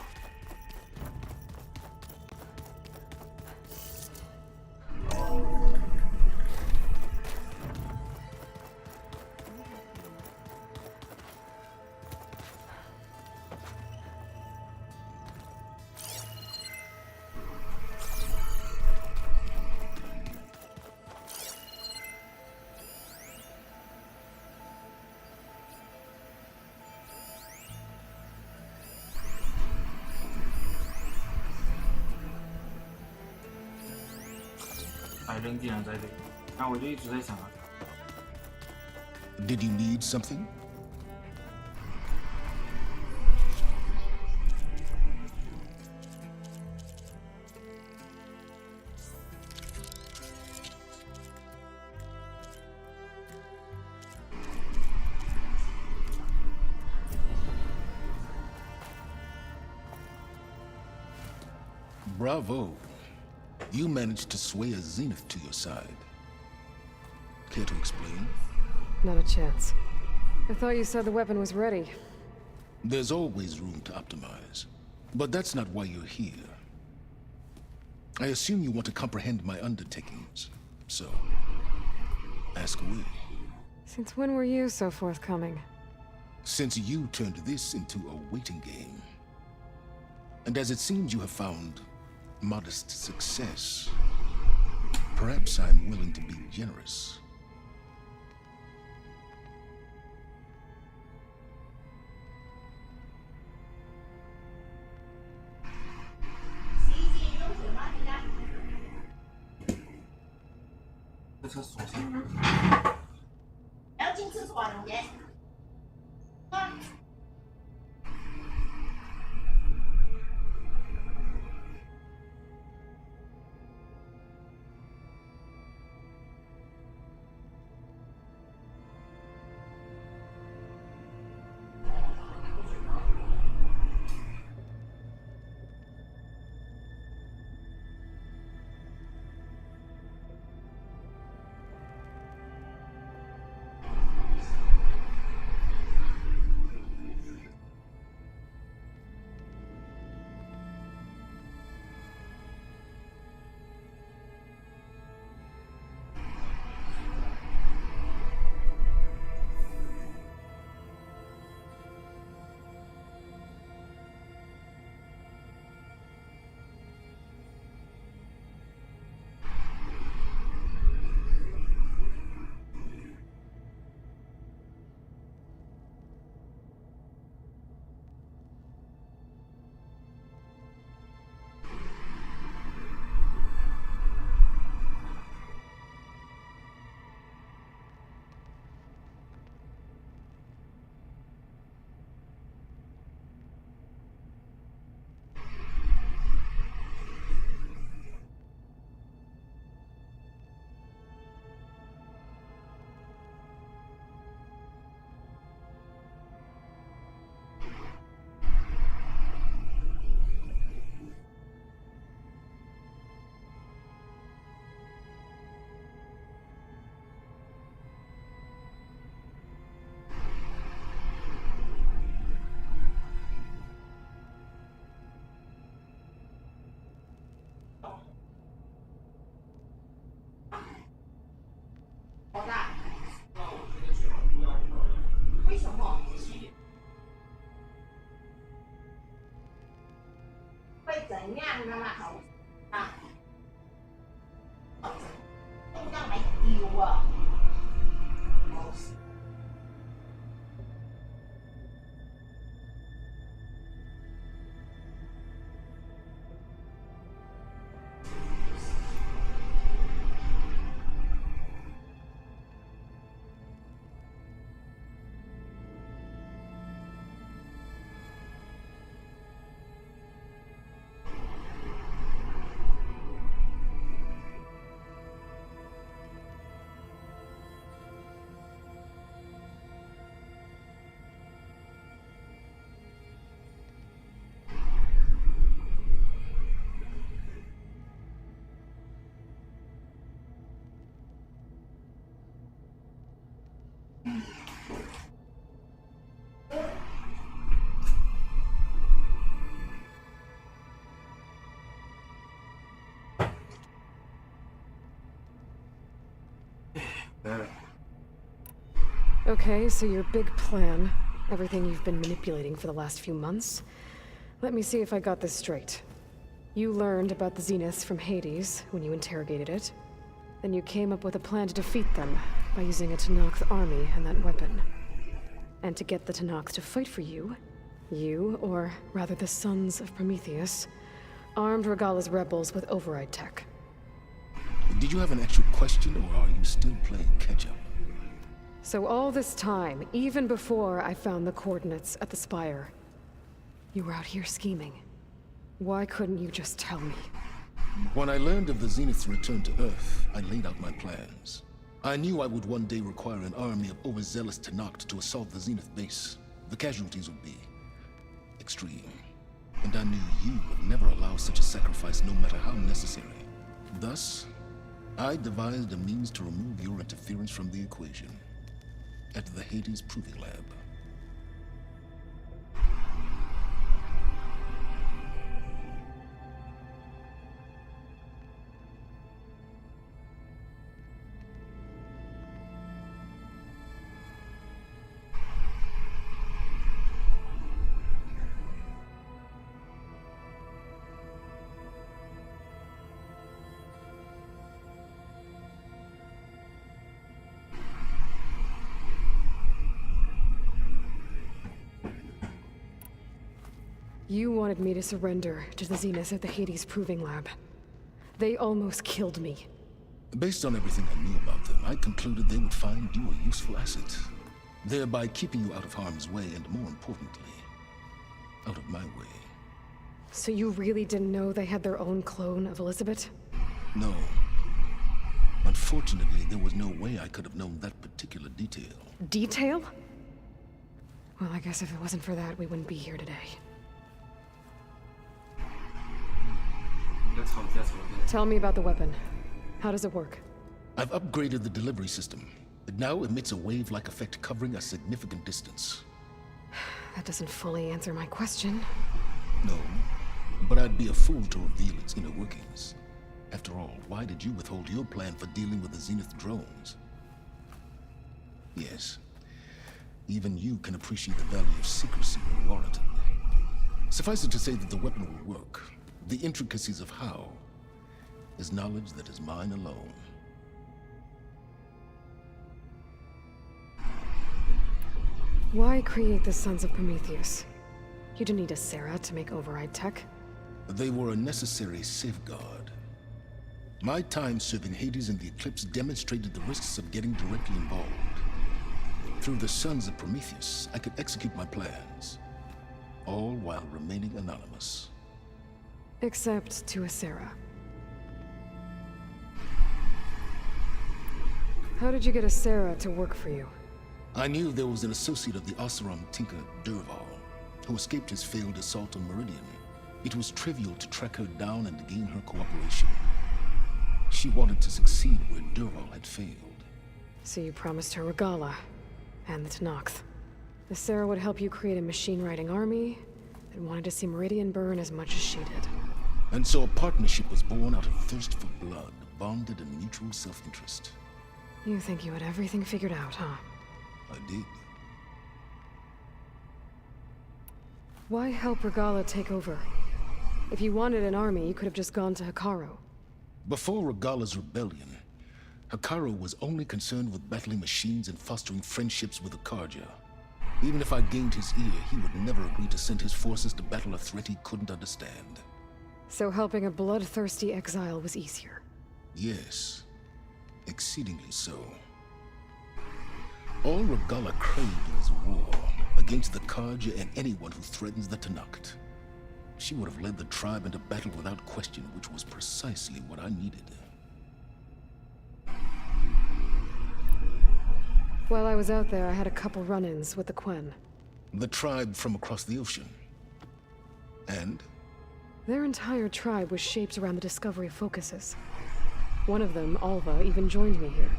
白人竟然在这里，那我就一直在想啊。Did you need something? Bravo. You managed to sway a zenith to your side. Care to explain? Not a chance. I thought you said the weapon was ready. There's always room to optimize. But that's not why you're here. I assume you want to comprehend my undertakings. So, ask away. Since when were you so forthcoming? Since you turned this into a waiting game. And as it seems you have found modest success, perhaps I'm willing to be generous. Okay, so your big plan, everything you've been manipulating for the last few months. Let me see if I got this straight. You learned about the Zeniths from Hades when you interrogated it. Then you came up with a plan to defeat them by using a Tenakth army and that weapon. And to get the Tenakth to fight for you, or rather the Sons of Prometheus, armed Regalla's rebels with override tech. Did you have an actual question, or are you still playing catch-up? So all this time, even before I found the coordinates at the Spire, you were out here scheming. Why couldn't you just tell me? When I learned of the Zenith's return to Earth, I laid out my plans. I knew I would one day require an army of overzealous Tenakth to assault the Zenith base. The casualties would be extreme. And I knew you would never allow such a sacrifice, no matter how necessary. Thus, I devised a means to remove your interference from the equation. At the Hades Proving Lab. You wanted me to surrender to the Zeniths at the Hades Proving Lab. They almost killed me. Based on everything I knew about them, I concluded they would find you a useful asset, thereby keeping you out of harm's way and, more importantly, out of my way. So you really didn't know they had their own clone of Elizabeth? No. Unfortunately, there was no way I could have known that particular detail. Detail? Well, I guess if it wasn't for that, we wouldn't be here today. Tell me about the weapon. How does it work? I've upgraded the delivery system. It now emits a wave-like effect covering a significant distance. That doesn't fully answer my question. No, but I'd be a fool to reveal its inner workings. After all, why did you withhold your plan for dealing with the Zenith drones? Yes, even you can appreciate the value of secrecy when warranted. Suffice it to say that the weapon will work. The intricacies of how is knowledge that is mine alone. Why create the Sons of Prometheus? You didn't need a Sarah to make override tech. They were a necessary safeguard. My time serving Hades and the Eclipse demonstrated the risks of getting directly involved. Through the Sons of Prometheus, I could execute my plans, all while remaining anonymous. Except to a Sarah. How did you get a Sarah to work for you? I knew there was an associate of the Oseram tinker, Derval, who escaped his failed assault on Meridian. It was trivial to track her down and gain her cooperation. She wanted to succeed where Derval had failed. So you promised her Regalla, and the Tenakth. The Sarah would help you create a machine-riding army that wanted to see Meridian burn as much as she did. And so a partnership was born out of thirst for blood, bonded in mutual self-interest. You think you had everything figured out, huh? I did. Why help Regalla take over? If you wanted an army, you could have just gone to Hekarro. Before Regalla's rebellion, Hekarro was only concerned with battling machines and fostering friendships with the Karja. Even if I gained his ear, he would never agree to send his forces to battle a threat he couldn't understand. So helping a bloodthirsty exile was easier? Yes. Exceedingly so. All Regalla craved was war against the Karja and anyone who threatens the Tenakth. She would have led the tribe into battle without question, which was precisely what I needed. While I was out there, I had a couple run-ins with the Quen. The tribe from across the ocean. And? Their entire tribe was shaped around the discovery of focuses. One of them, Alva, even joined me here.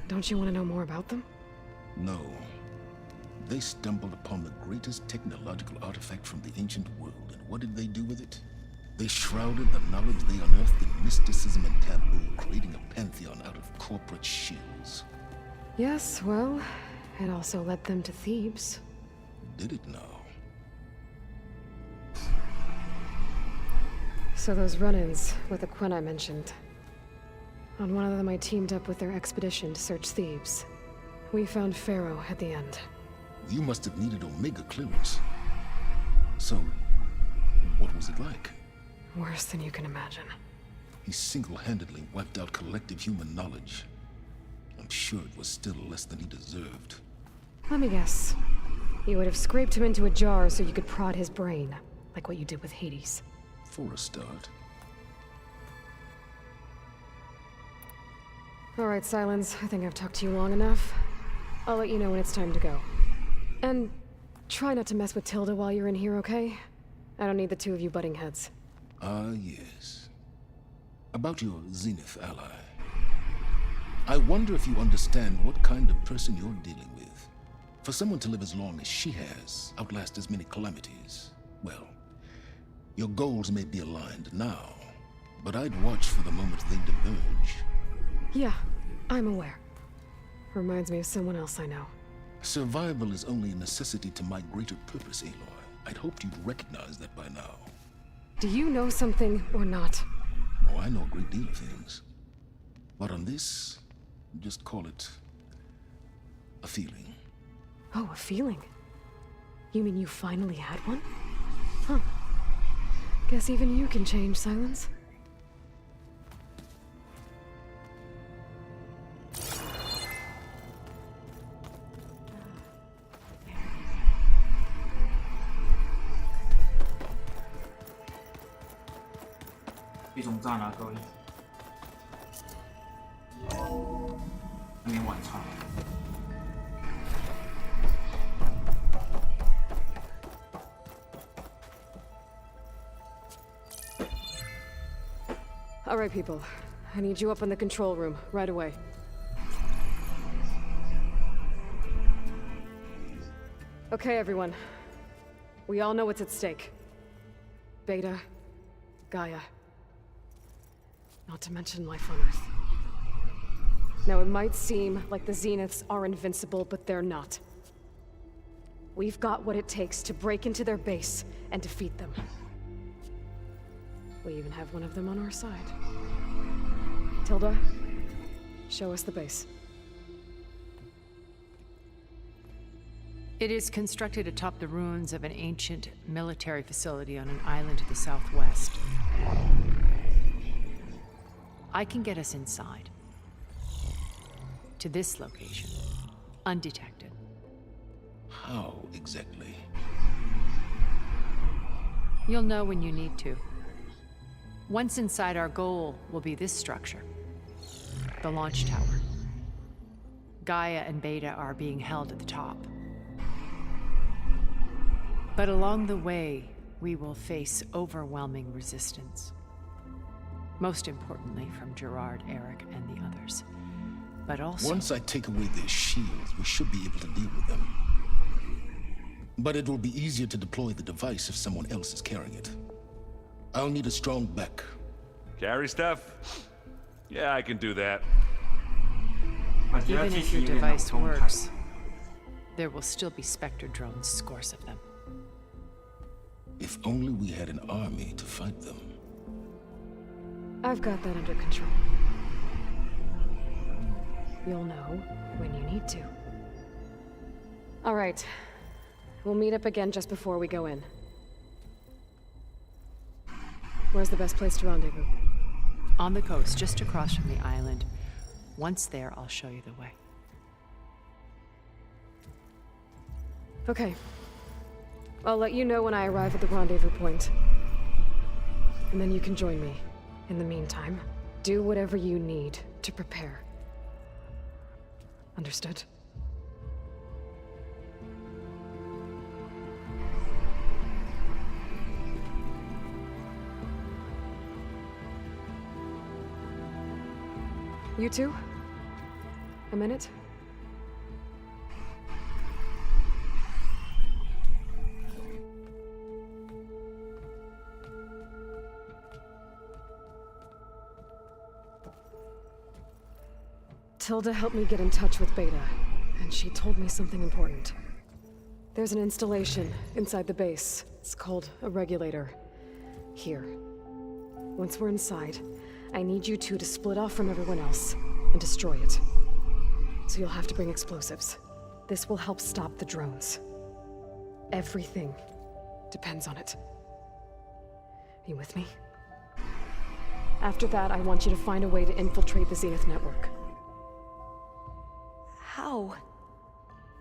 Don't you want to know more about them? No. They stumbled upon the greatest technological artifact from the ancient world, and what did they do with it? They shrouded the knowledge they unearthed in mysticism and taboo, creating a pantheon out of corporate shills. Yes, well, it also led them to Thebes. Did it now? So those run-ins with the Quen I mentioned. On one of them I teamed up with their expedition to search Thebes. We found Pharaoh at the end. You must have needed Omega clearance. So, what was it like? Worse than you can imagine. He single-handedly wiped out collective human knowledge. I'm sure it was still less than he deserved. Let me guess. You would have scraped him into a jar so you could prod his brain, like what you did with Hades. For a start. Alright, Silence. I think I've talked to you long enough. I'll let you know when it's time to go. And try not to mess with Tilda while you're in here, okay? I don't need the two of you butting heads. Ah, yes. About your Zenith ally. I wonder if you understand what kind of person you're dealing with. For someone to live as long as she has, outlast as many calamities, well, your goals may be aligned now, but I'd watch for the moment they diverge. Yeah, I'm aware. Reminds me of someone else I know. Survival is only a necessity to my greater purpose, Aloy. I'd hoped you'd recognize that by now. Do you know something or not? Oh, I know a great deal of things. But on this, just call it a feeling. Oh, a feeling? You mean you finally had one? Huh. Guess even you can change, Silence.一种站啊，各位，今天晚餐。All right, people. I need you up in the control room right away. Okay, everyone. We all know what's at stake. Beta, Gaia. Not to mention life on Earth. Now, it might seem like the Zeniths are invincible, but they're not. We've got what it takes to break into their base and defeat them. We even have one of them on our side. Tilda, show us the base. It is constructed atop the ruins of an ancient military facility on an island to the southwest. I can get us inside. To this location. Undetected. How exactly? You'll know when you need to. Once inside, our goal will be this structure. The launch tower. Gaia and Beta are being held at the top. But along the way, we will face overwhelming resistance. Most importantly, from Gerard, Eric, and the others. But also... Once I take away their shields, we should be able to deal with them. But it will be easier to deploy the device if someone else is carrying it. I'll need a strong back. Carry stuff? Yeah, I can do that. Even if your device works, there will still be Spectre drones, scores of them. If only we had an army to fight them. I've got that under control. You'll know when you need to. All right. We'll meet up again just before we go in. Where's the best place to rendezvous? On the coast, just across from the island. Once there, I'll show you the way. Okay. I'll let you know when I arrive at the rendezvous point. And then you can join me. In the meantime, do whatever you need to prepare. Understood? You two? A minute? Tilda helped me get in touch with Beta, and she told me something important. There's an installation inside the base. It's called a regulator. Here. Once we're inside, I need you two to split off from everyone else and destroy it. So you'll have to bring explosives. This will help stop the drones. Everything depends on it. Are you with me? After that, I want you to find a way to infiltrate the Zenith network. How?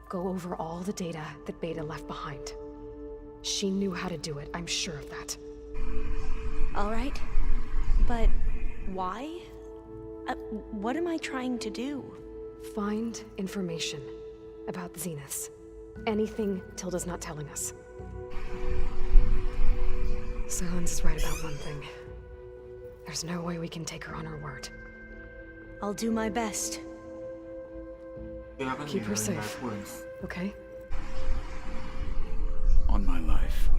Go over all the data that Beta left behind. She knew how to do it, I'm sure of that. All right. But why? What am I trying to do? Find information about the Zeniths. Anything Tilda's not telling us. Silence is right about one thing. There's no way we can take her on her word. I'll do my best. Keep her safe, okay? On my life.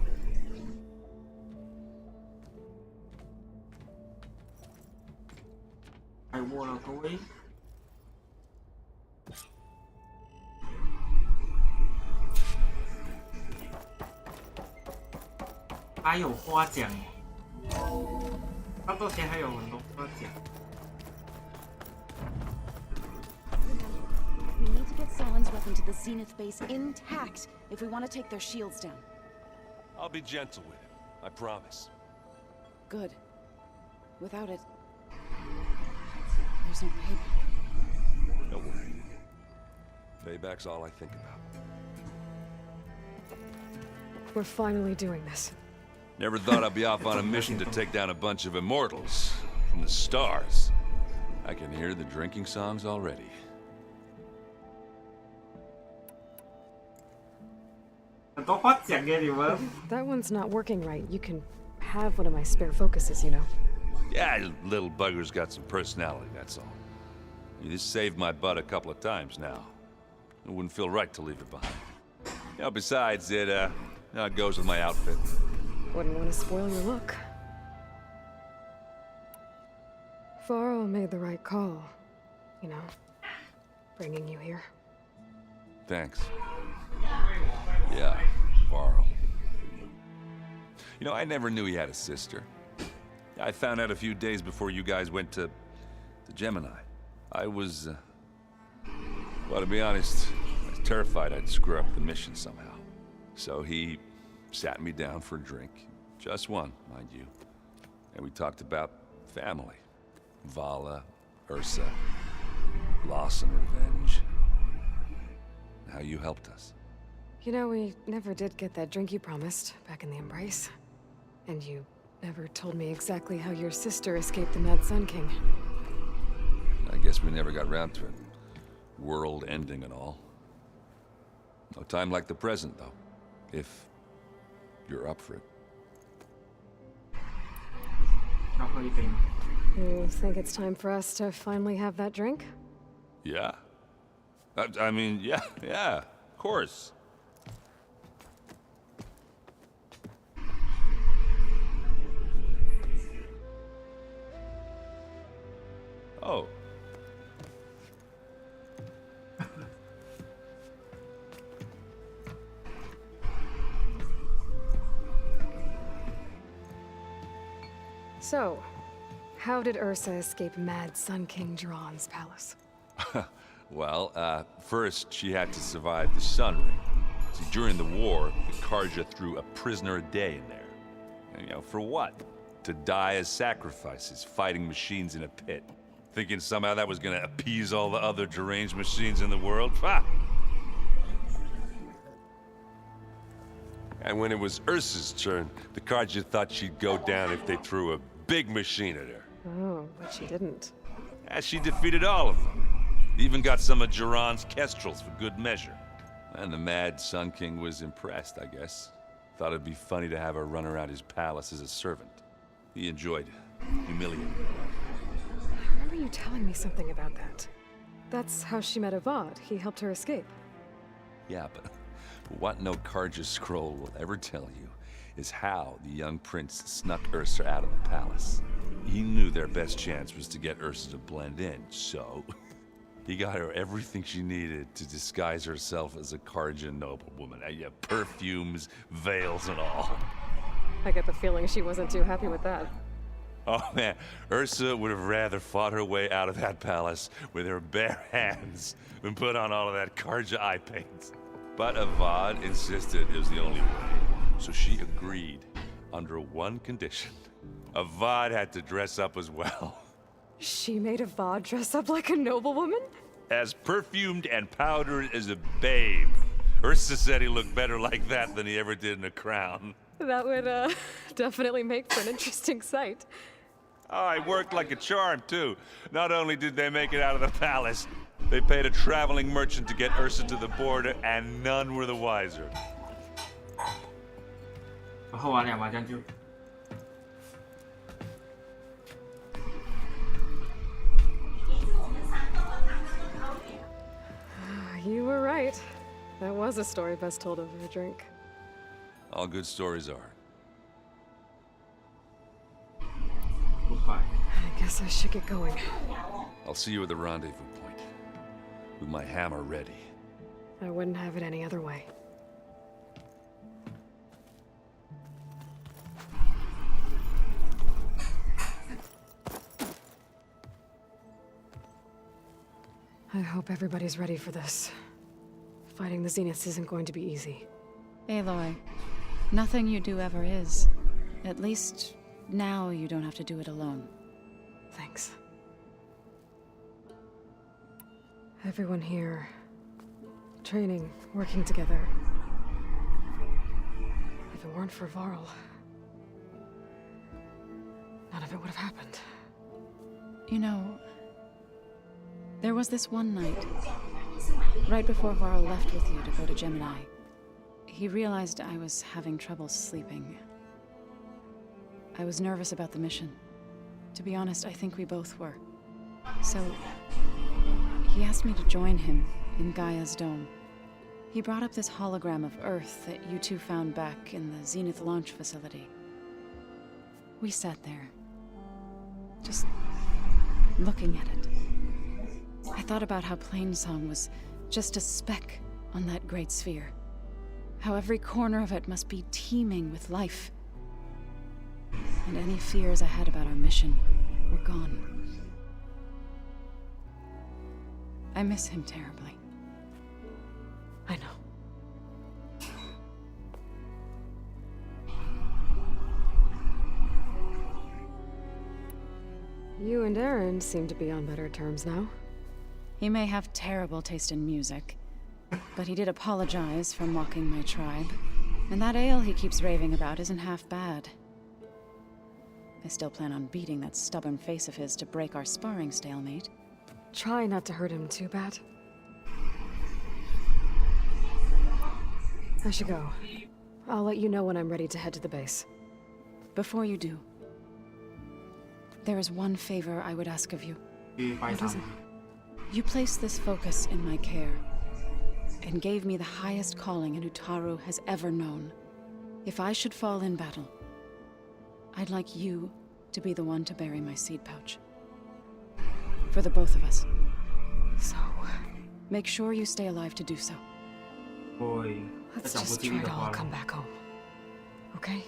I walk away. 还有花奖，他到前还有很多花奖。 We need to get Salen's weapon to the Zenith base intact if we want to take their shields down. I'll be gentle with it, I promise. Good. Without it, there's no payback. Don't worry. Payback's all I think about. We're finally doing this. Never thought I'd be off on a mission to take down a bunch of immortals from the stars. I can hear the drinking songs already. That one's not working right. You can have one of my spare focuses, you know. Yeah, little bugger's got some personality, that's all. This saved my butt a couple of times now. It wouldn't feel right to leave it behind. You know, besides, it goes with my outfit. Wouldn't want to spoil your look. Varl made the right call. You know, bringing you here. Thanks. Yeah, Varl. You know, I never knew he had a sister. I found out a few days before you guys went to Gemini. I was, well, to be honest, I was terrified I'd screw up the mission somehow. So he sat me down for a drink. Just one, mind you. And we talked about family. Vala, Ursa, loss and revenge. How you helped us. You know, we never did get that drink you promised back in the Embrace. And you never told me exactly how your sister escaped the Mad Sun King. I guess we never got around to it. World ending and all. No time like the present, though. If you're up for it. You think it's time for us to finally have that drink? Yeah. I mean, yeah, of course. Oh. So, how did Ursa escape Mad Sun King Jiran's palace? Well, first she had to survive the Sun Ring. See, during the war, the Karja threw a prisoner a day in there. And, you know, for what? To die as sacrifices, fighting machines in a pit. Thinking somehow that was gonna appease all the other deranged machines in the world? Ha! And when it was Ursa's turn, the Karja thought she'd go down if they threw a big machine at her. Oh, but she didn't. And she defeated all of them. Even got some of Jiran's kestrels for good measure. And the Mad Sun King was impressed, I guess. Thought it'd be funny to have her run around his palace as a servant. He enjoyed humiliating her. I remember you telling me something about that. That's how she met Avad. He helped her escape. Yeah, but what no Karja scroll will ever tell you is how the young prince snuck Ursa out of the palace. He knew their best chance was to get Ursa to blend in, so He got her everything she needed to disguise herself as a Kharjan noblewoman. Yeah, perfumes, veils, and all. I get the feeling she wasn't too happy with that. Oh man, Ursa would have rather fought her way out of that palace with her bare hands than put on all of that Kharja eye paint. But Avad insisted it was the only way, so she agreed under one condition. Avad had to dress up as well. She made Avad dress up like a noblewoman? As perfumed and powdered as a babe. Ursa said he looked better like that than he ever did in a crown. That would, definitely make for an interesting sight. Oh, it worked like a charm, too. Not only did they make it out of the palace, they paid a traveling merchant to get Ursa to the border, and none were the wiser. 后玩2把将就。You were right. That was a story best told over a drink. All good stories are. Goodbye. I guess I should get going. I'll see you at the rendezvous point, with my hammer ready. I wouldn't have it any other way. I hope everybody's ready for this. Fighting the Zeniths isn't going to be easy. Aloy, nothing you do ever is. At least, now you don't have to do it alone. Thanks. Everyone here, training, working together. If it weren't for Varl, none of it would have happened. You know, there was this one night, right before Varl left with you to go to Gemini. He realized I was having trouble sleeping. I was nervous about the mission. To be honest, I think we both were. So, he asked me to join him in Gaia's dome. He brought up this hologram of Earth that you two found back in the Zenith launch facility. We sat there, just looking at it. I thought about how Plainsong was just a speck on that great sphere. How every corner of it must be teeming with life. And any fears I had about our mission were gone. I miss him terribly. I know. You and Aaron seem to be on better terms now. He may have terrible taste in music, but he did apologize for mocking my tribe. And that ale he keeps raving about isn't half bad. I still plan on beating that stubborn face of his to break our sparring stalemate. Try not to hurt him too bad. I should go. I'll let you know when I'm ready to head to the base. Before you do, there is one favor I would ask of you. What is it? You placed this focus in my care, and gave me the highest calling an Utaru has ever known. If I should fall in battle, I'd like you to be the one to bury my seed pouch. For the both of us. So, make sure you stay alive to do so. Let's just try to all come back home. Okay?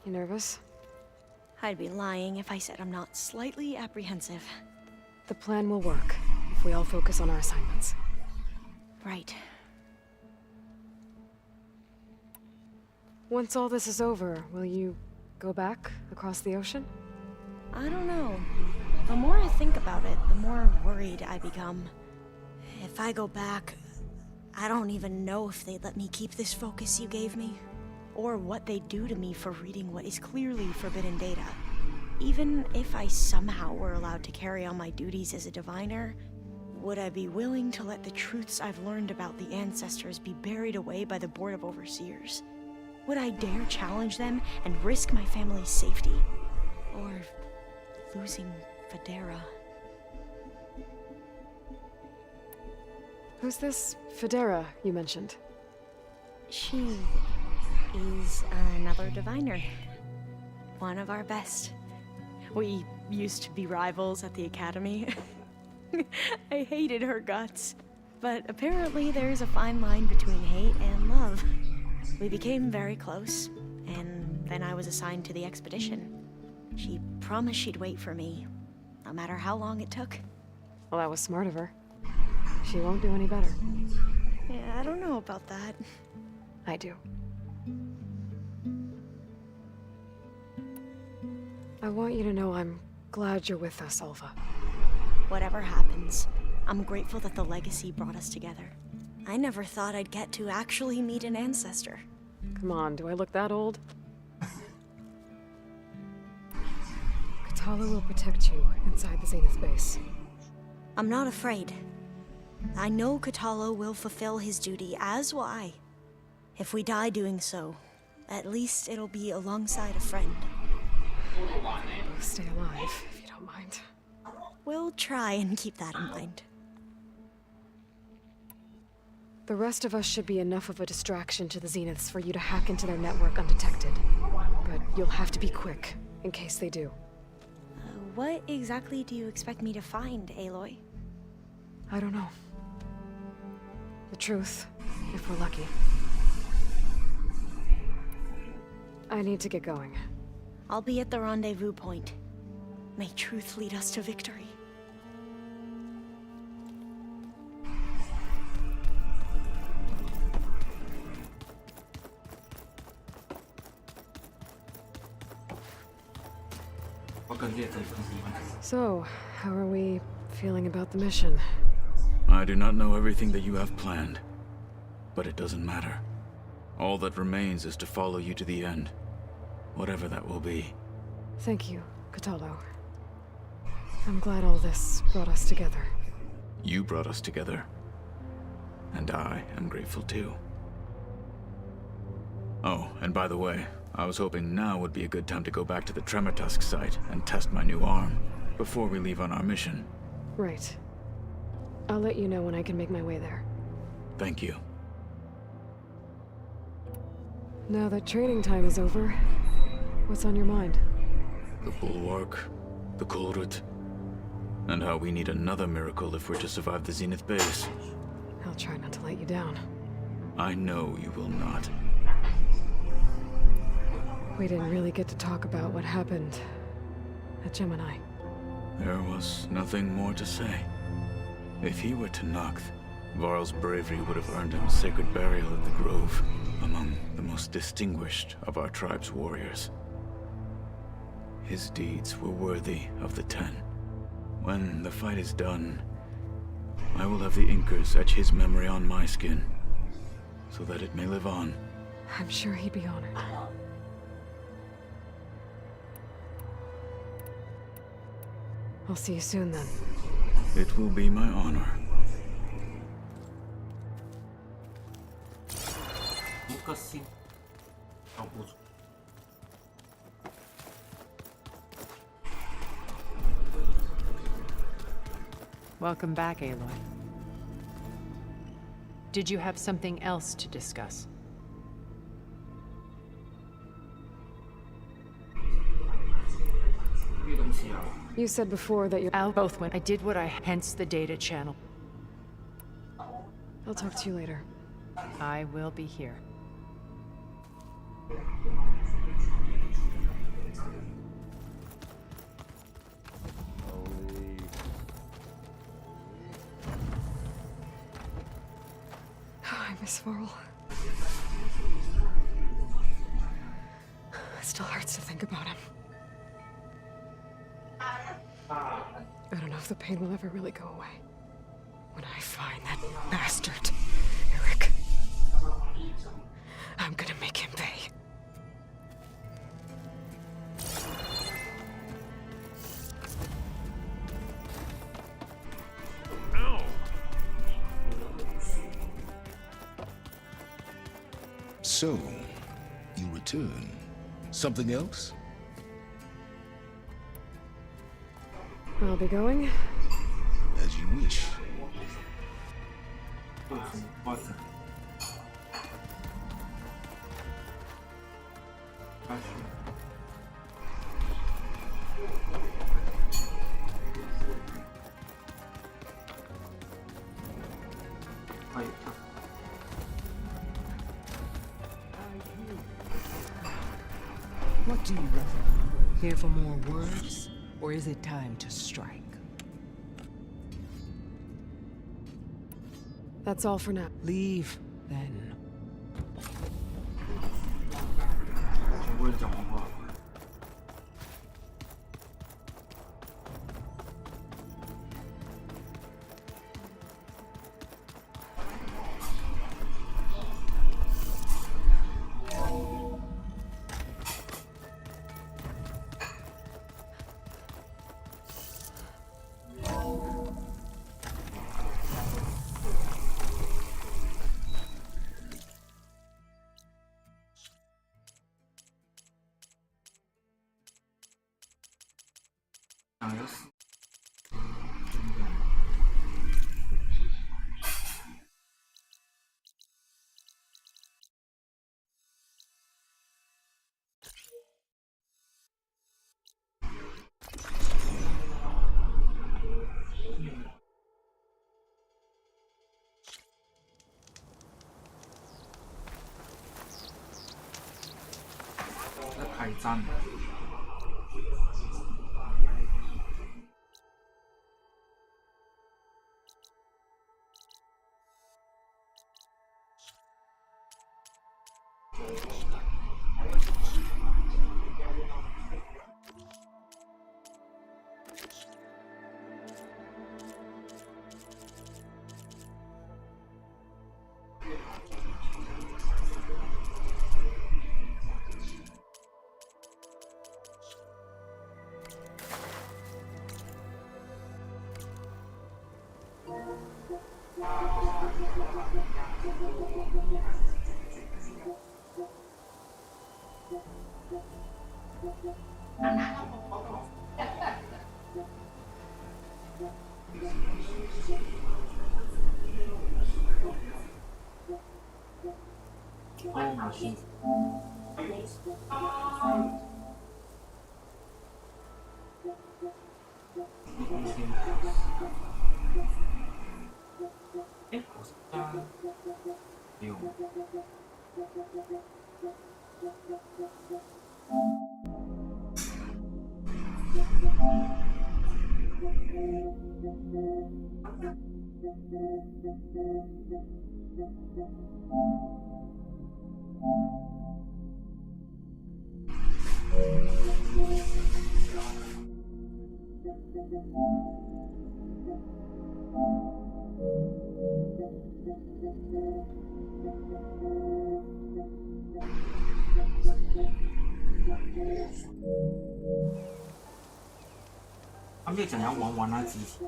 You nervous? I'd be lying if I said I'm not slightly apprehensive. The plan will work if we all focus on our assignments. Right. Once all this is over, will you go back across the ocean? I don't know. The more I think about it, the more worried I become. If I go back, I don't even know if they'd let me keep this focus you gave me, or what they'd do to me for reading what is clearly forbidden data. Even if I somehow were allowed to carry on my duties as a diviner, would I be willing to let the truths I've learned about the ancestors be buried away by the Board of Overseers? Would I dare challenge them and risk my family's safety? Or losing Federa? Who's this Federa you mentioned? She is another diviner. One of our best. We used to be rivals at the academy. I hated her guts. But apparently there's a fine line between hate and love. We became very close, and then I was assigned to the expedition. She promised she'd wait for me, no matter how long it took. Well, that was smart of her. She won't do any better. Yeah, I don't know about that. I do. I want you to know I'm glad you're with us, Alva. Whatever happens, I'm grateful that the legacy brought us together. I never thought I'd get to actually meet an ancestor. Come on, do I look that old? Katala will protect you inside the Zenith base. I'm not afraid. I know Katala will fulfill his duty, as will I. If we die doing so, at least it'll be alongside a friend. Both stay alive, if you don't mind. We'll try and keep that in mind. The rest of us should be enough of a distraction to the Zeniths for you to hack into their network undetected. But you'll have to be quick, in case they do. What exactly do you expect me to find, Aloy? I don't know. The truth, if we're lucky. I need to get going. I'll be at the rendezvous point. May truth lead us to victory. So, how are we feeling about the mission? I do not know everything that you have planned, but it doesn't matter. All that remains is to follow you to the end, whatever that will be. Thank you, Katalo. I'm glad all this brought us together. You brought us together, and I am grateful too. Oh, and by the way, I was hoping now would be a good time to go back to the Tremortusk site and test my new arm, before we leave on our mission. Right. I'll let you know when I can make my way there. Thank you. Now that training time is over, what's on your mind? The Bulwark, the Kulrut, and how we need another miracle if we're to survive the Zenith base. I'll try not to let you down. I know you will not. We didn't really get to talk about what happened at Gemini. There was nothing more to say. If he were to Nocth, Varl's bravery would have earned him sacred burial at the Grove, among the most distinguished of our tribe's warriors. His deeds were worthy of the Ten. When the fight is done, I will have the Inkers etch his memory on my skin, so that it may live on. I'm sure he'd be honored. I'll see you soon then. It will be my honor. Welcome back, Aloy. Did you have something else to discuss? You said before that you're both went. I did what I hence the data channel. I'll talk to you later. I will be here. I miss Varl. It still hurts to think about him. I don't know if the pain will ever really go away. When I find that bastard, Eric, I'm gonna make him pay. So, you return. Something else? I'll be going. As you wish. 下去。还有它。 What do you want? Here for more words, or is it time to strike? That's all for now. Leave, then. 全部人讲完话。想要死。在开战。 哦，马戏。哎，我是家有。他没有讲要玩那机器。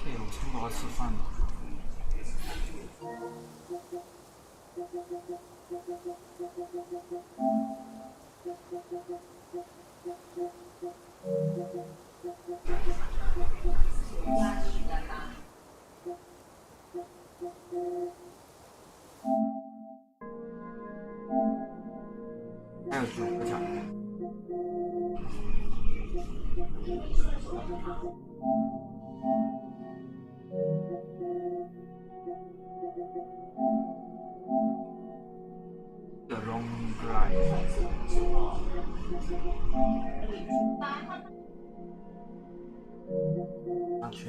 对，我差不多要吃饭了。还有9个奖。 The long drive。安全。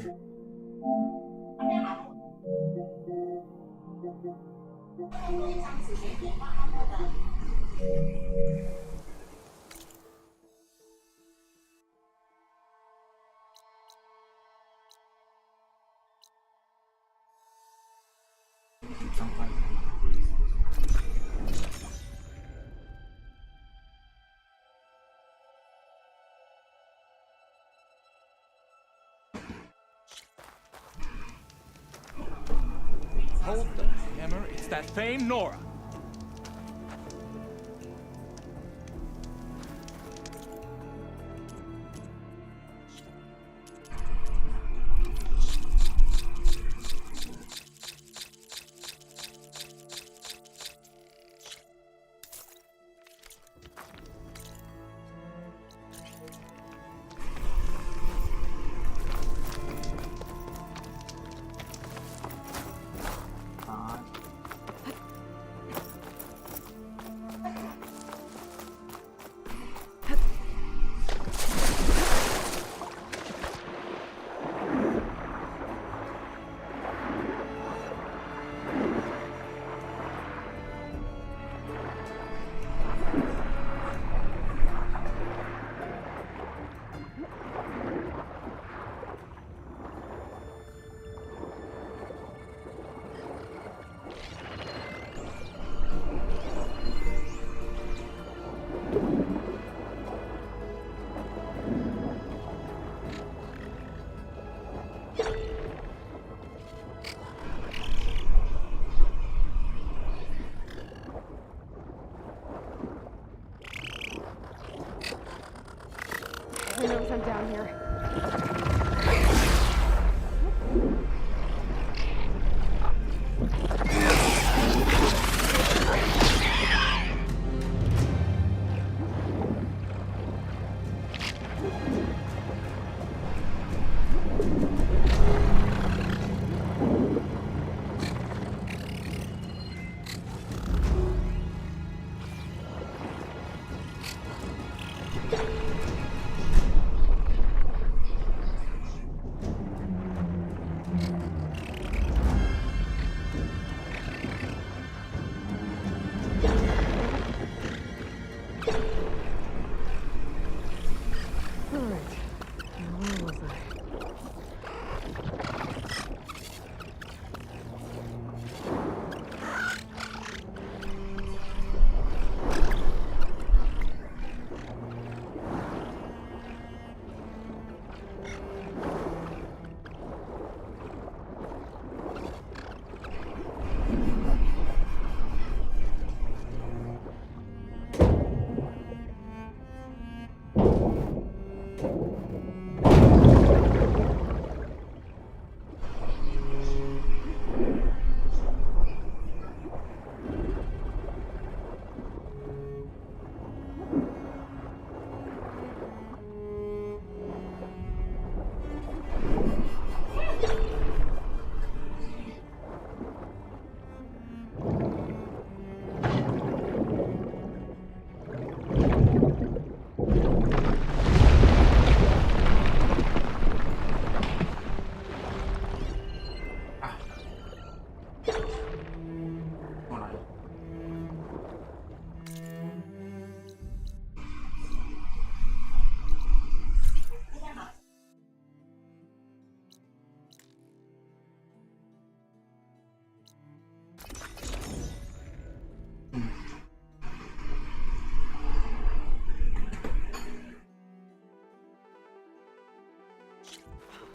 Hold the hammer. It's that thing, Nora. Who knows I'm down here?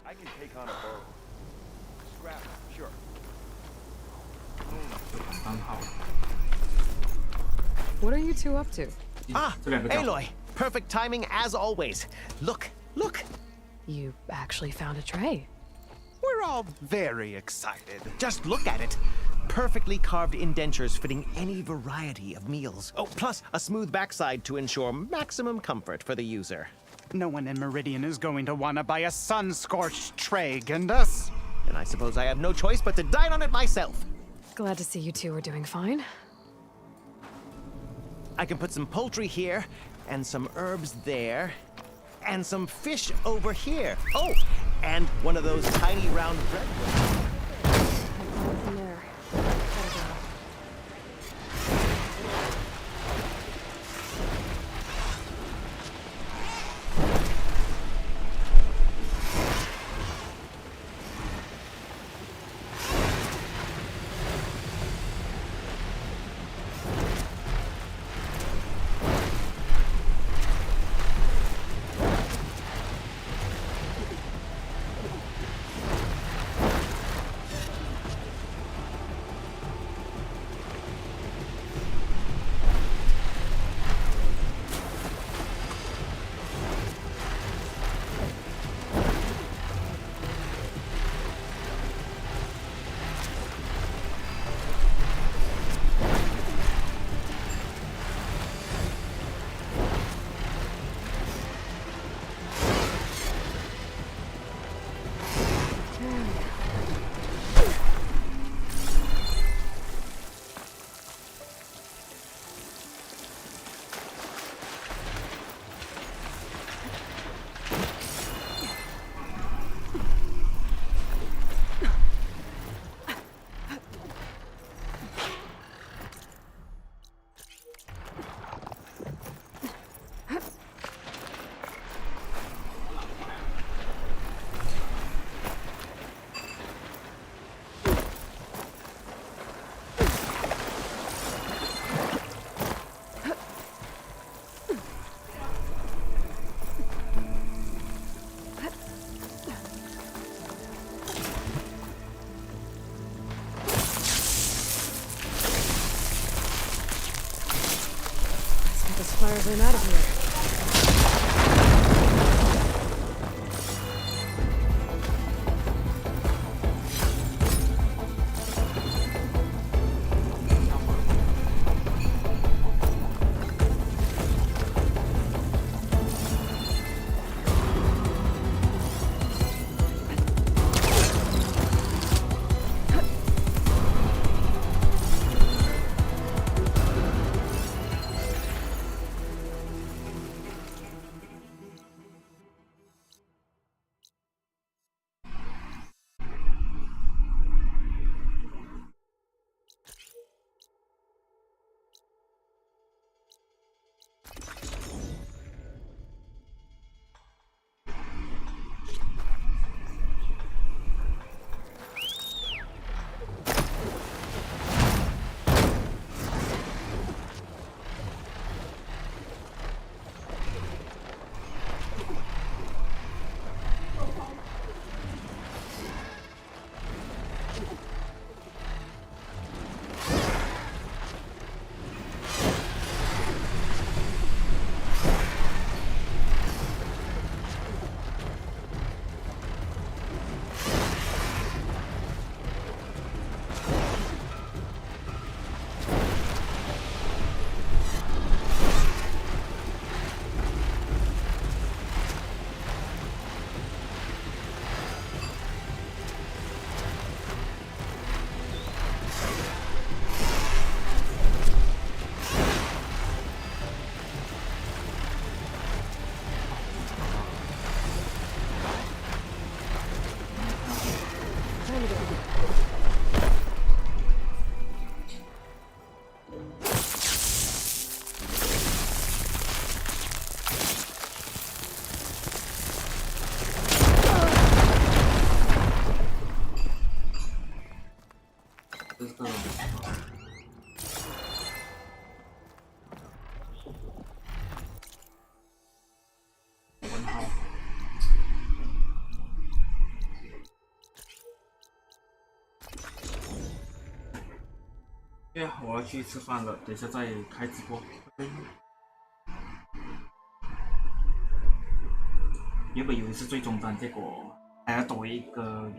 I can take on a bow. Scrap, sure. What are you two up to? Ah, Aloy. Perfect timing as always. Look, look. You actually found a tray. We're all very excited. Just look at it. Perfectly carved indentures fitting any variety of meals. Oh, plus a smooth backside to ensure maximum comfort for the user. No one in Meridian is going to want to buy a sun-scorched tray, Gindus. And I suppose I have no choice but to dine on it myself. Glad to see you two are doing fine. I can put some poultry here, and some herbs there, and some fish over here. Oh, and one of those tiny round bread ones. Nothing there. Gotta go. 对，我要去吃饭了，等一下再开直播。原本以为是最终章，结果还要多一个